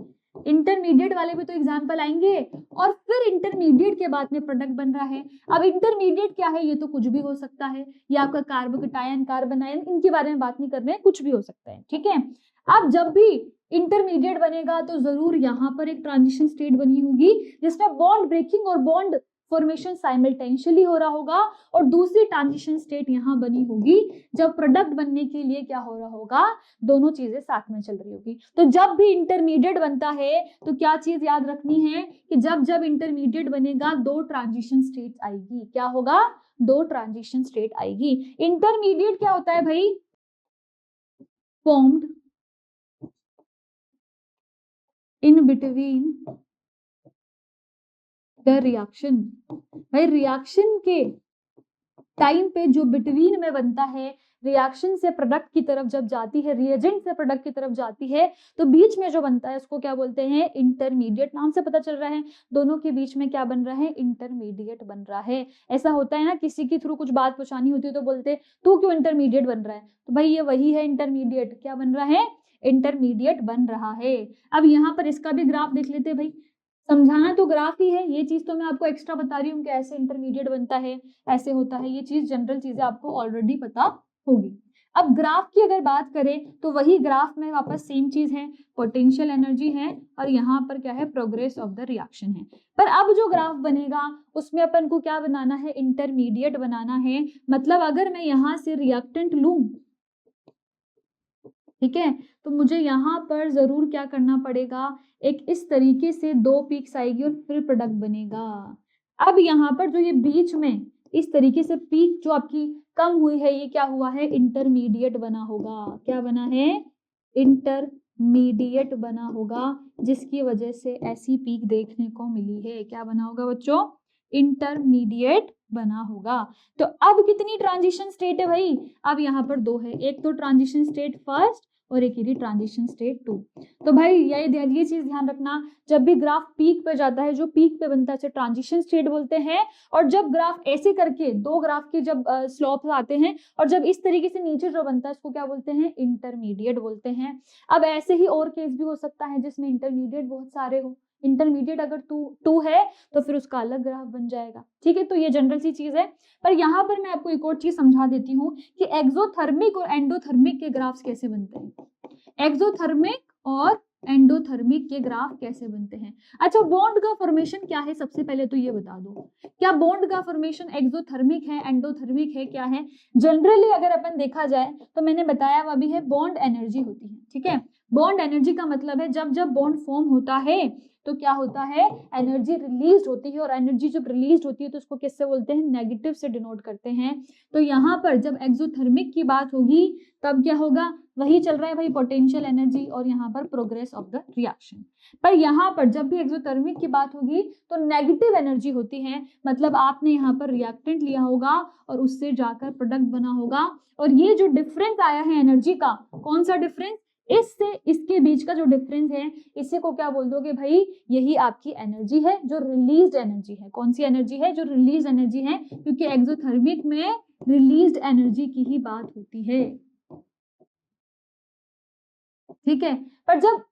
इंटरमीडिएट वाले भी तो एग्जाम्पल आएंगे, और फिर इंटरमीडिएट के बाद में प्रोडक्ट बन रहा है। अब इंटरमीडिएट क्या है, ये तो कुछ भी हो सकता है, ये आपका कार्बोकेटायन, कार्बन आयन, इनके बारे में बात नहीं कर रहे हैं, कुछ भी हो सकता है, ठीक है। अब जब भी इंटरमीडिएट बनेगा तो जरूर यहाँ पर एक ट्रांजिशन स्टेट बनी होगी जिसमें बॉन्ड ब्रेकिंग और बॉन्ड फॉर्मेशन साइमल्टेनियसली हो रहा होगा, और दूसरी ट्रांजिशन स्टेट यहाँ बनी होगी जब प्रोडक्ट बनने के लिए क्या हो रहा होगा, दोनों चीजें साथ में चल रही होगी। तो जब भी इंटरमीडिएट बनता है तो क्या चीज याद रखनी है कि जब जब इंटरमीडिएट बनेगा दो ट्रांजिशन स्टेट आएगी। क्या होगा, दो ट्रांजिशन स्टेट आएगी। इंटरमीडिएट क्या होता है भाई, formed in between the reaction. भाई रिएक्शन के टाइम पे जो बिटवीन में बनता है, रिएक्शन से प्रोडक्ट की तरफ जब जाती है, रिएजेंट से प्रोडक्ट की तरफ जाती है, तो बीच में जो बनता है उसको क्या बोलते हैं, इंटरमीडिएट। नाम से पता चल रहा है दोनों के बीच में क्या बन रहा है, इंटरमीडिएट बन रहा है। ऐसा होता है ना, किसी के थ्रू कुछ बात पहुंचानी होती है तो बोलते तू क्यों इंटरमीडिएट बन रहा है, तो भाई ये वही है इंटरमीडिएट। क्या बन रहा है, इंटरमीडिएट बन रहा है। अब यहाँ पर इसका भी ग्राफ देख लेते हैं भाई, समझाना तो ग्राफ ही है, ये चीज तो मैं आपको एक्स्ट्रा बता रही हूँ कि ऐसे इंटरमीडिएट बनता है, ऐसे होता है, ये चीज जनरल चीजें आपको ऑलरेडी पता होगी। अब ग्राफ की अगर बात करें तो वही ग्राफ में वापस सेम चीज है, पोटेंशियल एनर्जी है और यहाँ पर क्या है, प्रोग्रेस ऑफ द रिएक्शन है। पर अब जो ग्राफ बनेगा उसमें अपन को क्या बनाना है, इंटरमीडिएट बनाना है। मतलब अगर मैं यहाँ से रिएक्टेंट लूं, ठीक है, तो मुझे यहाँ पर जरूर क्या करना पड़ेगा, एक इस तरीके से दो पीक्स आएगी और फिर प्रोडक्ट बनेगा। अब यहाँ पर जो ये बीच में इस तरीके से पीक जो आपकी कम हुई है, ये क्या हुआ है, इंटरमीडिएट बना होगा। क्या बना है, इंटरमीडिएट बना होगा, जिसकी वजह से ऐसी पीक देखने को मिली है। क्या बना होगा बच्चों, इंटरमीडिएट बना होगा। तो अब कितनी ट्रांजिशन स्टेट है भाई, अब यहाँ पर दो है, एक तो ट्रांजिशन स्टेट फर्स्ट और एक ये ट्रांजिशन स्टेट 2। तो भाई ये चीज ध्यान रखना, जब भी ग्राफ पीक पे जाता है, जो पीक पे बनता है उसे ट्रांजिशन स्टेट बोलते हैं, और जब ग्राफ ऐसे करके दो ग्राफ के जब स्लोप आते हैं और जब इस तरीके से नीचे जो बनता है उसको क्या बोलते हैं, इंटरमीडिएट बोलते हैं। अब ऐसे ही और केस भी हो सकता है जिसमें इंटरमीडिएट बहुत सारे हो, इंटरमीडिएट अगर टू है तो फिर उसका अलग ग्राफ बन जाएगा। ठीक है, तो ये जनरल सी चीज है। पर यहाँ पर मैं आपको एक और चीज समझा देती हूँ कि एक्सोथर्मिक और एंडोथर्मिक के ग्राफ्स कैसे बनते हैं। एक्सोथर्मिक और एंडोथर्मिक के ग्राफ कैसे बनते हैं। अच्छा, बॉन्ड का फॉर्मेशन क्या है, सबसे पहले तो ये बता दो, क्या बॉन्ड का फॉर्मेशन एक्सोथर्मिक है, एंडोथर्मिक है, क्या है। जनरली अगर अपन देखा जाए तो मैंने बताया वो भी है, बॉन्ड एनर्जी होती है। ठीक है, बॉन्ड एनर्जी का मतलब है जब जब बॉन्ड फॉर्म होता है तो क्या होता है, एनर्जी रिलीज होती है, और एनर्जी जब रिलीज होती है तो उसको किससे बोलते हैं, नेगेटिव से डिनोट करते हैं। तो यहाँ पर जब एक्सोथर्मिक की बात होगी तब क्या होगा, वही चल रहा है भाई, पोटेंशियल एनर्जी और यहाँ पर प्रोग्रेस ऑफ द रिएक्शन। पर यहाँ पर जब भी एक्सोथर्मिक की बात होगी तो नेगेटिव एनर्जी होती है, मतलब आपने यहाँ पर रिएक्टेंट लिया होगा और उससे जाकर प्रोडक्ट बना होगा, और ये जो डिफरेंस आया है एनर्जी का, कौन सा डिफरेंस, इससे इसके बीच का जो डिफरेंस है, इसी को क्या बोल दोगे भाई, यही आपकी एनर्जी है, जो रिलीज्ड एनर्जी है। कौन सी एनर्जी है, जो रिलीज एनर्जी है, क्योंकि एक्सोथर्मिक में रिलीज्ड एनर्जी की ही बात होती है। ठीक है, पर जब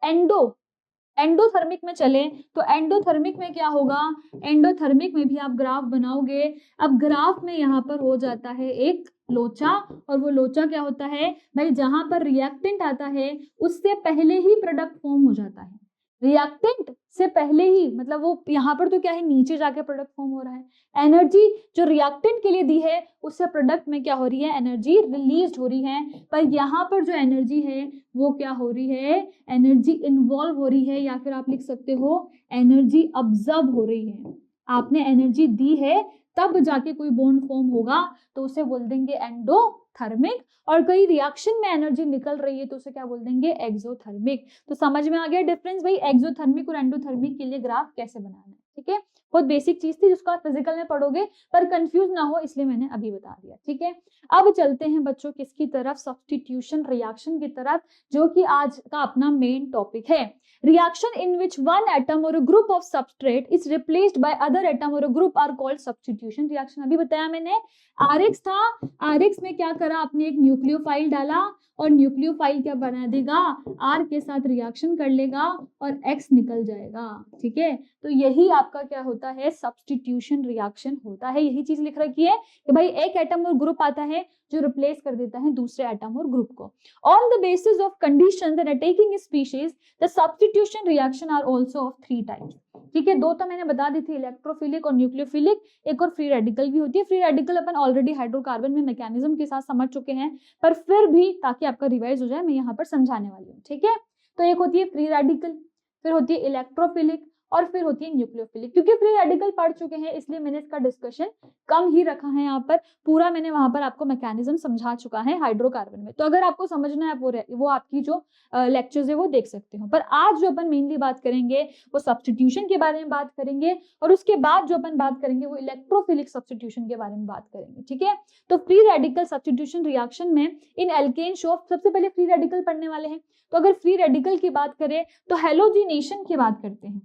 एंडोथर्मिक में चले तो एंडोथर्मिक में क्या होगा, एंडोथर्मिक में भी आप ग्राफ बनाओगे। अब ग्राफ में यहाँ पर हो जाता है एक लोचा, और वो लोचा क्या होता है भाई, जहां पर रिएक्टेंट आता है उससे पहले ही प्रोडक्ट फॉर्म हो जाता है। रिएक्टेंट से पहले ही, मतलब वो यहाँ पर तो क्या है, नीचे जाके प्रोडक्ट फॉर्म हो रहा है। एनर्जी जो रिएक्टेंट के लिए दी है उससे प्रोडक्ट में क्या हो रही है, एनर्जी रिलीज हो रही है। पर यहाँ पर जो एनर्जी है वो क्या हो रही है, एनर्जी इन्वॉल्व हो रही है, या फिर आप लिख सकते हो एनर्जी ऑब्जर्व हो रही है। आपने एनर्जी दी है तब जाके कोई बॉन्ड फॉर्म होगा, तो उसे बोल देंगे एंडोथर्मिक, और कई रिएक्शन में एनर्जी निकल रही है तो उसे क्या बोल देंगे, एक्सोथर्मिक। तो समझ में आ गया डिफरेंस भाई, एक्सोथर्मिक और एंडोथर्मिक के लिए ग्राफ कैसे बनाना है। ठीक है, बहुत बेसिक चीज थी जिसको आप फिजिकल में पढ़ोगे, पर कंफ्यूज ना हो इसलिए मैंने अभी बता दिया। ठीक है, अब चलते हैं बच्चों किसकी तरफ, सब्स्टिट्यूशन रिएक्शन की तरफ, जो कि आज का अपना मेन टॉपिक है। Reaction in which one atom और group of substrate is replaced by other atom और group are called substitution reaction. अभी बताया मैंने, आरएक्स था, आरएक्स में क्या करा आपने, एक न्यूक्लियोफाइल डाला, और न्यूक्लियोफाइल क्या बना देगा, आर के साथ रिएक्शन कर लेगा और एक्स निकल जाएगा। ठीक है, तो यही आपका क्या होता है, सब्स्टिट्यूशन रिएक्शन होता है। यही चीज लिख रखी है कि भाई एक एटम और ग्रुप आता है जो रिप्लेस कर देता है दूसरे एटम और ग्रुप को। On the basis of conditions and attacking species the substitution reaction are also of 3 types. ठीक है, 2 तो मैंने बता दी थी, इलेक्ट्रोफिलिक और न्यूक्लियोफिलिक, एक और फ्री रेडिकल भी होती है। फ्री रेडिकल अपन ऑलरेडी हाइड्रोकार्बन में मैकेनिज्म के साथ समझ चुके हैं, पर फिर भी ताकि आपका रिवाइज हो जाए मैं यहाँ पर समझाने वाली हूँ। ठीक है, तो एक होती है फ्री रेडिकल, फिर होती है इलेक्ट्रोफिलिक और फिर होती है न्यूक्लियोफिलिक। क्योंकि फ्री रेडिकल पढ़ चुके हैं इसलिए मैंने इसका डिस्कशन कम ही रखा है यहाँ पर, पूरा मैंने वहां पर आपको मैकेनिज्म समझा चुका है हाइड्रोकार्बन में। तो अगर आपको समझना है वो आपकी जो लेक्चर्स है वो देख सकते हो। पर आज जो अपन मेनली बात करेंगे वो सब्स्टिट्यूशन के बारे में बात करेंगे, और उसके बाद जो अपन बात करेंगे वो इलेक्ट्रोफिलिक सब्स्टिट्यूशन के बारे में बात करेंगे। ठीक है, तो फ्री रेडिकल सब्स्टिट्यूशन रिएक्शन में इन एल्केन शो, सबसे पहले फ्री रेडिकल पढ़ने वाले हैं। तो अगर फ्री रेडिकल की बात करें तो हेलोजिनेशन की बात करते हैं,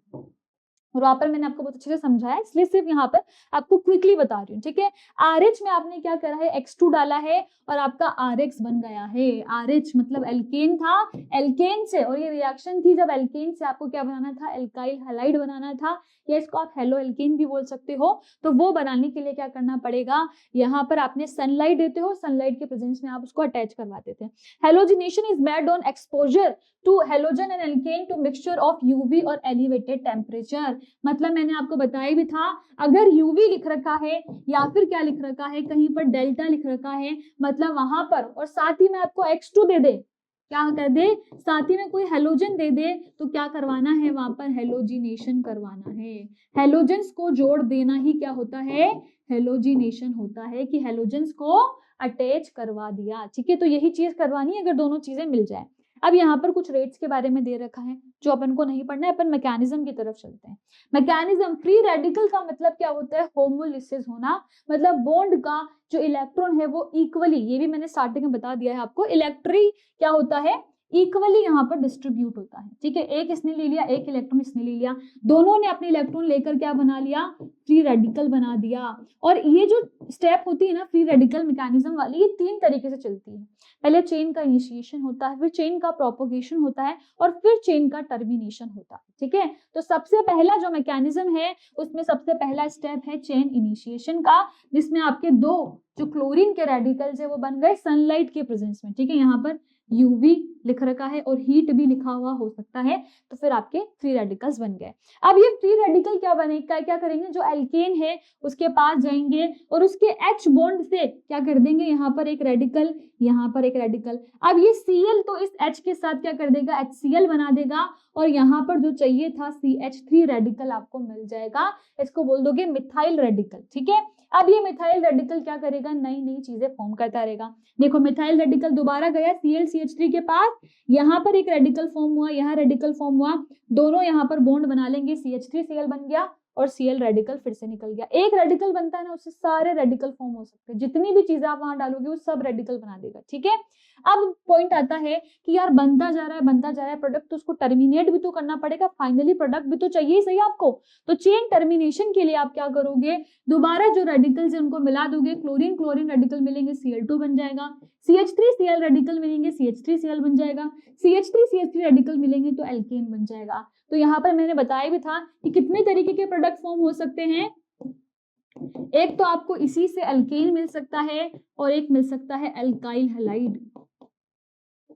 और वहां पर मैंने आपको बहुत अच्छे से समझाया इसलिए सिर्फ यहाँ पर आपको क्विकली बता रही हूँ। ठीक है, RH में आपने क्या करा है, X2 डाला है और आपका RH बन गया है। RH मतलब एल्केन था, एल्केन से, और ये रिएक्शन थी जब एल्केन से आपको क्या बनाना था, एल्काइल हैलाइड बनाना था, या इसको आप हेलो एल्केन भी बोल सकते हो। तो वो बनाने के लिए क्या करना पड़ेगा, यहाँ पर आपने सनलाइट देते हो, सनलाइट के प्रेजेंस में आप उसको अटैच करवा देते हैं। Halogenation is made on exposure to halogen and alkane to mixture of UV और एलिवेटेड टेम्परेचर। मतलब मैंने आपको बताया भी था, अगर यूवी लिख रखा है या फिर क्या लिख रखा है, कहीं पर डेल्टा लिख रखा है, मतलब वहां पर, और साथ ही में आपको X2 दे दे, क्या कर दे, साथ ही में कोई हेलोजन दे दे, तो क्या करवाना है, वहां पर हेलोजिनेशन करवाना है। हेलोजेंस को जोड़ देना ही क्या होता है, हेलोजिनेशन होता है, कि हेलोजेंस को अटैच करवा दिया। ठीक है, तो यही चीज करवानी है अगर दोनों चीजें मिल जाए। अब यहाँ पर कुछ रेट्स के बारे में दे रखा है जो अपन को नहीं पढ़ना है, अपन मैकेनिज्म की तरफ चलते हैं। मैकेनिज्म, फ्री रेडिकल का मतलब क्या होता है, होमोलिसिस होना, मतलब बॉन्ड का जो इलेक्ट्रॉन है वो इक्वली, ये भी मैंने स्टार्टिंग में बता दिया है आपको, इलेक्ट्री क्या होता है, इक्वली यहाँ पर डिस्ट्रीब्यूट होता है। ठीक है, एक इसने ले लिया, एक इलेक्ट्रॉन इसने ले लिया, दोनों ने अपने इलेक्ट्रॉन लेकर क्या बना लिया, फ्री रेडिकल बना दिया। और ये जो स्टेप होती है ना फ्री रेडिकल मैकेनिज्म वाली, ये 3 तरीके से चलती है। पहले चेन का इनिशिएशन होता है, फिर चेन का प्रोपोगेशन होता है, और फिर चेन का टर्मिनेशन होता है। ठीक है, तो सबसे पहला जो मैकेनिज्म है उसमें सबसे पहला स्टेप है चेन इनिशिएशन का, जिसमें आपके 2 जो क्लोरीन के रेडिकल्स है वो बन गए सनलाइट के प्रेजेंस में। ठीक है, यहाँ पर यूवी लिख रखा है और हीट भी लिखा हुआ हो सकता है, तो फिर आपके फ्री रेडिकल्स बन गए। अब ये फ्री रेडिकल क्या बनेगा, क्या करेंगे, जो एल्केन है उसके पास जाएंगे और उसके H बॉन्ड से क्या कर देंगे, यहाँ पर एक रेडिकल, यहाँ पर एक रेडिकल। अब ये Cl तो इस H के साथ क्या कर देगा, HCl बना देगा, और यहाँ पर जो चाहिए था CH3 रेडिकल आपको मिल जाएगा, इसको बोल दोगे मिथाइल रेडिकल। ठीक है, अब ये मिथाइल रेडिकल क्या करेगा, नई नई चीजें फॉर्म करता रहेगा। देखो मिथाइल रेडिकल दोबारा गया ClCH3 के पास, यहाँ पर एक रेडिकल फॉर्म हुआ, यहाँ रेडिकल फॉर्म हुआ, दोनों यहाँ पर बॉन्ड बना लेंगे, CH3Cl बन गया और Cl रेडिकल फिर से निकल गया। एक रेडिकल बनता है ना, उससे सारे रेडिकल फॉर्म हो सकते हैं, जितनी भी चीजें आप वहां डालोगे वो सब रेडिकल बना देगा। ठीक है, अब पॉइंट आता है कि यार बनता जा रहा है प्रोडक्ट, तो उसको टर्मिनेट भी तो करना पड़ेगा, फाइनली प्रोडक्ट भी तो चाहिए ही सही आपको। तो चेन टर्मिनेशन के लिए आप क्या करोगे, दोबारा जो रेडिकल्स है उनको मिला दोगे, क्लोरीन क्लोरीन रेडिकल मिलेंगे Cl2 बन जाएगा, CH3Cl रेडिकल मिलेंगे CH3Cl बन जाएगा, CH3CH3 रेडिकल मिलेंगे तो एल्केन बन जाएगा। तो यहाँ पर मैंने बताया भी था कि कितने तरीके के प्रोडक्ट फॉर्म हो सकते हैं, एक तो आपको इसी से एल्केन मिल सकता है और एक मिल सकता है एल्काइल हैलाइड।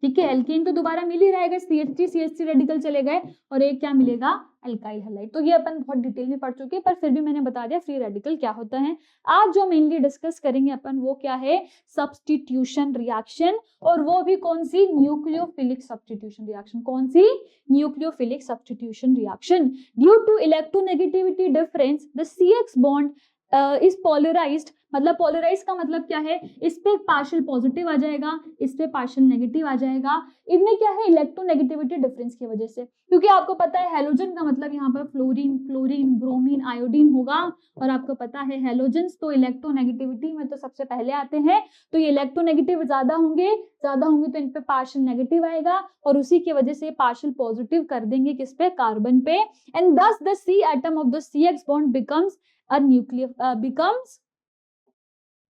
ठीक है, एल्केन तो दोबारा मिल ही रहेगा, CH3 रेडिकल चले गए, और एक क्या मिलेगा, एल्काइल हैलाइड। तो ये अपन बहुत डिटेल में पढ़ चुके हैं, पर फिर भी मैंने बता दिया फ्री रेडिकल क्या होता है। आज जो मेनली डिस्कस करेंगे अपन वो क्या है, सब्स्टिट्यूशन रिएक्शन, और वो भी कौन सी, न्यूक्लियोफिलिक सब्स्टिट्यूशन रिएक्शन। कौन सी, nucleophilic substitution reaction. Due to electronegativity difference the CX bond is polarised, मतलब पोलराइज का मतलब क्या है, इस पे पार्शियल पॉजिटिव आ जाएगा, इस पे पार्शियल नेगेटिव आ जाएगा। इनमें क्या है, इलेक्ट्रोनेगेटिविटी डिफरेंस की वजह से, क्योंकि आपको पता है हेलोजन का मतलब यहाँ पर फ्लोरीन क्लोरीन ब्रोमीन आयोडीन होगा, और आपको पता है हेलोजन्स तो इलेक्ट्रोनेगेटिविटी में तो सबसे पहले आते हैं, तो ये इलेक्ट्रोनेगेटिव ज्यादा होंगे तो इन पे पार्शियल नेगेटिव आएगा, और उसी की वजह से पार्शियल पॉजिटिव कर देंगे किस पे, कार्बन पे, एंड दस the C atom of the CX bond becomes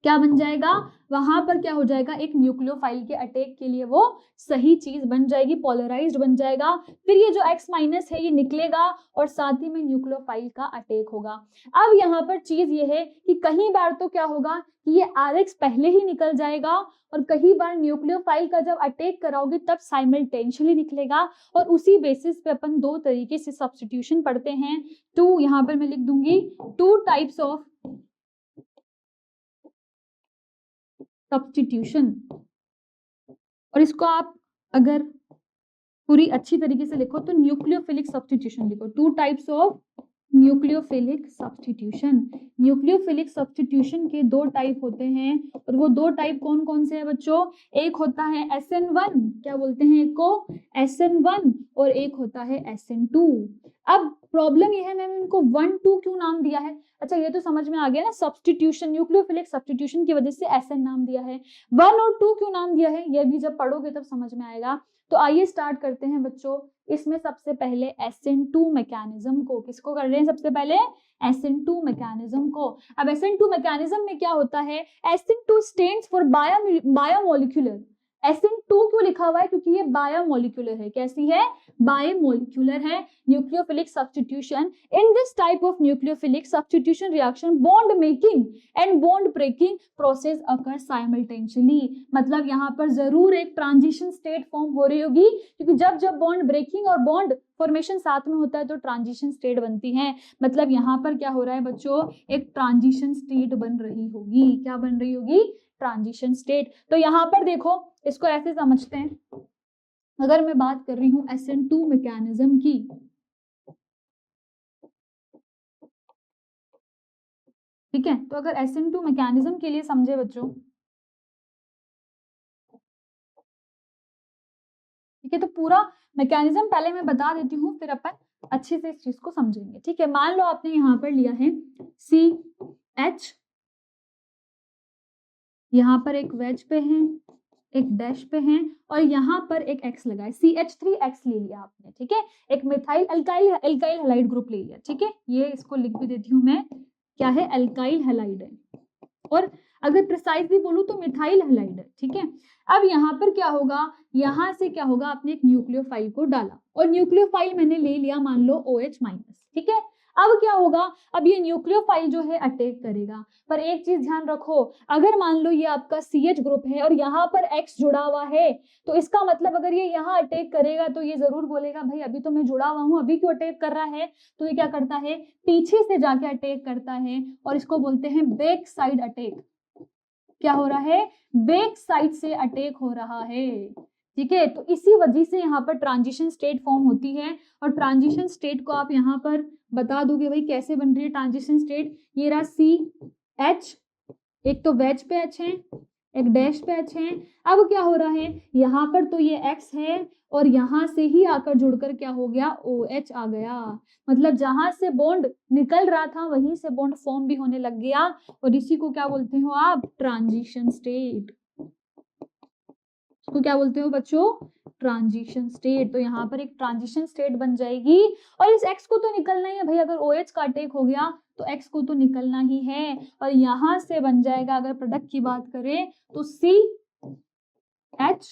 क्या बन जाएगा, वहां पर क्या हो जाएगा, एक न्यूक्लियोफाइल के अटैक के लिए वो सही चीज बन जाएगी, पोलराइज्ड बन जाएगा। फिर ये जो X माइनस है ये निकलेगा और साथ ही में न्यूक्लियोफाइल का अटैक होगा। अब यहाँ पर चीज ये है कि कई बार तो क्या होगा कि ये RX पहले ही निकल जाएगा और कई बार न्यूक्लियोफाइल का जब अटैक कराओगे तब साइमल्टेनियसली निकलेगा। और उसी बेसिस पे अपन दो तरीके से सब्स्टिट्यूशन पढ़ते हैं। टू, यहाँ पर मैं लिख दूंगी टू टाइप्स ऑफ सब्स्टिट्यूशन। और इसको आप अगर पूरी अच्छी तरीके से लिखो तो न्यूक्लियोफिलिक सब्स्टिट्यूशन लिखो, two types of nucleophilic substitution. Nucleophilic substitution के दो टाइप होते हैं और वो दो टाइप कौन कौन से हैं बच्चों, एक होता है SN1, क्या बोलते हैं एक को SN1, और एक होता है SN2। अब प्रॉब्लम ये है मैम इनको 1 2 क्यों नाम दिया है, अच्छा ये तो समझ में आ गया ना, सब्स्टिट्यूशन न्यूक्लियोफिलिक सब्स्टिट्यूशन की वजह से SN नाम दिया है। 1 और 2 क्यों नाम दिया है ये भी जब पढ़ोगे तब समझ में आएगा। तो आइए स्टार्ट करते हैं बच्चों। इसमें सबसे पहले SN2 मैकेनिज्म को, किसको कर रहे हैं सबसे पहले, SN2 मैकेनिज्म को। अब SN2 मैकेनिज्म में क्या होता है, SN2 stands for biomolecular. SN2 क्यों लिखा हुआ है, क्योंकि ये बायोमोलिक्यूलर है। कैसी है, बायोमोलिक्यूलर है। Nucleophilic substitution, in this type of nucleophilic substitution reaction bond making and bond breaking process occur simultaneously. मतलब यहाँ पर जरूर एक ट्रांजिशन स्टेट फॉर्म हो रही होगी, क्योंकि जब जब बॉन्ड ब्रेकिंग और बॉन्ड फॉर्मेशन साथ में होता है तो ट्रांजिशन स्टेट बनती है। मतलब यहाँ पर क्या हो रहा है बच्चों, एक ट्रांजिशन स्टेट बन रही होगी। क्या बन रही होगी, ट्रांजिशन स्टेट। तो यहाँ पर देखो इसको ऐसे समझते हैं, अगर मैं बात कर रही हूं SN2 मैकेनिज्म की, ठीक है, तो अगर SN2 मैकेनिज्म के लिए समझे बच्चों, ठीक है, तो पूरा मैकेनिज्म पहले मैं बता देती हूँ फिर अपन अच्छे से इस चीज को समझेंगे। ठीक है, मान लो आपने यहाँ पर लिया है CH, यहाँ पर एक वेज पे है, एक डैश पे है और यहाँ पर एक X लगा है, CH3X ले लिया आपने। ठीक है, एक मिथाइल अल्काइल हैलाइड ग्रुप ले लिया। ठीक है, ये इसको लिख भी देती हूँ मैं, क्या है, अल्काइल हैलाइड है, और अगर प्रिसाइजली बोलूं तो मिथाइल हैलाइड है। ठीक है, अब यहाँ पर क्या होगा, यहाँ से क्या होगा, आपने एक न्यूक्लियोफाइल को डाला और न्यूक्लियोफाइल मैंने ले लिया मान लो OH माइनस। ठीक है, अब क्या होगा, अब ये न्यूक्लियोफाइल जो है अटैक करेगा। पर एक चीज ध्यान रखो, अगर मान लो ये आपका CH ग्रुप है और यहाँ पर X जुड़ा हुआ है, तो इसका मतलब अगर ये यहाँ अटैक करेगा तो ये जरूर बोलेगा भाई अभी तो मैं जुड़ा हुआ हूँ, अभी क्यों अटैक कर रहा है। तो ये क्या करता है, पीछे से जाके अटैक करता है और इसको बोलते हैं बैक साइड अटैक। क्या हो रहा है, बैक साइड से अटैक हो रहा है। ठीक है, तो इसी वजह से यहाँ पर ट्रांजिशन स्टेट फॉर्म होती है। और ट्रांजिशन स्टेट को आप यहाँ पर बता दोगे भाई कैसे बन रही है ट्रांजिशन स्टेट। ये रहा CH, एक तो वेज पे H है, एक डैश पे H है। अब क्या हो रहा है, यहाँ पर तो ये X है और यहाँ से ही आकर जुड़कर क्या हो गया, OH आ गया। मतलब जहां से बॉन्ड निकल रहा था वहीं से बॉन्ड फॉर्म भी होने लग गया, और इसी को क्या बोलते हो आप, ट्रांजिशन स्टेट। इसको क्या बोलते हो बच्चों, ट्रांजिशन स्टेट। तो यहाँ पर एक ट्रांजिशन स्टेट बन जाएगी और इस X को तो निकलना ही है भाई, अगर OH का अटैक हो गया तो X को तो निकलना ही है। और यहाँ से बन जाएगा, अगर प्रोडक्ट की बात करें तो CH,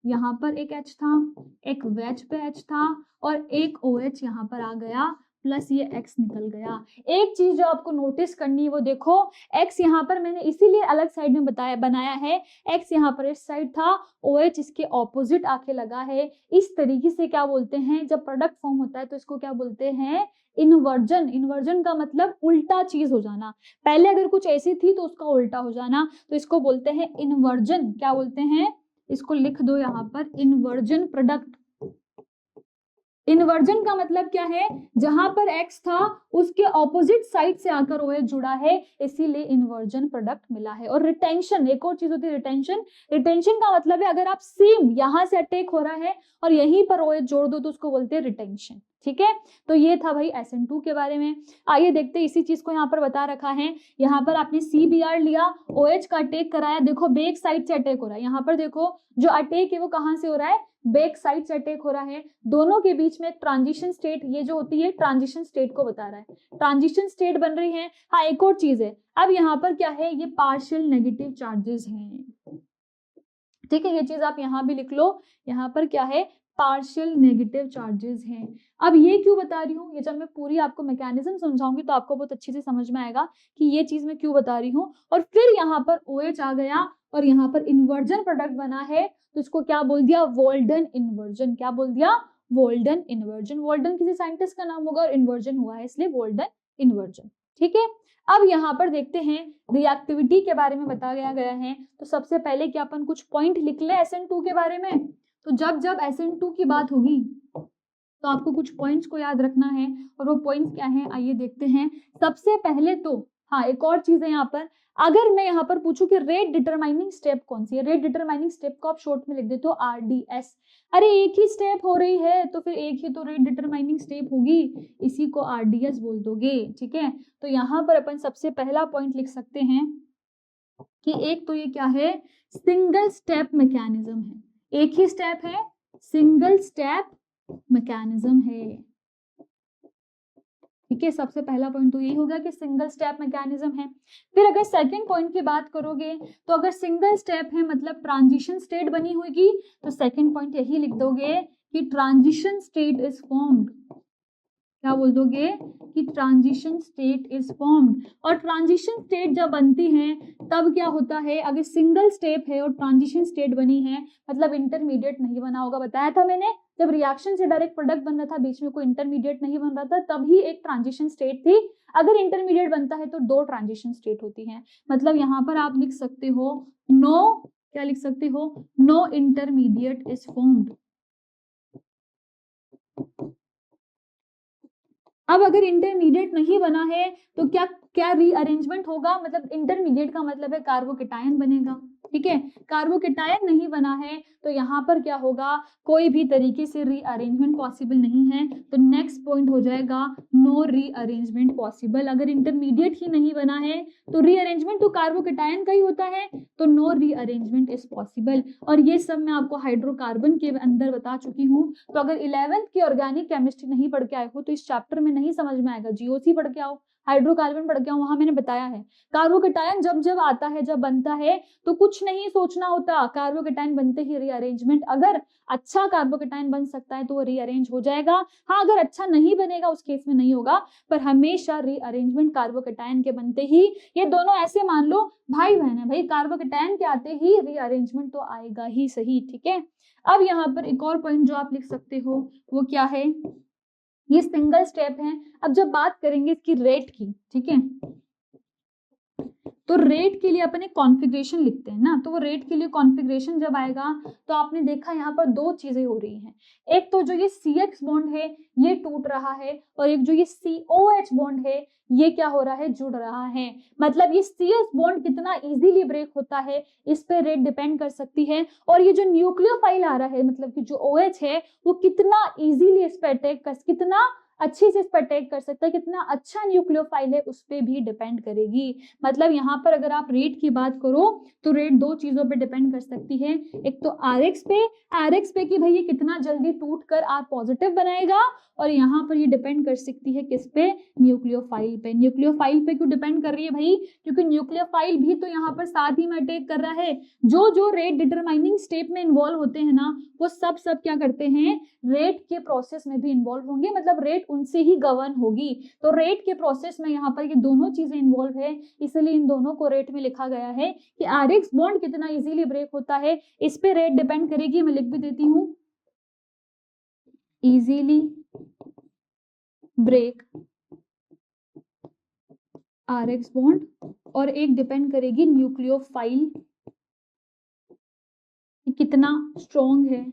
यहाँ पर एक H था, एक वेज पे H था और एक OH यहाँ पर आ गया, प्लस ये X निकल गया। एक चीज जो आपको नोटिस करनी है वो देखो, X यहाँ पर मैंने इसीलिए अलग साइड में बनाया है, X यहाँ पर इस साइड था, OH इसके ऑपोजिट आके लगा है। इस तरीके से क्या बोलते हैं, जब प्रोडक्ट फॉर्म होता है तो इसको क्या बोलते हैं, इन्वर्जन। इन्वर्जन का मतलब उल्टा चीज हो जाना, पहले अगर कुछ ऐसी थी तो उसका उल्टा हो जाना, तो इसको बोलते हैं इन्वर्जन। क्या बोलते हैं, इसको लिख दो यहाँ पर, इन्वर्जन प्रोडक्ट। इन्वर्जन का मतलब क्या है, जहां पर X था उसके ऑपोजिट साइड से आकर OH जुड़ा है, इसीलिए इन्वर्जन प्रोडक्ट मिला है। और रिटेंशन, एक और चीज होती है रिटेंशन। रिटेंशन का मतलब है अगर आप सेम यहां से अटैक हो रहा है और यहीं पर OH जोड़ दो तो उसको बोलते हैं रिटेंशन। ठीक है, तो ये था भाई SN2 के बारे में। आइए देखते हैं, इसी चीज को यहाँ पर बता रखा है। यहाँ पर आपने CBr लिया, OH का अटैक कराया, देखो बैक साइड से अटैक हो रहा है। यहाँ पर देखो जो अटैक है वो कहाँ से हो रहा है, बैक साइड से अटैक हो रहा है। दोनों के बीच में एक ट्रांजिशन स्टेट, ये जो होती है ट्रांजिशन स्टेट को बता रहा है, ट्रांजिशन स्टेट बन रही है। हाँ, एक और चीज है, अब यहाँ पर क्या है, ये पार्शियल नेगेटिव चार्जेस हैं, ठीक है, ये चीज आप यहाँ भी लिख लो, यहाँ पर क्या है, पार्शियल नेगेटिव चार्जेस हैं। अब ये क्यों बता रही हूँ, ये जब मैं पूरी आपको मैकेनिज्म समझाऊंगी तो आपको बहुत अच्छे से समझ में आएगा कि ये चीज मैं क्यों बता रही हूँ। और फिर यहाँ पर OH आ गया और यहाँ पर इन्वर्जन प्रोडक्ट बना है, तो इसको क्या बोल दिया, वोल्डन इन्वर्जन। क्या बोल दिया, वोल्डन इन्वर्जन। वोल्डन किसी साइंटिस्ट का नाम होगा और इन्वर्जन हुआ है इसलिए वोल्डन इन्वर्जन, ठीक है। अब यहाँ पर देखते हैं रिएक्टिविटी के बारे में बताया गया है। तो सबसे पहले क्या अपन कुछ पॉइंट लिख ले SN2 के बारे में। तो जब जब SN2 की बात होगी तो आपको कुछ पॉइंट्स को याद रखना है, और वो पॉइंट्स क्या है, आइए देखते हैं। सबसे पहले तो हाँ, एक और चीज है यहाँ पर, अगर मैं यहाँ पर पूछूं कि रेट डिटरमाइनिंग स्टेप कौन सी है, रेट डिटरमाइनिंग स्टेप को आप शॉर्ट में लिख देते हो RDS। अरे एक ही स्टेप हो रही है तो फिर एक ही तो रेट डिटरमाइनिंग स्टेप होगी, इसी को RDS बोल दोगे, ठीक है। तो यहाँ पर अपन सबसे पहला पॉइंट लिख सकते हैं कि एक तो ये क्या है, सिंगल स्टेप मैकेनिज्म है, एक ही स्टेप है, सिंगल स्टेप मैकेनिज्म है, ठीक है। सबसे पहला पॉइंट तो यही होगा कि सिंगल स्टेप मैकेनिज्म है। फिर अगर सेकंड पॉइंट की बात करोगे तो अगर सिंगल स्टेप है मतलब ट्रांजिशन स्टेट बनी होगी, तो सेकंड पॉइंट यही लिख दोगे कि ट्रांजिशन स्टेट इज फॉर्म्ड। क्या बोल दोगे कि ट्रांजिशन स्टेट इज फॉर्म्ड। और ट्रांजिशन स्टेट जब बनती है तब क्या होता है, अगर सिंगल स्टेप है और ट्रांजिशन स्टेट बनी है मतलब इंटरमीडिएट नहीं बना होगा। बताया था मैंने, जब रिएक्शन से डायरेक्ट प्रोडक्ट बन रहा था, बीच में कोई इंटरमीडिएट नहीं बन रहा था, तभी एक ट्रांजिशन स्टेट थी। अगर इंटरमीडिएट बनता है तो दो ट्रांजिशन स्टेट होती है। मतलब यहाँ पर आप लिख सकते हो नो, क्या लिख सकते हो, नो इंटरमीडिएट इज फॉर्म्ड। अब अगर इंटरमीडिएट नहीं बना है तो क्या क्या रीअरेंजमेंट होगा, मतलब इंटरमीडिएट का मतलब है कार्बोकेटायन बनेगा, ठीक है। कार्बोकेटायन नहीं बना है तो यहाँ पर क्या होगा, कोई भी तरीके से रीअरेंजमेंट पॉसिबल नहीं है। तो नेक्स्ट पॉइंट हो जाएगा नो रीअरेंजमेंट पॉसिबल। अगर इंटरमीडिएट ही नहीं बना है तो रीअरेंजमेंट तो कार्बोकेटायन का ही होता है, तो नो रीअरेंजमेंट इज पॉसिबल। और ये सब मैं आपको हाइड्रोकार्बन के अंदर बता चुकी हूँ। तो अगर 11th की ऑर्गेनिक केमिस्ट्री नहीं पढ़ के आए हो तो इस चैप्टर में नहीं समझ में आएगा, GOC पढ़ के आओ, हाइड्रोकार्बन पढ़ के आओ, वहां मैंने बताया है। कार्बोकेटायन जब जब आता है, जब बनता है तो कुछ नहीं सोचना होता, कार्बोकेटायन बनते ही रीअरेंजमेंट। अगर अच्छा कार्बोकेटायन बन सकता है तो वो रीअरेंज हो जाएगा। हाँ, अगर अच्छा नहीं बनेगा उस केस में नहीं होगा, पर हमेशा रीअरेंजमेंट कार्बोकेटायन के बनते ही, ये दोनों ऐसे मान लो भाई बहन है भाई, कार्बोकेटायन के आते ही रीअरेंजमेंट तो आएगा ही सही, ठीक है। अब यहाँ पर एक और पॉइंट जो आप लिख सकते हो वो क्या है, ये सिंगल स्टेप है। अब जब बात करेंगे इसकी रेट की, ठीक है, तो रेट के लिए अपन एक कॉन्फ़िगरेशन लिखते हैं ना, तो वो रेट के लिए कॉन्फ़िगरेशन जब आएगा तो आपने देखा यहाँ पर दो चीजें हो रही हैं। एक तो जो ये CX बॉन्ड है ये टूट रहा है, और एक जो ये COH बॉन्ड है ये क्या हो रहा है, जुड़ रहा है। मतलब ये CS बॉन्ड कितना इजीली ब्रेक होता है इस पे रेट डिपेंड कर सकती है। और ये जो न्यूक्लियोफाइल आ रहा है, मतलब कि जो OH है वो कितना इजीली इस पे अटैक कर, कितना अच्छे से इस पर अटैक कर सकता है, कितना अच्छा न्यूक्लियोफाइल है उस पर भी डिपेंड करेगी। मतलब यहाँ पर अगर आप रेट की बात करो तो रेट दो चीजों पे डिपेंड कर सकती है, एक तो RX पे कि भाई ये कितना जल्दी टूट कर R पॉजिटिव बनाएगा, और यहाँ पर ये डिपेंड कर सकती है किस पे, न्यूक्लियोफाइल पे। न्यूक्लियोफाइल पे क्यों डिपेंड कर रही है भाई, क्योंकि न्यूक्लियोफाइल भी तो यहाँ पर साथ ही में अटैक कर रहा है। जो जो रेट डिटरमाइनिंग स्टेप में इन्वॉल्व होते हैं ना, वो सब क्या करते हैं, रेट के प्रोसेस में भी इन्वॉल्व होंगे, मतलब रेट उनसे ही गवर्न होगी। तो रेट के प्रोसेस में यहाँ पर ये दोनों चीजें इन्वॉल्व है, इसलिए इन दोनों को रेट में लिखा गया है कि RX बॉन्ड कितना इजीली ब्रेक होता है इस पे रेट डिपेंड करेगी। मैं लिख भी देती हूँ, इजीली ब्रेक RX बॉन्ड, और एक डिपेंड करेगी न्यूक्लियोफाइल कितना स्ट्रॉन्ग है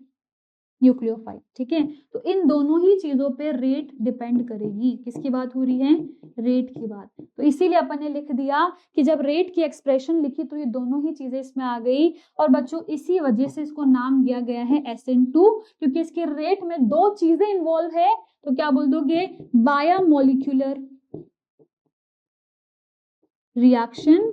न्यूक्लियोफाइल, ठीक है। तो इन दोनों ही चीजों पे रेट डिपेंड करेगी। किसकी बात हो रही है, रेट की बात। तो इसीलिए अपन ने लिख दिया कि जब रेट की एक्सप्रेशन लिखी तो ये दोनों ही चीजें इसमें आ गई। और बच्चों इसी वजह से इसको नाम दिया गया है SN2, क्योंकि इसके रेट में दो चीजें इन्वॉल्व है, तो क्या बोल दोगे, बायोमोलिक्यूलर रिएक्शन,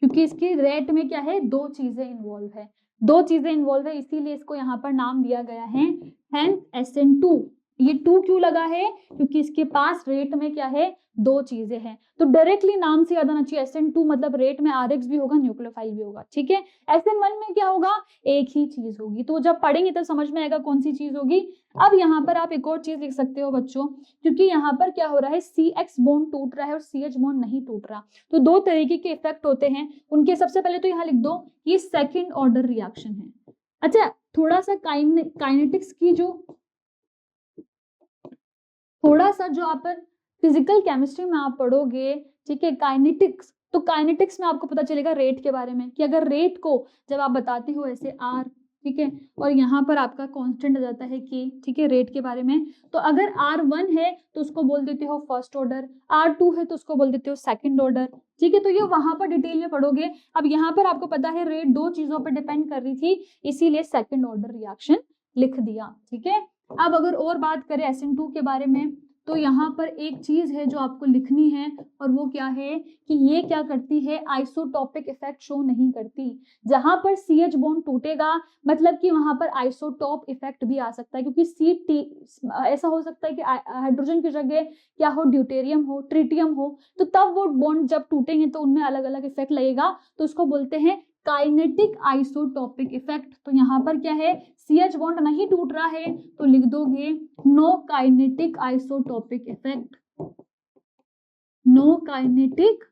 क्योंकि इसकी रेट में क्या है, दो चीजें इन्वॉल्व है, इसीलिए इसको यहाँ पर नाम दिया गया है हेंस SN2। ये 2 क्यों लगा है, क्योंकि इसके पास रेट में क्या है, दो चीजें हैं। तो डायरेक्टली नाम से याद आना चाहिए, SN2 मतलब रेट में RX भी होगा, न्यूक्लियोफाइल भी होगा, ठीक है। SN1 में क्या होगा, एक ही चीज होगी। तो जब पढ़ेंगे तब समझ में आएगा कौन सी चीज होगी। अब यहाँ पर आप एक और चीज लिख सकते हो बच्चों, क्योंकि यहाँ पर क्या हो रहा है, CX बॉन्ड टूट रहा है और CH बॉन्ड नहीं टूट रहा, तो दो तरीके के इफेक्ट होते हैं उनके। सबसे पहले तो यहाँ लिख दो, ये सेकेंड ऑर्डर रिएक्शन है। अच्छा, थोड़ा सा काइनेटिक्स की थोड़ा सा जो आप फिजिकल केमिस्ट्री में आप पढ़ोगे, ठीक है, काइनेटिक्स, तो काइनेटिक्स में आपको पता चलेगा रेट के बारे में, कि अगर रेट को जब आप बताते हो ऐसे R, ठीक है, और यहाँ पर आपका कांस्टेंट आ जाता है K, ठीक है, रेट के बारे में, तो अगर R1 है तो उसको बोल देते हो फर्स्ट ऑर्डर, R2 है तो उसको बोल देते हो सेकंड ऑर्डर, ठीक है। तो ये वहां पर डिटेल में पढ़ोगे। अब यहाँ पर आपको पता है रेट दो चीजों पर डिपेंड कर रही थी, इसीलिए सेकंड ऑर्डर रिएक्शन लिख दिया, ठीक है। अब अगर और बात करें SN2 के बारे में, तो यहाँ पर एक चीज है जो आपको लिखनी है, और वो क्या है कि ये क्या करती है, आइसोटॉपिक इफेक्ट शो नहीं करती। जहां पर CH बॉन्ड टूटेगा मतलब कि वहां पर आइसोटॉप इफेक्ट भी आ सकता है, क्योंकि ऐसा हो सकता है कि हाइड्रोजन की जगह क्या हो, ड्यूटेरियम हो, ट्रिटियम हो, तो तब वो बॉन्ड जब टूटेंगे तो उनमें अलग अलग इफेक्ट लगेगा, तो उसको बोलते हैं काइनेटिक आइसोटॉपिक इफेक्ट। तो यहाँ पर क्या है, CH बॉन्ड नहीं टूट रहा है तो लिख दोगे no kinetic isotopic effect, no kinetic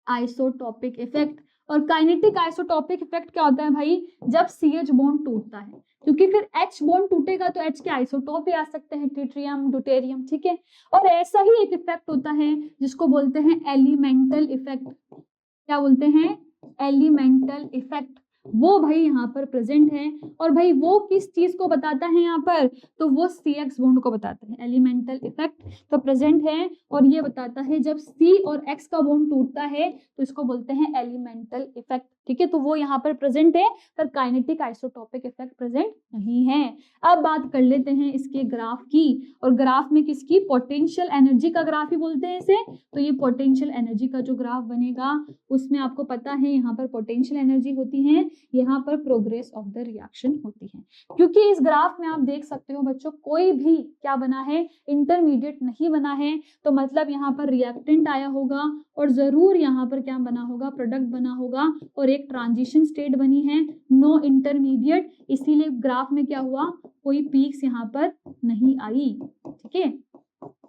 isotopic effect. और काइनेटिक आइसोटॉपिक इफेक्ट क्या होता है भाई, जब CH बॉन्ड टूटता है, क्योंकि फिर H बॉन्ड टूटेगा तो H के आइसोटॉप भी आ सकते हैं, ट्रिटियम, ड्यूटेरियम, ठीक है। और ऐसा ही एक इफेक्ट होता है जिसको बोलते हैं एलिमेंटल इफेक्ट। क्या बोलते हैं, एलिमेंटल इफेक्ट। वो भाई यहाँ पर प्रेजेंट है, और भाई वो किस चीज को बताता है यहाँ पर, तो वो CX बॉन्ड को बताता है। एलिमेंटल इफेक्ट तो प्रेजेंट है, और ये बताता है जब C और X का बॉन्ड टूटता है तो इसको बोलते हैं एलिमेंटल इफेक्ट, ठीक है। तो वो यहाँ पर प्रेजेंट है, पर काइनेटिक आइसोटॉपिक इफेक्ट प्रेजेंट नहीं है। अब बात कर लेते हैं इसके ग्राफ की, और ग्राफ में किसकी, पोटेंशियल एनर्जी का ग्राफ ही बोलते हैं इसे। तो ये पोटेंशियल एनर्जी का जो ग्राफ बनेगा उसमें आपको पता है यहाँ पर पोटेंशियल एनर्जी होती है, यहाँ पर प्रोग्रेस ऑफ द रिएक्शन होती है। क्योंकि इस ग्राफ में आप देख सकते हो बच्चों, कोई भी क्या बना है, इंटरमीडिएट नहीं बना है, तो मतलब यहाँ पर रिएक्टेंट आया होगा, और जरूर यहाँ पर क्या बना होगा, प्रोडक्ट बना होगा, और एक ट्रांजिशन स्टेट बनी है, नो इंटरमीडिएट, इसीलिए ग्राफ में क्या हुआ, कोई पीक्स यहाँ पर नहीं आई, ठीक है।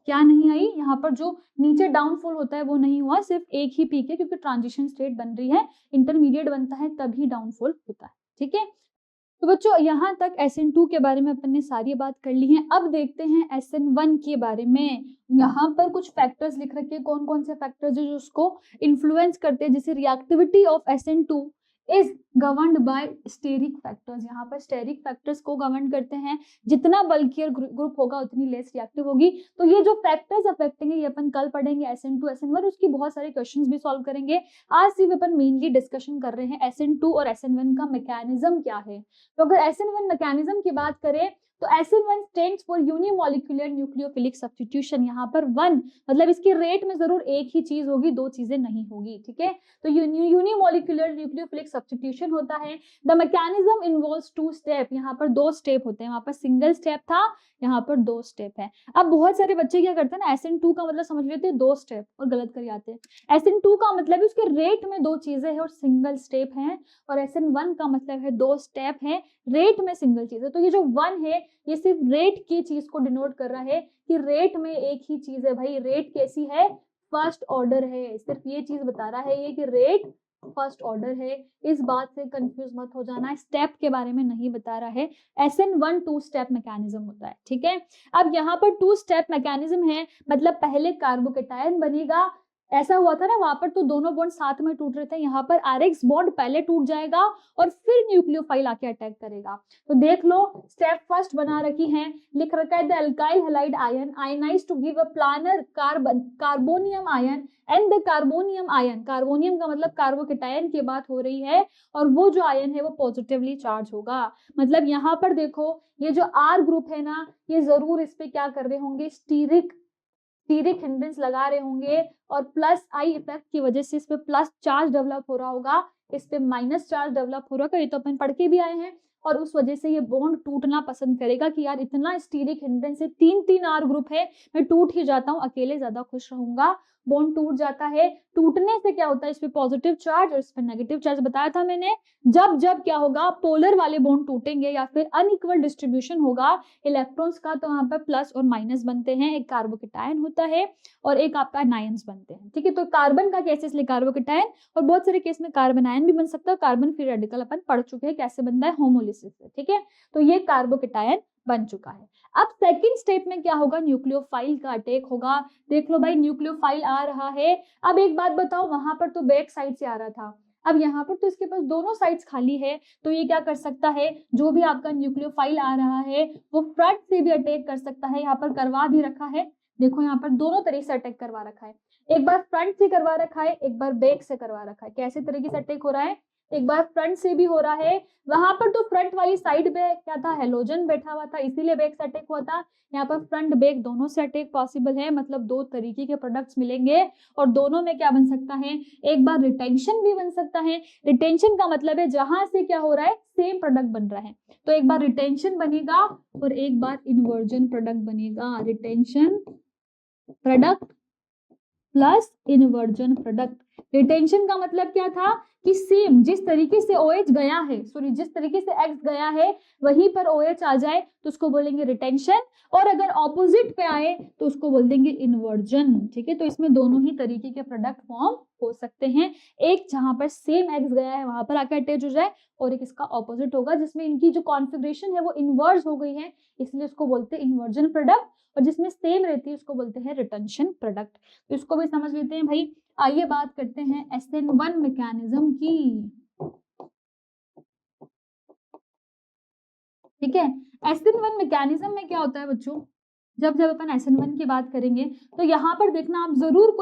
क्या नहीं आई, यहाँ पर जो नीचे डाउनफॉल होता है वो नहीं हुआ, सिर्फ एक ही पीक है, क्योंकि ट्रांजिशन स्टेट बन रही है, इंटरमीडिएट बनता है तभी डाउनफॉल होता है, ठीक है। तो बच्चों यहाँ तक SN2 के बारे में अपन ने सारी बात कर ली है। अब देखते हैं SN1 के बारे में। यहाँ पर कुछ फैक्टर्स लिख रखे हैं, कौन कौन से फैक्टर्स है जो उसको इन्फ्लुएंस करते हैं, जैसे reactivity of SN2 is governed by steric factors. यहाँ पर स्टेरिक फैक्टर्स को गवर्न करते हैं, जितना बल्कियर ग्रुप होगा उतनी लेस रिएक्टिव होगी। तो ये जो फैक्टर्स अफेक्टिंग है ये अपन कल पढ़ेंगे, SN2 SN1, उसकी बहुत सारे क्वेश्चंस भी सॉल्व करेंगे। आज सिर्फ अपन मेनली डिस्कशन कर रहे हैं SN2 और SN1 का मैकेनिज्म क्या है। तो अगर SN1 मैकेनिज्म की बात करें तो SN1 stands for unimolecular nucleophilic substitution. यहाँ पर 1 मतलब इसके रेट में जरूर एक ही चीज होगी, दो चीजें नहीं होगी, ठीक है। तो यूनिमोलिकुलर न्यूक्लियोफिलिक सब्स्टिट्यूशन होता है। द मैकेनिज्म इन्वॉल्व्स 2 स्टेप, यहाँ पर 2 स्टेप होते हैं, वहां पर सिंगल स्टेप था, यहाँ पर 2 स्टेप है। अब बहुत सारे बच्चे क्या करते हैं ना, SN2 का मतलब समझ लेते हैं 2 स्टेप और गलत कर जाते हैं। SN2 का मतलब उसके रेट में 2 चीजें हैं और सिंगल स्टेप है, और SN1 का मतलब है 2 स्टेप है, रेट में सिंगल चीज है। तो ये जो 1 है ये सिर्फ रेट की चीज को डिनोट कर रहा है कि रेट में एक ही चीज है। भाई रेट कैसी है, फर्स्ट ऑर्डर है, सिर्फ ये चीज बता रहा है ये कि रेट फर्स्ट ऑर्डर है। इस बात से कंफ्यूज मत हो जाना, स्टेप के बारे में नहीं बता रहा है। SN1 2 स्टेप मैकेनिज्म होता है, ठीक है। अब यहाँ पर 2 स्टेप मैकेनिज्म है, मतलब पहले कार्बोकेटायन बनेगा, ऐसा हुआ था ना वहां पर, तो दोनों बॉन्ड साथ में टूट रहे थे, यहाँ पर RX बॉन्ड पहले टूट जाएगा और फिर न्यूक्लियोफाइल आके अटैक करेगा। तो देख लो स्टेप फर्स्ट बना रखी है, लिख रखा है the alkyl halide ion ionize to give a planar carbonium ion and the carbonium ion, carbonium का मतलब कार्बोकेटायन की बात हो रही है, और वो जो आयन है वो पॉजिटिवली चार्ज होगा। मतलब यहाँ पर देखो ये जो R ग्रुप है ना, ये जरूर इस पे क्या कर रहे होंगे, स्टीरिक हिंड्रेंस लगा रहे होंगे, और प्लस आई इफेक्ट की वजह से इस पे प्लस चार्ज डेवलप हो रहा होगा, इस पे माइनस चार्ज डेवलप हो रहा होगा। ये तो अपन पढ़ के भी आए हैं, और उस वजह से ये बॉन्ड टूटना पसंद करेगा कि यार इतना स्टीरिक हिंड्रेंस है, 3 R ग्रुप है, मैं टूट ही जाता हूँ, अकेले ज्यादा खुश रहूंगा। बॉन्ड टूट जाता है, टूटने से क्या होता है, इस पे पॉजिटिव चार्ज और इस पे नेगेटिव चार्ज बताया था मैंने। जब जब क्या होगा, पोलर वाले बॉन्ड टूटेंगे या फिर अनइक्वल डिस्ट्रीब्यूशन होगा इलेक्ट्रॉन्स का, तो वहां पर प्लस और माइनस बनते हैं, एक कार्बोकेटायन होता है और एक आपका नायन्स बनते हैं। ठीक है, तो कार्बन का केस इसलिए कार्बोकेटायन, और बहुत सारे केस में कार्बन आयन भी बन सकता है। कार्बन फ्री रेडिकल अपन पढ़ चुके हैं कैसे बनता है, होमोलिसिस से। ठीक है, तो ये कार्बोकेटायन बन चुका है। अब सेकंड स्टेप में क्या होगा, न्यूक्लियोफाइल का अटैक होगा। देख लो भाई न्यूक्लियोफाइल आ रहा है। अब एक बात बताओ, वहां पर तो बैक साइड से आ रहा था, अब यहाँ पर तो इसके पास दोनों साइड्स खाली है, तो ये क्या कर सकता है, जो भी आपका न्यूक्लियोफाइल आ रहा है वो फ्रंट से भी अटैक कर सकता है। यहाँ पर करवा भी रखा है, देखो यहाँ पर दोनों तरीके से अटैक करवा रखा है, एक बार फ्रंट से करवा रखा है, एक बार बैक से करवा रखा है। कैसे तरीके से अटैक हो रहा है, एक बार फ्रंट से भी हो रहा है, वहां पर तो फ्रंट वाली साइड पे क्या था, हेलोजन बैठा हुआ था, इसीलिए बैक से अटैक हुआ था। यहाँ पर फ्रंट बैक दोनों से अटैक पॉसिबल है, मतलब दो तरीके के प्रोडक्ट्स मिलेंगे, और दोनों में क्या बन सकता है, एक बार रिटेंशन भी बन सकता है। रिटेंशन का मतलब है जहां से क्या हो रहा है, सेम प्रोडक्ट बन रहा है, तो एक बार रिटेंशन बनेगा और एक बार इन्वर्जन प्रोडक्ट बनेगा। Retention product plus inversion product. Retention का मतलब क्या था कि सेम जिस तरीके से OH गया है, सॉरी जिस तरीके से X गया है वहीं पर OH आ जाए तो उसको बोलेंगे रिटेंशन, और अगर ऑपोजिट पे आए तो उसको बोल देंगे इन्वर्जन। ठीक है, तो इसमें दोनों ही तरीके के प्रोडक्ट फॉर्म हो सकते हैं, एक जहां पर सेम X गया है वहां पर आकर अटैच हो जाए, और एक इसका ऑपोजिट होगा जिसमें इनकी जो कॉन्फ़िगरेशन है वो इन्वर्स हो गई है, इसलिए उसको बोलते हैं इन्वर्जन प्रोडक्ट, और जिसमें सेम रहती है उसको बोलते हैं रिटेंशन प्रोडक्ट। तो इसको भी समझ लेते हैं भाई। आइए बात करते हैं SN1 मैकेनिज्म की। ठीक है, SN1 मैकेनिज्म में क्या होता है बच्चों, जब जब अपन SN1 की बात करेंगे तो यहाँ पर देखना आप जरूर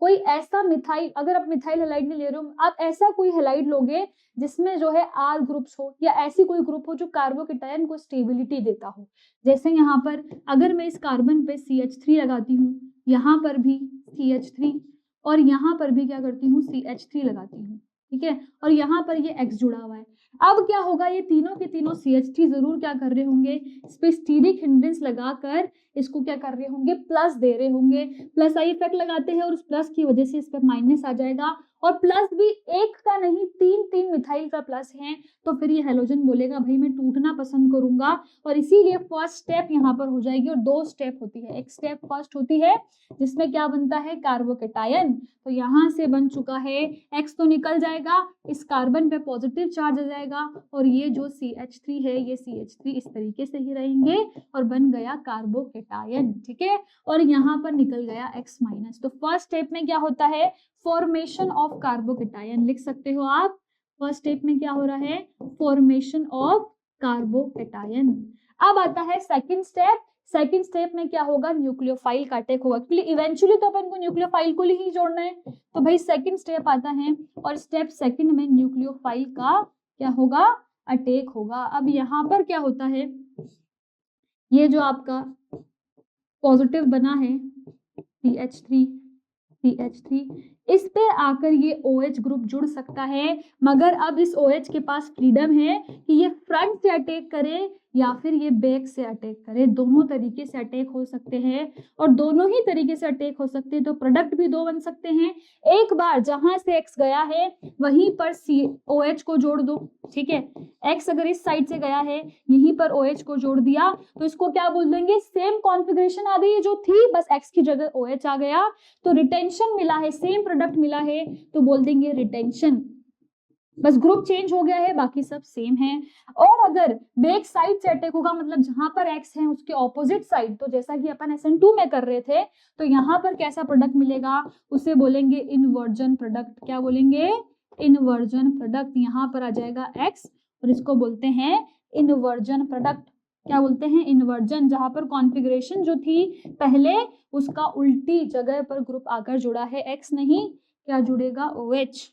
कोई ऐसा मिथाइल, अगर आप मिथाइल हैलाइड नहीं ले रहे हो, आप ऐसा कोई हैलाइड लोगे जिसमें जो है R ग्रुप्स हो, या ऐसी कोई ग्रुप हो जो कार्बोकेटायन को स्टेबिलिटी देता हो। जैसे यहाँ पर अगर मैं इस कार्बन पे CH3 लगाती हूँ, यहाँ पर भी CH3, और यहाँ पर भी क्या करती हूँ, CH3 लगाती हूँ। ठीक है, और यहाँ पर ये X जुड़ा हुआ है। अब क्या होगा, ये तीनों के तीनों CH3 जरूर क्या कर रहे होंगे, इस पे स्टीरिक हिंड्रेंस लगाकर इसको क्या कर रहे होंगे, प्लस दे रहे होंगे। प्लस आई इफेक्ट लगाते हैं और उस प्लस की वजह से इस पर माइनस आ जाएगा, और प्लस भी एक का नहीं, तीन मिथाइल का प्लस है, तो फिर ये हेलोजन बोलेगा भाई मैं टूटना पसंद करूंगा, और इसीलिए फर्स्ट स्टेप यहाँ पर हो जाएगी। और दो स्टेप होती है, एक स्टेप फर्स्ट होती है जिसमें क्या बनता है, कार्बोकेटायन, तो यहाँ से बन चुका है, X तो निकल जाएगा, इस कार्बन पे पॉजिटिव चार्ज आ जाएगा, और ये जो CH3 है ये CH3 इस तरीके से ही रहेंगे और बन गया कार्बोकेटायन। ठीक है, और यहाँ पर निकल गया X माइनस। तो फर्स्ट स्टेप में क्या होता है, फॉर्मेशन ऑफ कार्बोकेटायन, लिख सकते हो आप। फर्स्ट स्टेप में क्या हो रहा है, फॉर्मेशन ऑफ कार्बोकेटायन। अब आता है सेकंड स्टेप। सेकंड स्टेप में क्या होगा, न्यूक्लियोफाइल का अटैक होगा, क्योंकि इवेंचुअली तो अपन को न्यूक्लियोफाइल को ही जोड़ना है। तो भाई सेकंड स्टेप आता है, और स्टेप सेकंड में न्यूक्लियोफाइल का क्या होगा, अटैक होगा। अब यहाँ पर क्या होता है, ये जो आपका पॉजिटिव बना है CH3 इस पे आकर ये OH ग्रुप जुड़ सकता है, मगर अब इस OH के पास फ्रीडम है कि ये फ्रंट से अटैक करे या फिर ये बैक से अटैक करे, दोनों तरीके से अटैक हो सकते हैं, और दोनों ही तरीके से अटैक हो सकते हैं तो प्रोडक्ट भी दो बन सकते हैं। एक बार जहां से X गया है वहीं पर OH को जोड़ दो। ठीक है, X अगर इस साइड से गया है, यहीं पर OH को जोड़ दिया, तो इसको क्या बोल देंगे, सेम कॉन्फ़िगरेशन आ गई जो थी, बस X की जगह OH आ गया, तो रिटेंशन मिला है, सेम प्रोडक्ट मिला है, तो बोल देंगे रिटेंशन। बस ग्रुप चेंज हो गया है, बाकी सब सेम है। और अगर बैक साइड से अटैक होगा, मतलब जहां पर एक्स है उसके ऑपोजिट साइड, तो जैसा कि अपन SN2 में कर रहे थे, तो यहाँ पर कैसा प्रोडक्ट मिलेगा, उसे बोलेंगे इन्वर्जन प्रोडक्ट। क्या बोलेंगे, इन्वर्जन प्रोडक्ट। यहाँ पर आ जाएगा एक्स और इसको बोलते हैं इन्वर्जन प्रोडक्ट। क्या बोलते हैं, इन्वर्जन। जहां पर कॉन्फ़िगरेशन जो थी पहले, उसका उल्टी जगह पर ग्रुप आकर जुड़ा है, एक्स नहीं, क्या जुड़ेगा, OH।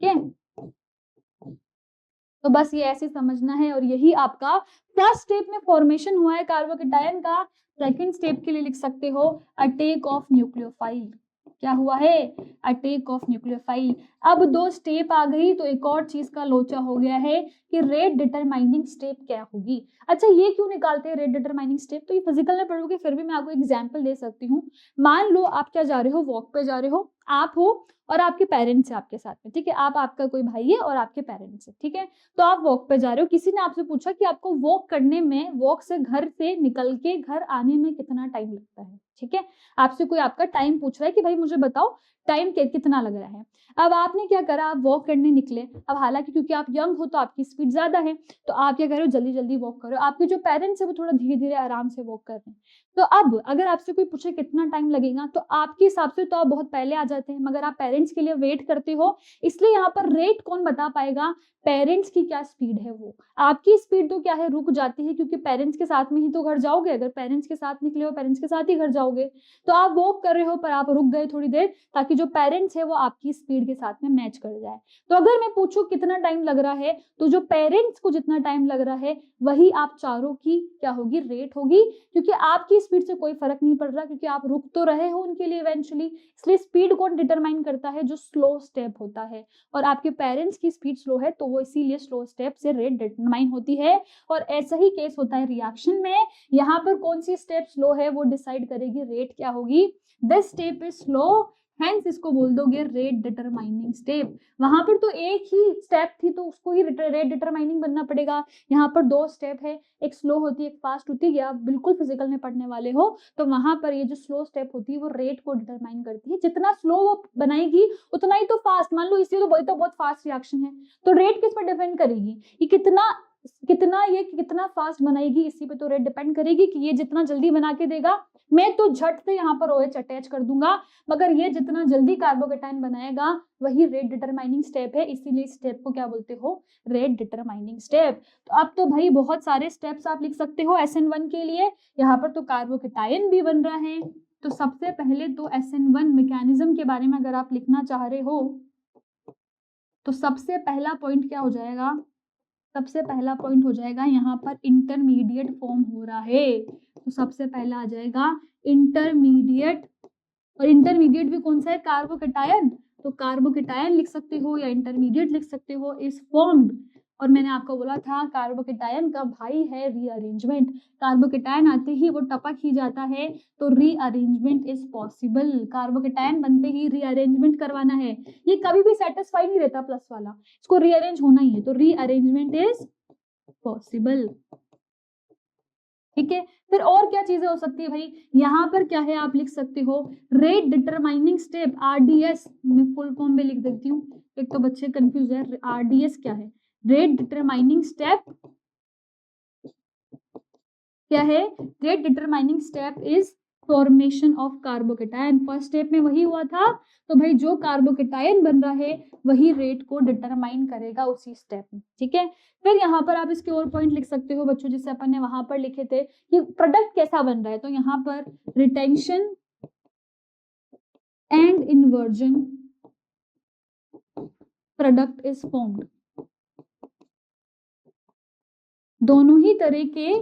ठीक है, तो बस ये ऐसे समझना है। और यही आपका फर्स्ट स्टेप में फॉर्मेशन हुआ है कार्बोकेटायन का। सेकंड स्टेप के लिए लिख सकते हो अटैक ऑफ न्यूक्लियोफाइल। क्या हुआ है, अटैक ऑफ न्यूक्लियोफाइल। अब 2 स्टेप आ गई, तो एक और चीज का लोचा हो गया है कि रेट डिटरमाइनिंग स्टेप क्या होगी। अच्छा, ये क्यों निकालते हैं रेट डिटरमाइनिंग स्टेप, तो ये फिजिकल में पढ़ोगे, फिर भी मैं आपको एग्जांपल दे सकती हूँ। मान लो आप क्या जा रहे हो, वॉक पे जा रहे हो, आप हो और आपके पेरेंट्स है आपके साथ में, ठीक है, आपका कोई भाई है और आपके पेरेंट्स है, ठीक है। तो आप वॉक पे जा रहे हो, किसी ने आपसे पूछा कि आपको वॉक करने में, वॉक से घर से निकल के घर आने में कितना टाइम लगता है, ठीक है। आपसे कोई आपका टाइम पूछ रहा है कि भाई मुझे बताओ टाइम कितना लग रहा है। अब आपने क्या करा, आप वॉक करने निकले। अब हालांकि क्योंकि आप यंग हो तो आपकी स्पीड ज्यादा है, तो आप क्या करो, जल्दी जल्दी वॉक करो। आपके जो पेरेंट्स है वो थोड़ा धीरे धीरे आराम से वॉक कर रहे हैं। तो अब अगर आपसे कोई पूछे कितना टाइम लगेगा, तो आपके हिसाब से तो आप बहुत पहले आ जाते हैं, मगर आप पेरेंट्स के लिए वेट करते हो। इसलिए यहाँ पर रेट कौन बता पाएगा, पेरेंट्स की क्या स्पीड है वो। आपकी स्पीड तो क्या है, रुक जाती है, क्योंकि पेरेंट्स के साथ में ही तो घर जाओगे। अगर पेरेंट्स के साथ निकले हो, पेरेंट्स के साथ ही घर जाओगे। तो आप वॉक कर रहे हो पर आप रुक गए थोड़ी देर, ताकि जो पेरेंट्स है वो आपकी स्पीड के साथ में मैच कर जाए। तो अगर मैं पूछूं कितना टाइम लग रहा है, तो जो पेरेंट्स को जितना टाइम लग रहा है वही आप चारों की क्या होगी, रेट होगी। क्योंकि आपकी स्पीड से कोई फर्क नहीं पड़ रहा, क्योंकि आप रुक तो रहे हो उनके लिए इवेंचुअली। इसलिए स्पीड कौन डिटरमाइन करता है, जो स्लो स्टेप होता है। और आपके पेरेंट्स की स्पीड स्लो है, तो वो इसीलिए स्लो स्टेप से रेट डिटरमाइन होती है। और ऐसा ही केस होता है रिएक्शन में। यहाँ पर कौन सी स्टेप स्लो है वो डिसाइड करेगी रेट क्या होगी। This step is slow, hence इसको बोल दोगे रेट डिटरमाइनिंग स्टेप। वहां पर तो एक ही स्टेप थी, तो उसको ही रेट डिटरमाइनिंग बनना पड़ेगा। यहाँ पर 2 स्टेप है, एक स्लो होती है एक फास्ट होती है। या आप बिल्कुल फिजिकल में पढ़ने वाले हो तो वहां पर ये जो स्लो स्टेप होती है वो रेट को डिटरमाइन करती है। जितना स्लो वो बनाएगी उतना ही तो फास्ट, मान लो इसलिए तो बहुत फास्ट रिएक्शन है, तो रेट किस पर डिपेंड करेगी, ये कितना फास्ट बनाएगी, इसी पे तो रेट डिपेंड करेगी कि ये जितना जल्दी बना के देगा। मैं तो झट से यहाँ पर OH अटैच कर दूंगा, मगर ये जितना जल्दी कार्बोकेटायन बनाएगा वही रेट डिटरमाइनिंग स्टेप है। इसीलिए इस स्टेप को क्या बोलते हो, रेट डिटरमाइनिंग स्टेप। तो अब तो भाई बहुत सारे स्टेप्स आप लिख सकते हो SN1 के लिए। यहाँ पर तो कार्बोकेटायन भी बन रहा है। तो सबसे पहले तो SN1 मैकेनिज्म के बारे में अगर आप लिखना चाह रहे हो, तो सबसे पहला पॉइंट क्या हो जाएगा, सबसे पहला पॉइंट हो जाएगा यहाँ पर इंटरमीडिएट फॉर्म हो रहा है। तो सबसे पहला आ जाएगा इंटरमीडिएट। और इंटरमीडिएट भी कौन सा है, कार्बोकेटायन। तो कार्बोकेटायन लिख सकते हो या इंटरमीडिएट लिख सकते हो, इज फॉर्म्ड। और मैंने आपको बोला था कार्बोकेटायन का भाई है रीअरेंजमेंट। कार्बोकेटायन आते ही वो टपक ही जाता है, तो रीअरेंजमेंट इज पॉसिबल। कार्बोकेटायन बनते ही रीअरेंजमेंट करवाना है। ये कभी भी सेटिस्फाई नहीं रहता प्लस वाला, इसको रीअरेंज होना ही है, तो रीअरेंजमेंट इज पॉसिबल। ठीक है, फिर और क्या चीजें हो सकती है भाई, यहाँ पर क्या है आप लिख सकते हो रेट डिटरमाइनिंग स्टेप, RDS। मैं फुल फॉर्म में लिख देती हूँ, एक तो बच्चे कंफ्यूज है। RDS क्या है, रेट डिटरमाइनिंग स्टेप क्या है, rate determining step is formation of carbocation. First step में वही हुआ था, तो भाई जो कार्बोकेटायन बन रहा है वही रेट को डिटरमाइन करेगा उसी स्टेप में। ठीक है, फिर यहाँ पर आप इसके और पॉइंट लिख सकते हो बच्चों, जिससे अपन ने वहां पर लिखे थे कि प्रोडक्ट कैसा बन रहा है। तो यहाँ पर retention and inversion product is formed. दोनों ही तरह के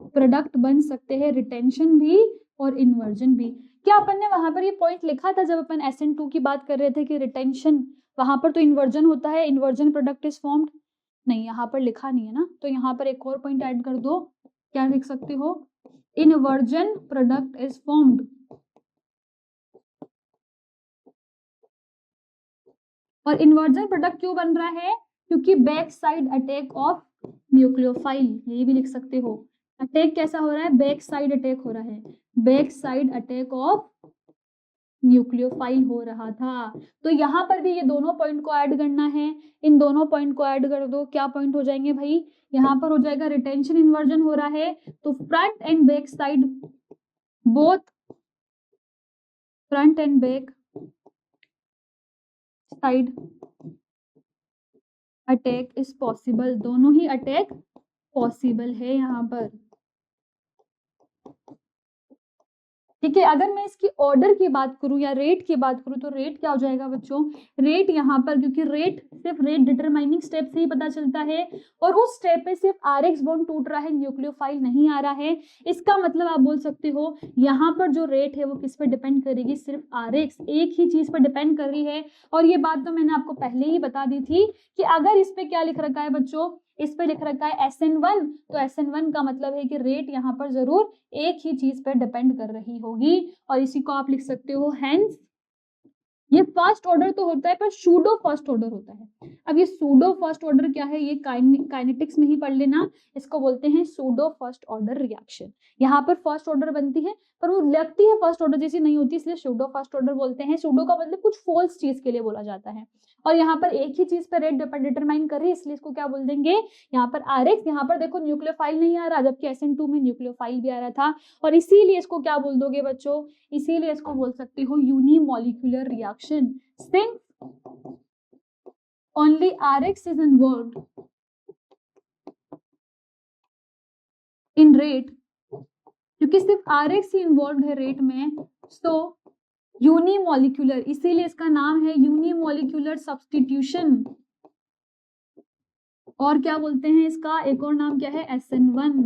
प्रोडक्ट बन सकते हैं, रिटेंशन भी और इन्वर्जन भी। क्या अपन ने वहां पर ये पॉइंट लिखा था जब अपन SN2 की बात कर रहे थे कि रिटेंशन, वहां पर तो इन्वर्जन होता है, इन्वर्जन प्रोडक्ट इज फॉर्म्ड। नहीं, यहाँ पर लिखा नहीं है ना, तो यहाँ पर एक और पॉइंट ऐड कर दो। क्या लिख सकते हो, इन्वर्जन प्रोडक्ट इज फॉर्म्ड। और इन्वर्जन प्रोडक्ट क्यों बन रहा है, क्योंकि back side attack of nucleophile, यही भी लिख सकते हो। अटैक कैसा हो रहा है, बैक साइड अटैक हो रहा है, back side attack of nucleophile हो रहा था। तो यहाँ पर भी ये दोनों पॉइंट को ऐड करना है, इन दोनों पॉइंट को ऐड कर दो, क्या पॉइंट हो जाएंगे भाई, यहाँ पर हो जाएगा रिटेंशन इन्वर्जन हो रहा है, तो front end back side both front end back side attack is possible, दोनों ही अटैक पॉसिबल है यहाँ पर। ठीक है, अगर मैं इसकी ऑर्डर की बात करूं या रेट की बात करूं तो रेट क्या हो जाएगा बच्चों, रेट यहाँ पर, क्योंकि रेट सिर्फ रेट डिटरमाइनिंग स्टेप से ही पता चलता है और उस स्टेप पे सिर्फ आरएक्स बॉन्ड टूट रहा है, न्यूक्लियोफाइल नहीं आ रहा है। इसका मतलब आप बोल सकते हो यहाँ पर जो रेट है वो किस पर डिपेंड करेगी, सिर्फ आरएक्स, एक ही चीज पर डिपेंड कर रही है। और ये बात तो मैंने आपको पहले ही बता दी थी कि अगर इस पे क्या लिख रखा है बच्चों, इस पे लिख रखा है SN1, तो SN1 का मतलब है कि रेट यहाँ पर जरूर एक ही चीज पर डिपेंड कर रही होगी, और इसी को आप लिख सकते हो हेंस। ये फर्स्ट ऑर्डर तो होता है पर सूडो फर्स्ट ऑर्डर होता है। अब ये सूडो फर्स्ट ऑर्डर क्या है, ये काइनेटिक्स में ही पढ़ लेना, इसको बोलते हैं सूडो फर्स्ट ऑर्डर रिएक्शन। यहाँ पर फर्स्ट ऑर्डर बनती है पर वो लगती है फर्स्ट ऑर्डर जैसी नहीं होती, इसलिए सूडो फर्स्ट ऑर्डर बोलते हैं। सूडो का मतलब कुछ फॉल्स चीज के लिए बोला जाता है, और यहाँ पर एक ही चीज पर रेट डिटरमाइन कर रही है, इसलिए इसको क्या बोल देंगे, यहाँ पर आरएक्स। यहाँ पर देखो न्यूक्लियोफाइल नहीं आ रहा, जबकि SN2 में न्यूक्लियोफाइल भी आ रहा था, और इसीलिए इसको क्या बोल दोगे बच्चों, इसीलिए इसको बोल सकते हो unimolecular reaction. Since only Rx is involved in rate, क्योंकि सिर्फ Rx ही इन्वॉल्व है रेट में, तो यूनिमॉलिक्यूलर, इसीलिए इसका नाम है यूनिमॉलिक्यूलर सब्स्टिट्यूशन। और क्या बोलते हैं इसका एक और नाम क्या है, SN1,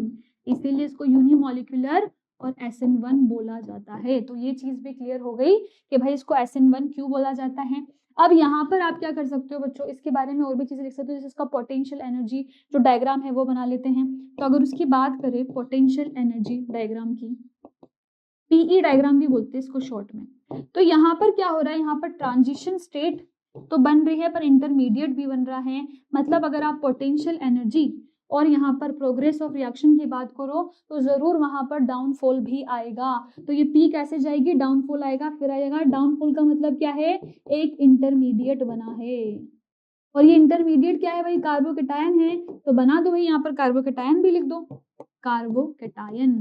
इसीलिए इसको यूनिमॉलिक्यूलर और SN1 बोला जाता है। तो ये चीज भी क्लियर हो गई कि भाई इसको SN1 क्यों बोला जाता है। अब यहाँ पर आप क्या कर सकते हो बच्चों, इसके बारे में और भी चीजें लिख सकते हो, जैसे इसका पोटेंशियल एनर्जी जो डायग्राम है वो बना लेते हैं। तो अगर उसकी बात करें पोटेंशियल एनर्जी डायग्राम की, PE डायग्राम भी बोलते हैं इसको शॉर्ट में, तो यहाँ पर क्या हो रहा है, यहाँ पर ट्रांजिशन स्टेट तो बन रही है पर इंटरमीडिएट भी बन रहा है। मतलब अगर आप पोटेंशियल एनर्जी और यहाँ पर प्रोग्रेस ऑफ रिएक्शन की बात करो तो जरूर वहां पर डाउनफॉल भी आएगा। तो ये पी कैसे जाएगी, डाउनफॉल आएगा, फिर आएगा डाउनफॉल का मतलब क्या है, एक इंटरमीडिएट बना है, और ये इंटरमीडिएट क्या है भाई, कार्बोकेटायन है, तो बना दो भाई यहाँ पर कार्बोकेटायन भी लिख दो, कार्बोकेटायन।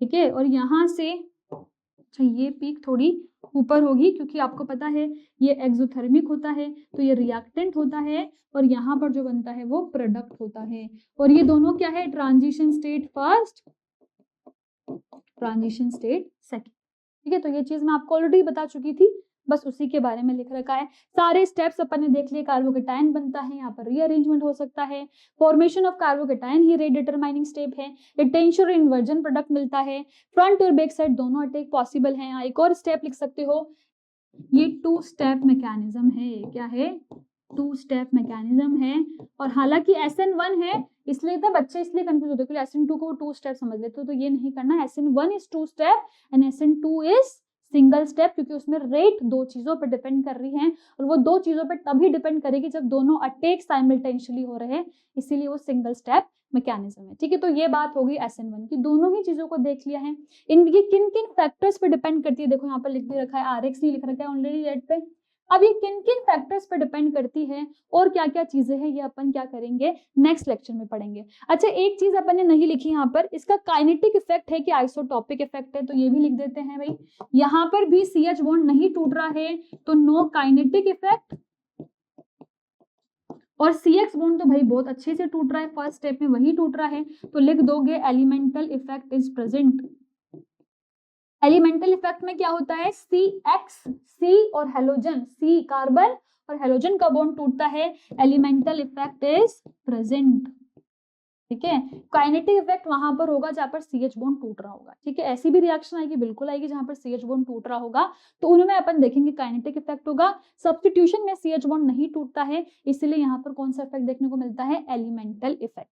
ठीक है, और यहाँ से अच्छा ये पीक थोड़ी ऊपर होगी क्योंकि आपको पता है ये एक्सोथर्मिक होता है, तो ये रिएक्टेंट होता है, और यहाँ पर जो बनता है वो प्रोडक्ट होता है। और ये दोनों क्या है, transition state first, transition state second. ठीक है, तो ये चीज मैं आपको ऑलरेडी बता चुकी थी, बस उसी के बारे में लिख रखा है। सारे स्टेप्स अपन ने देख लिए, कार्बोकेटायन बनता है, यहाँ पर रीअरेंजमेंट हो सकता है, formation of carbocation he rate determining step है, रिटेंशन और इन्वर्जन प्रोडक्ट मिलता है, फ्रंट और बैक साइड दोनों अटैक पॉसिबल है। यहाँ एक और स्टेप लिख सकते हो, ये 2 स्टेप मैकेनिज्म है, क्या है, 2 स्टेप मैकेनिज्म है। और हालांकि SN1 है, इसलिए तो बच्चे इसलिए कंफ्यूज होते हैं, SN2 को 2 स्टेप समझ लेते हो, तो ये नहीं करना, SN1 is 2 step and SN2 is single step, क्योंकि उसमें रेट 2 चीजों पर डिपेंड कर रही है, और वो 2 चीजों पर तभी डिपेंड करेगी जब दोनों अटैक साइमल्टेनियसली हो रहे हैं, इसीलिए वो सिंगल स्टेप मैकेनिज्म है। ठीक है, तो ये बात होगी SN1 की, दोनों ही चीजों को देख लिया है। इन ये किन किन फैक्टर्स पे डिपेंड करती है, देखो यहाँ पर लिख भी रखा है, RX नहीं लिख रखा है ऑलरेडी रेट पे। अब ये किन किन फैक्टर्स पे डिपेंड करती है और क्या क्या चीजें हैं, ये अपन क्या करेंगे नेक्स्ट लेक्चर में पढ़ेंगे। अच्छा एक चीज अपन ने नहीं लिखी यहाँ पर, इसका काइनेटिक इफेक्ट है कि आइसोटॉपिक इफेक्ट है, तो ये भी लिख देते हैं भाई। यहाँ पर भी CH बॉन्ड नहीं टूट रहा है तो नो काइनेटिक इफेक्ट, और CX बॉन्ड तो भाई बहुत अच्छे से टूट रहा है, फर्स्ट स्टेप में वही टूट रहा है, तो लिख दोगे elemental effect is present. Elemental effect में क्या होता है, C और हेलोजन, C कार्बन और हेलोजन का बॉन्ड टूटता है, एलिमेंटल इफेक्ट इज प्रेजेंट। ठीक है, काइनेटिक इफेक्ट वहां पर होगा जहां पर CH बॉन्ड टूट रहा होगा। ठीक है, ऐसी भी रिएक्शन आएगी, बिल्कुल आएगी जहां पर CH बॉन्ड टूट रहा होगा, तो उनमें अपन देखेंगे काइनेटिक इफेक्ट होगा। सब्स्टिट्यूशन में CH बॉन्ड नहीं टूटता है, इसलिए यहाँ पर कौन सा इफेक्ट देखने को मिलता है, एलिमेंटल इफेक्ट।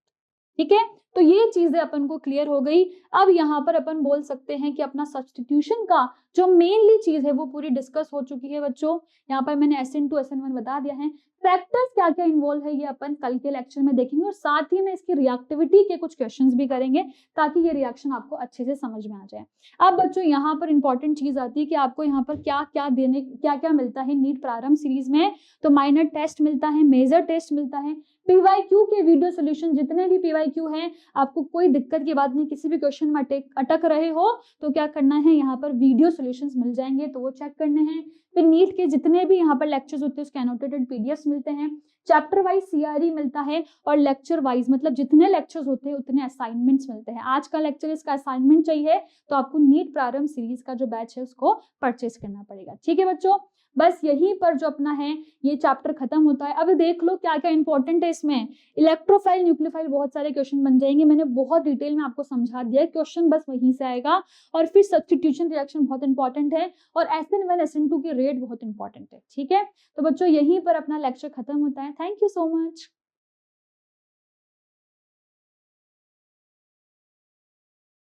ठीक है, तो ये चीजें अपन को क्लियर हो गई। अब यहाँ पर अपन बोल सकते हैं कि अपना सब्स्टिट्यूशन का जो मेनली चीज है वो पूरी डिस्कस हो चुकी है बच्चों। यहाँ पर मैंने SN2 SN1 बता दिया है। फैक्टर्स क्या क्या इन्वॉल्व है ये अपन कल के लेक्चर में देखेंगे, और साथ ही में इसकी रिएक्टिविटी के कुछ क्वेश्चंस भी करेंगे ताकि ये रिएक्शन आपको अच्छे से समझ में आ जाए। अब बच्चों यहाँ पर इंपॉर्टेंट चीज आती है कि आपको यहाँ पर क्या क्या मिलता है नीट प्रारंभ सीरीज में। तो माइनर टेस्ट मिलता है, मेजर टेस्ट मिलता है, PYQ के वीडियो सोल्यूशन, जितने भी PYQ हैं आपको कोई दिक्कत की बात नहीं, किसी भी क्वेश्चन में अटक रहे हो तो क्या करना है, यहाँ पर वीडियो सॉल्यूशंस मिल जाएंगे तो वो चेक करने हैं। फिर नीट के जितने भी यहाँ पर लेक्चर्स होते हैं उसके एनोटेटेड PDFs मिलते हैं, चैप्टर वाइज CRE मिलता है, और लेक्चर वाइज मतलब जितने लेक्चर्स होते हैं उतने असाइनमेंट्स मिलते हैं। आज का लेक्चर इसका असाइनमेंट चाहिए तो आपको नीट प्रारंभ सीरीज का जो बैच है उसको परचेज करना पड़ेगा। ठीक है बच्चों, बस यहीं पर जो अपना है ये चैप्टर खत्म होता है। अब देख लो क्या क्या इंपॉर्टेंट है इसमें। इलेक्ट्रोफाइल, न्यूक्लियोफाइल, बहुत सारे क्वेश्चन बन जाएंगे, मैंने बहुत डिटेल में आपको समझा दिया है, क्वेश्चन बस वहीं से आएगा। और फिर सब्स्टिट्यूशन रिएक्शन बहुत इंपॉर्टेंट है, और SN1 SN2 की रेट बहुत इंपॉर्टेंट है। ठीक है, तो बच्चों यहीं पर अपना लेक्चर खत्म होता है। Thank you so much.